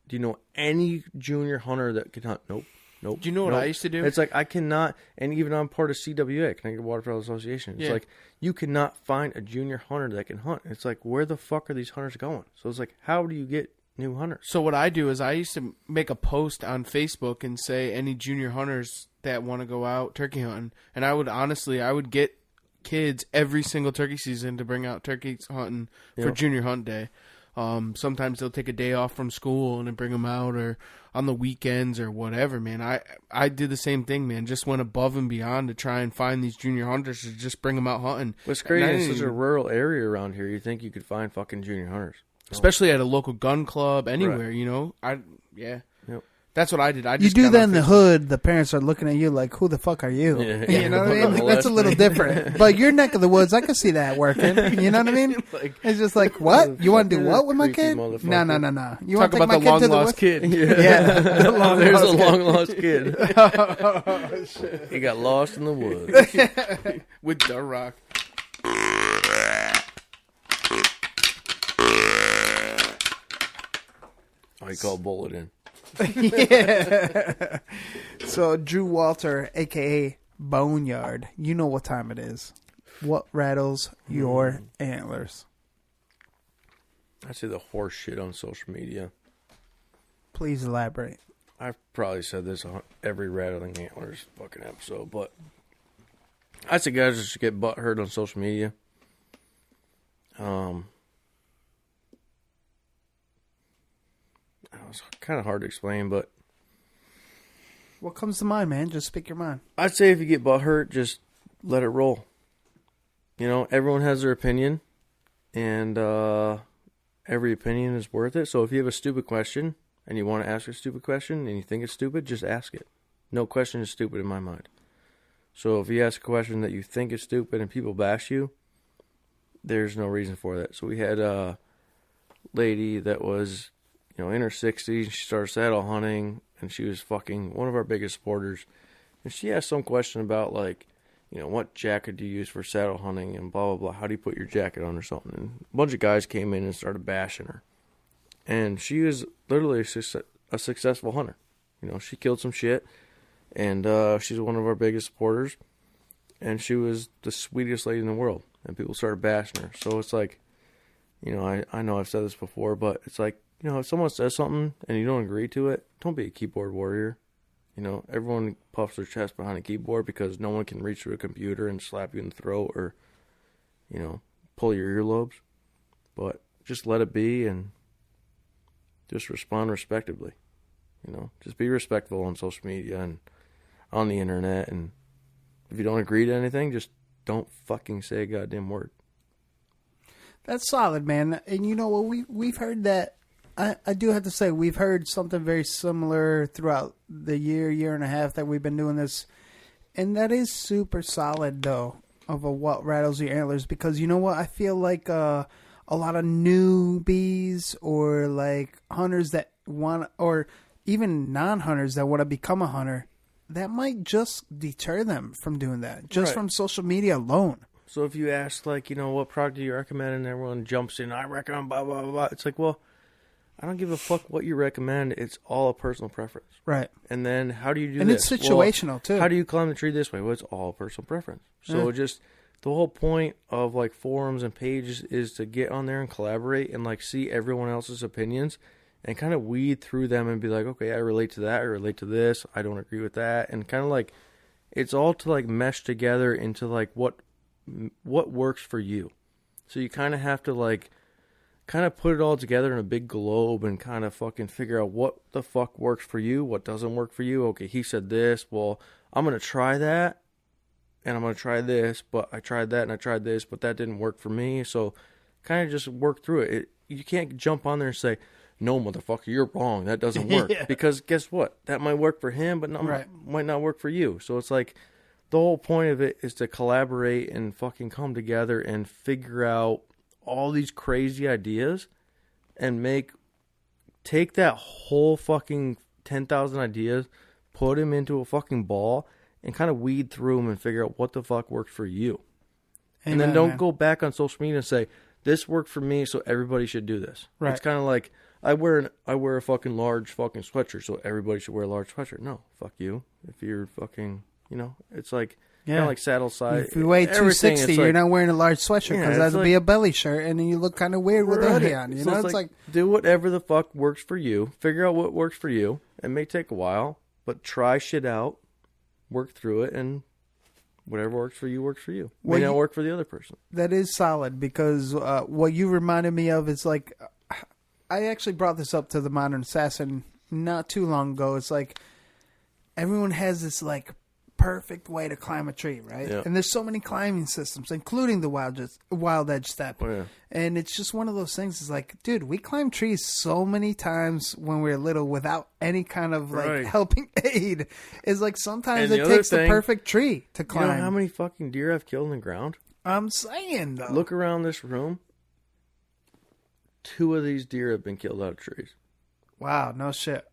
Do you know any junior hunter that can hunt? Nope. Do you know what I used to do? It's like I cannot, and even I'm part of CWA, Connecticut Waterfowl Association. It's like you cannot find a junior hunter that can hunt. It's like, where the fuck are these hunters going? So it's like, how do you get new hunters? So what I do is I used to make a post on Facebook and say any junior hunters that want to go out turkey hunting, and I would get kids every single turkey season to bring out turkey hunting for junior hunt day. Sometimes they'll take a day off from school and then bring them out, or on the weekends or whatever, man. I did the same thing, man. Just went above and beyond to try and find these junior hunters to just bring them out hunting. What's crazy is such a rural area around here. You think you could find fucking junior hunters. Especially at a local gun club, anywhere, you know? Yep. That's what I did. You do that in the hood, the parents are looking at you like, who the fuck are you? Yeah. You know what I mean? Like, that's a little different. But your neck of the woods, I can see that working. You know what I mean? It's just like, what? You want to do what with my kid? No. You want to take my kid to the woods? Kid. Yeah. There's a long lost kid. Oh, shit. He got lost in the woods. With the rock. Oh, he called bullet in. Yeah. So Drew Walter, a.k.a. Boneyard, you know what time it is. What rattles your antlers? I say the horse shit on social media. Please elaborate. I've probably said this on every Rattling Antlers fucking episode, but I say guys just get butthurt on social media. It's kind of hard to explain, but What comes to mind, man? Just speak your mind. I'd say if you get butthurt, just let it roll. You know, everyone has their opinion, and every opinion is worth it. So if you have a stupid question and you want to ask a stupid question and you think it's stupid, just ask it. No question is stupid in my mind. So if you ask a question that you think is stupid and people bash you, there's no reason for that. So we had a lady that was, you know, in her 60s. She started saddle hunting, and she was fucking one of our biggest supporters. And she asked some question about, like, you know, what jacket do you use for saddle hunting and blah, blah, blah. How do you put your jacket on or something? And a bunch of guys came in and started bashing her. And she was literally a successful hunter. You know, she killed some shit. And she's one of our biggest supporters. And she was the sweetest lady in the world. And people started bashing her. So it's like, you know, I know I've said this before, but it's like, you know, if someone says something and you don't agree to it, don't be a keyboard warrior. You know, everyone puffs their chest behind a keyboard because no one can reach through a computer and slap you in the throat or, you know, pull your earlobes. But just let it be and just respond respectably. You know, just be respectful on social media and on the internet. And if you don't agree to anything, just don't fucking say a goddamn word. That's solid, man. And you know what? We've heard that. I do have to say, we've heard something very similar throughout the year and a half that we've been doing this. And that is super solid, though, of a what rattles your antlers. Because you know what? I feel like a lot of newbies or like hunters that want, or even non-hunters that want to become a hunter, that might just deter them from doing that, just from social media alone. So if you ask, like, you know, what product do you recommend, and everyone jumps in, I recommend blah, blah, blah, blah. It's like, well, I don't give a fuck what you recommend. It's all a personal preference. Right. And then how do you do and this? And it's situational, too. How do you climb the tree this way? Well, it's all personal preference. So just the whole point of, like, forums and pages is to get on there and collaborate and, like, see everyone else's opinions and kind of weed through them and be like, okay, I relate to that. I relate to this. I don't agree with that. And kind of, like, it's all to, like, mesh together into, like, what works for you. So you kind of have to, like, kind of put it all together in a big globe and kind of fucking figure out what the fuck works for you, what doesn't work for you. Okay, he said this. Well, I'm going to try that, and I'm going to try this, but I tried that and I tried this, but that didn't work for me. So kind of just work through it. You can't jump on there and say, no, motherfucker, you're wrong. That doesn't work. Yeah. Because guess what? That might work for him, but might not work for you. So it's like the whole point of it is to collaborate and fucking come together and figure out all these crazy ideas and take that whole fucking 10,000 ideas, put them into a fucking ball and kind of weed through them and figure out what the fuck works for you. Amen, and then don't man. go back on social media and say, this worked for me, so everybody should do this. Right. It's kind of like, I wear a fucking large fucking sweatshirt, so everybody should wear a large sweatshirt. No, fuck you. If you're fucking, you know, it's like, kind of like saddle size. If you weigh 260, you're like, not wearing a large sweatshirt because that'd be a belly shirt, and then you look kind of weird with a hoodie on. You know, it's like do whatever the fuck works for you. Figure out what works for you. It may take a while, but try shit out, work through it, and whatever works for you works for you. May not work for the other person. That is solid because what you reminded me of is like, I actually brought this up to the Modern Assassin not too long ago. It's like everyone has this like perfect way to climb a tree, right? Yeah. And there's so many climbing systems, including the wild edge step. Oh, yeah. And it's just one of those things. It's like, dude, we climbed trees so many times when we were little without any kind of like helping aid. It's like sometimes it takes the perfect tree to climb. You know how many fucking deer I've killed in the ground? I'm saying, though. Look around this room. 2 of these deer have been killed out of trees. Wow, no shit.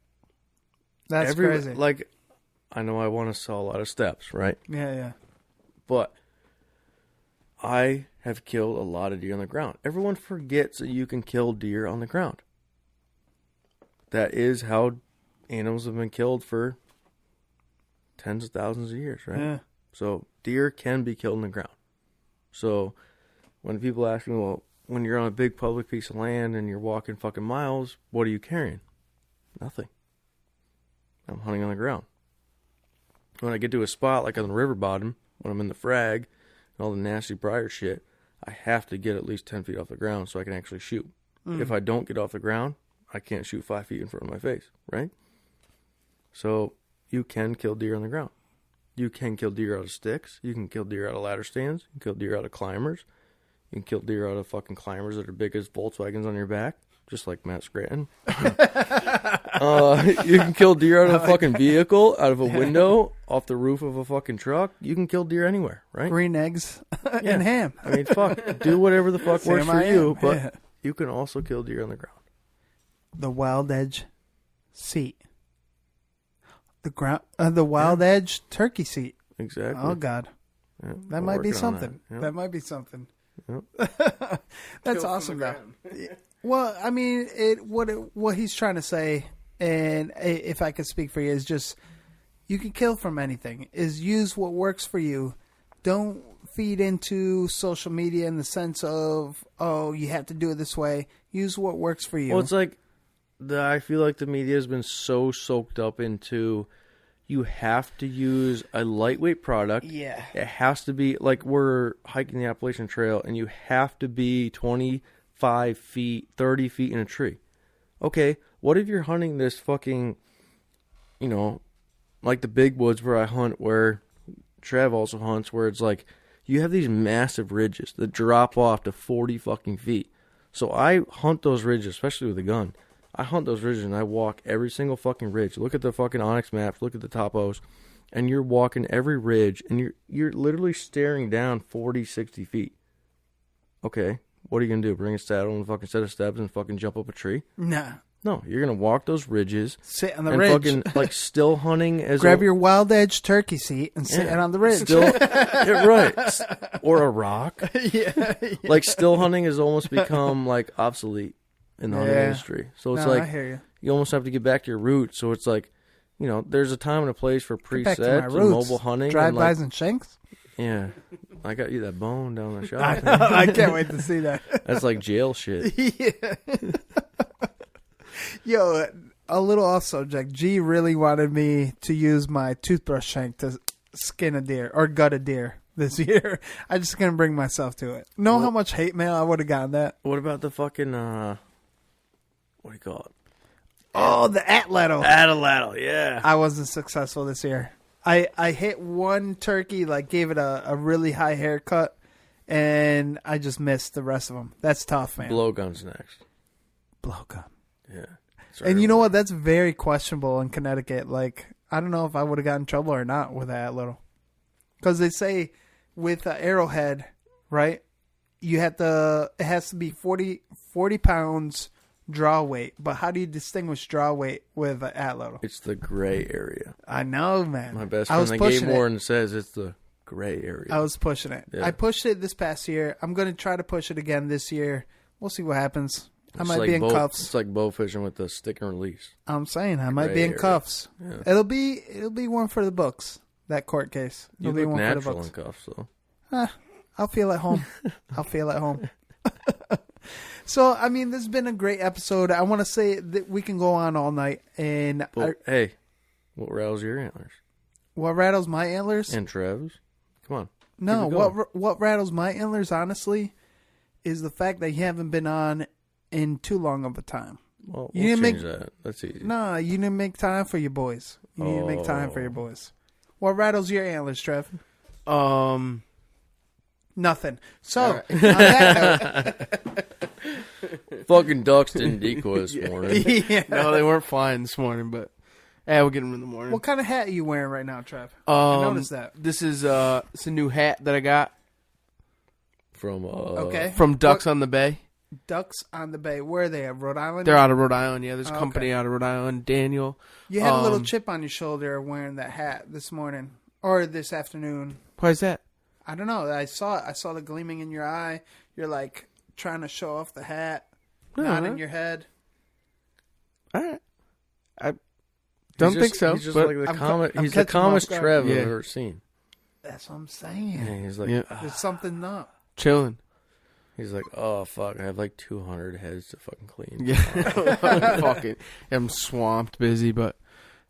That's crazy. Like, I know I want to sell a lot of steps, right? Yeah. But I have killed a lot of deer on the ground. Everyone forgets that you can kill deer on the ground. That is how animals have been killed for tens of thousands of years, right? Yeah. So deer can be killed on the ground. So when people ask me, well, when you're on a big public piece of land and you're walking fucking miles, what are you carrying? Nothing. I'm hunting on the ground. When I get to a spot like on the river bottom, when I'm in the frag and all the nasty briar shit, I have to get at least 10 feet off the ground so I can actually shoot. If I don't get off the ground, I can't shoot 5 feet in front of my face, right? So you can kill deer on the ground. You can kill deer out of sticks. You can kill deer out of ladder stands. You can kill deer out of climbers. You can kill deer out of fucking climbers that are big as Volkswagens on your back, just like Matt Scranton. You can kill deer out of a fucking vehicle, out of a window, off the roof of a fucking truck. You can kill deer anywhere, right? Green eggs and ham. I mean, fuck, do whatever the fuck works for you, but you can also kill deer on the ground. The wild edge seat. The wild edge turkey seat. Exactly. Oh God, that might be something. That might be something. That's awesome, though. Well, I mean, what he's trying to say, and if I could speak for you, is just you can kill from anything. Is use what works for you. Don't feed into social media in the sense of, oh, you have to do it this way. Use what works for you. Well, it's like I feel like the media has been so soaked up into you have to use a lightweight product. Yeah. It has to be like we're hiking the Appalachian Trail and you have to be 25 feet, 30 feet in a tree. Okay, what if you're hunting this fucking, like the big woods where I hunt, where Trav also hunts, where it's like you have these massive ridges that drop off to 40 fucking feet. So I hunt those ridges, especially with a gun. I hunt those ridges and I walk every single fucking ridge. Look at the fucking Onyx maps, look at the topos, and you're walking every ridge and you're literally staring down 40, 60 feet. Okay, what are you going to do? Bring a saddle and a fucking set of steps and fucking jump up a tree? Nah. No, you're going to walk those ridges. Sit on the and ridge. Fucking, like, still hunting as grab your wild edge turkey seat and sit on the ridge. Still, right. Or a rock. Yeah. Like, still hunting has almost become, like, obsolete in the hunting industry. So it's like, I hear you almost have to get back to your roots. So it's like, there's a time and a place for presets and mobile hunting. Drive-bys and shanks? Yeah. I got you that bone down the shop. I can't wait to see that. That's like jail shit. Yeah. Yo, a little off subject. G really wanted me to use my toothbrush shank to skin a deer or gut a deer this year. I just couldn't bring myself to it. Know how much hate mail I would have gotten that? What about the fucking, what do you call it? Oh, the atlatl. Atlatl, yeah. I wasn't successful this year. I hit one turkey, like gave it a really high haircut, and I just missed the rest of them. That's tough, man. Blowgun's next. Blowgun. Yeah. And you know what? That's very questionable in Connecticut. Like, I don't know if I would have gotten in trouble or not with that little. Because they say with Arrowhead, right, it has to be 40 pounds draw weight. But how do you distinguish draw weight with an atlatl? It's the gray area. I know, man. My best friend, the game warden, says it's the gray area. I was pushing it. Yeah. I pushed it this past year. I'm going to try to push it again this year. We'll see what happens. I might be in cuffs. It's like bow fishing with the stick and release. I'm saying I might be in cuffs. Yeah. It'll be one for the books. That court case. You look natural in cuffs, though. I'll feel at home. I'll feel at home. So, I mean, this has been a great episode. I want to say that we can go on all night. And hey, what rattles your antlers? What rattles my antlers? And Trev's? Come on. No, what rattles my antlers, honestly, is the fact that you haven't been on in too long of a time. Well, we'll change that. That's easy. No, you didn't make time for your boys. You need to make time for your boys. What rattles your antlers, Trev? Nothing. So, All right. on that note, Fucking ducks didn't decoy this morning. Yeah. No, they weren't flying this morning, but we'll get them in the morning. What kind of hat are you wearing right now, Trev? I noticed that. This is it's a new hat that I got Okay. from Ducks on the Bay. Ducks on the Bay. Where are they at? Rhode Island? They're out of Rhode Island. Yeah, there's a Oh, company okay. out of Rhode Island. Daniel. You had a little chip on your shoulder wearing that hat this morning or this afternoon. Why is that? I don't know. I saw it. I saw the gleaming in your eye. You're like trying to show off the hat, nodding your head. All right. I don't think so. He's just but like the I'm calmest. I'm He's the catching him calmest off guard. Trev Yeah. I've ever seen. That's what I'm saying. Yeah, he's like, Yeah. There's something up. Chilling. he's like, oh fuck, I have like 200 heads to fucking clean. Yeah. Fucking. I'm swamped, busy, but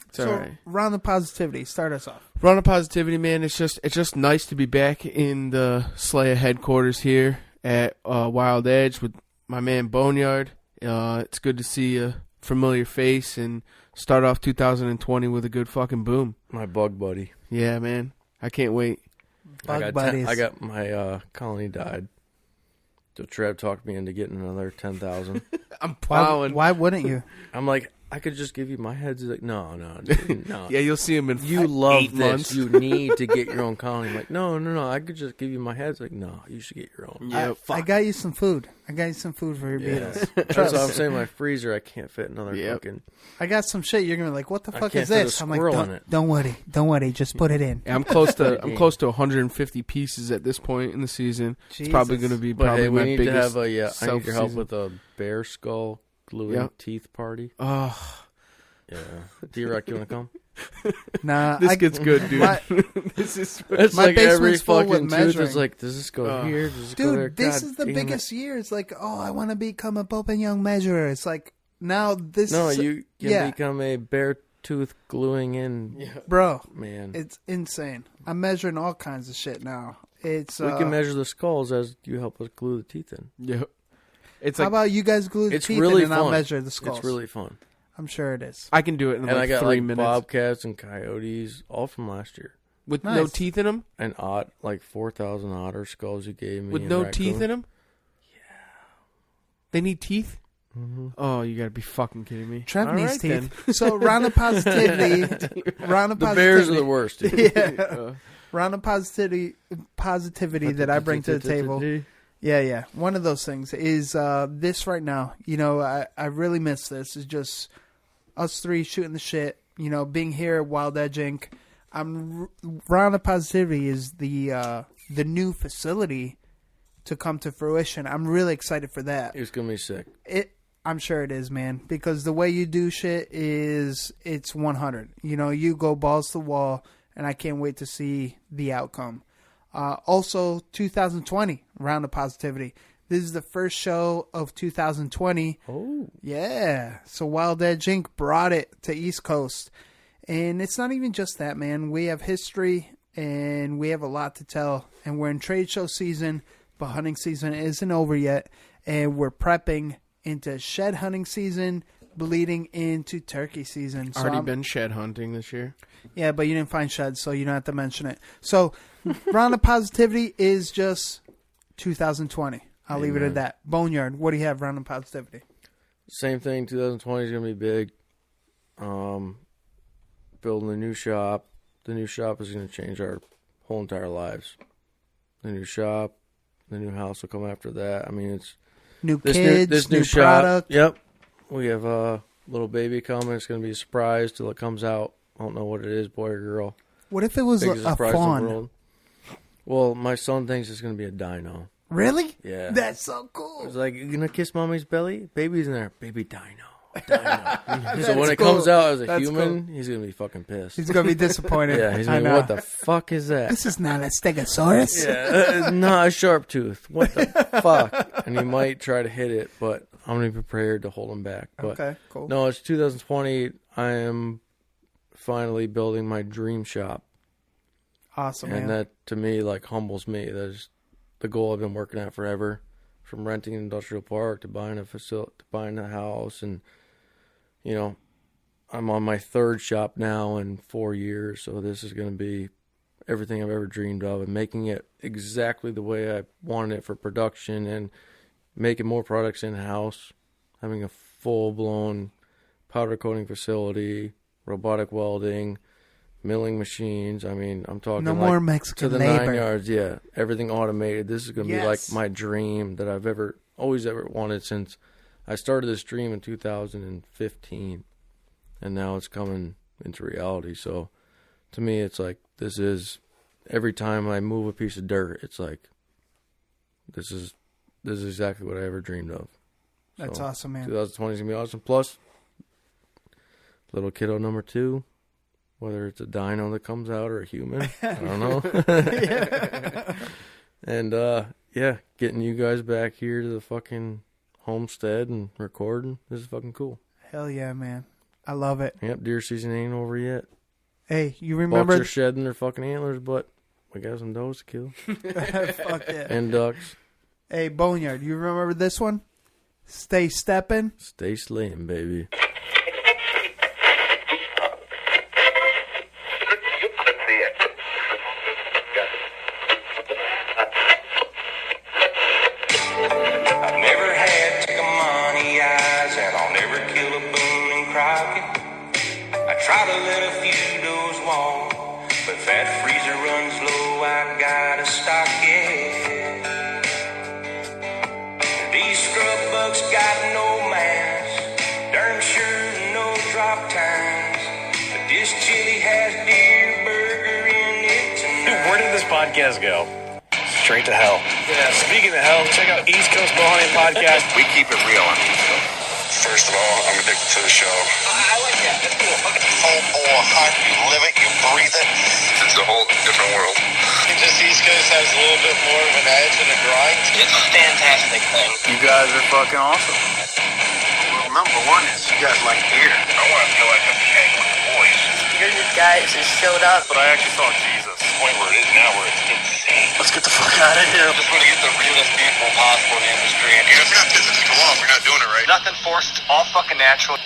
it's So, all right. round of positivity. Start us off. Run of positivity, man. It's just nice to be back in the Slayer headquarters here at Wild Edge with my man Boneyard. It's good to see a familiar face and start off 2020 with a good fucking boom. My bug buddy. Yeah, man. I can't wait. Bug buddies. I got my colony died. So Trev talked me into getting another 10,000. I'm plowing. Why wouldn't you? I'm like, I could just give you my heads. He's like, no, dude, no. Yeah, you'll see him in You love 8 this. months. You need to get your own colony. I'm like, no. I could just give you my heads. Like, no, you should get your own. Yeah, I got you some food. I got you some food for your beetles. That's what I'm saying. My freezer, I can't fit another fucking. I got some shit. You're gonna be like, what the I fuck can't is fit a this? I'm like, squirrel in it. don't worry, just put it in. Yeah, I'm close to 150 pieces at this point in the season. It's probably going to be But probably hey, my we need to biggest. have a. I need your help self-season. with a bear skull gluing teeth party. Oh, Yeah, D-Rec, you want to come? Nah, this gets good, dude. This is It's my like every basement's full with fucking tooth measuring. is like, does this go here? Does this go there? Dude, this God is the damn biggest year. It's like, oh, I want to become a Pope and Young measurer. It's like now this. No, is, you can become a bear tooth gluing in. bro. Man, It's insane. I'm measuring all kinds of shit now. It's we can measure the skulls as you help us glue the teeth in. Yeah. It's How like about you guys glue the it's teeth really in and fun. I'll measure the skulls. It's really fun. I'm sure it is. I can do it in And like I got 3 like minutes bobcats and coyotes, all from last year. with no Nice. teeth in them. And like 4,000 otter skulls you gave me. With and no raccoon. teeth in them. Yeah. They need teeth. Mhm. Oh, you gotta be fucking kidding me. Trev All needs right, teeth. then. So round of positivity. Round of The positivity. bears are the worst, dude. Yeah. Round of positivity that I bring to the table. Yeah. One of those things is this right now. You know, I really miss this. It's just us three shooting the shit. You know, being here at Wild Edge Inc. Round of Positivity is the new facility to come to fruition. I'm really excited for that. It's gonna be sick. I'm sure it is, man, because the way you do shit it's 100. You know, you go balls to the wall, and I can't wait to see the outcome. Also, 2020, Round of Positivity. This is the first show of 2020. Oh. Yeah. So Wild Edge Inc. brought it to East Coast. And it's not even just that, man. We have history, and we have a lot to tell. And we're in trade show season, but hunting season isn't over yet. And we're prepping into shed hunting season, bleeding into turkey season. So Already been shed hunting this year. Yeah, but you didn't find sheds, so you don't have to mention it. So, Round of Positivity is just 2020. I'll leave it at that. Boneyard, what do you have, Round of Positivity? Same thing. 2020 is gonna be big. Building a new shop. The new shop is gonna change our whole entire lives. The new shop, the new house will come after that. I mean, it's New kids, this new shop. product. Yep. We have a little baby coming. It's gonna be a surprise till it comes out. I don't know what it is, boy or girl. What if it was Biggest a surprise in the fawn? world. Well, my son thinks it's gonna be a dino. Really? Yeah. That's so cool. It's like, you gonna kiss mommy's belly? Baby's in there. Baby dino. So That's when it cool. comes out as a That's human, cool. he's gonna be fucking pissed. He's going to be disappointed. Yeah, he's I gonna be, know. what the fuck is that? This is not a stegosaurus. Yeah, it's not a sharp tooth. What the fuck? And he might try to hit it, but I'm gonna be prepared to hold him back. But Okay, cool. No, it's 2020. I am finally building my dream shop. Awesome, And man. that, to me, like, humbles me. That is the goal I've been working at forever. From renting an industrial park to buying a facility, to buying a house, and, you know, I'm on my third shop now in 4 years, so this is going to be everything I've ever dreamed of, and making it exactly the way I wanted it for production, and making more products in-house, having a full-blown powder coating facility, robotic welding, milling machines. I mean, I'm talking no like more Mexican to the labor. 9 yards. Yeah, everything automated. This is going to be like my dream that I've always wanted since I started this dream in 2015, and now it's coming into reality. So to me, it's like this is every time I move a piece of dirt, it's like this is exactly what I ever dreamed of. That's awesome, man. 2020 is gonna be awesome. Plus, little kiddo number 2, whether it's a dino that comes out or a human, I don't know. And yeah, getting you guys back here to the fucking homestead and recording, this is fucking cool. Hell yeah, man. I love it. Yep, deer season ain't over yet. Hey, you remember? Bucks are shedding their fucking antlers, but we got some does to kill. Fuck yeah. And ducks. Hey, Boneyard, you remember this one? Stay steppin'. Stay slaying, baby. I've never had Tickamani eyes, and I'll never kill a boon in Crockett. I try to let a few does walk, but if that freezer runs low, I gotta stock it. These scrub bucks got no mass, darn sure no drop times, but this chili has deer burger in it tonight. Dude, where did this podcast go? Straight to hell. Yeah, speaking of hell, check out East Coast Bowhunting Podcast. We keep it real on East Coast. First of all, I'm addicted to the show. I like that. That's cool. Full bore hunt. You live it. You breathe it. It's a whole different world. Just East Coast has a little bit more of an edge and a grind. It's a fantastic thing. You guys are fucking awesome. Well, number one is you guys like deer. I want to feel like I'm hanging with the boys. You're the guys that showed up. But I actually saw Jesus. The point where it is now where it's insane. Let's get the fuck out of here. Just want to get the realest people possible in the industry. And if you're not pissing people off, you're not doing it right. Nothing forced, all fucking natural.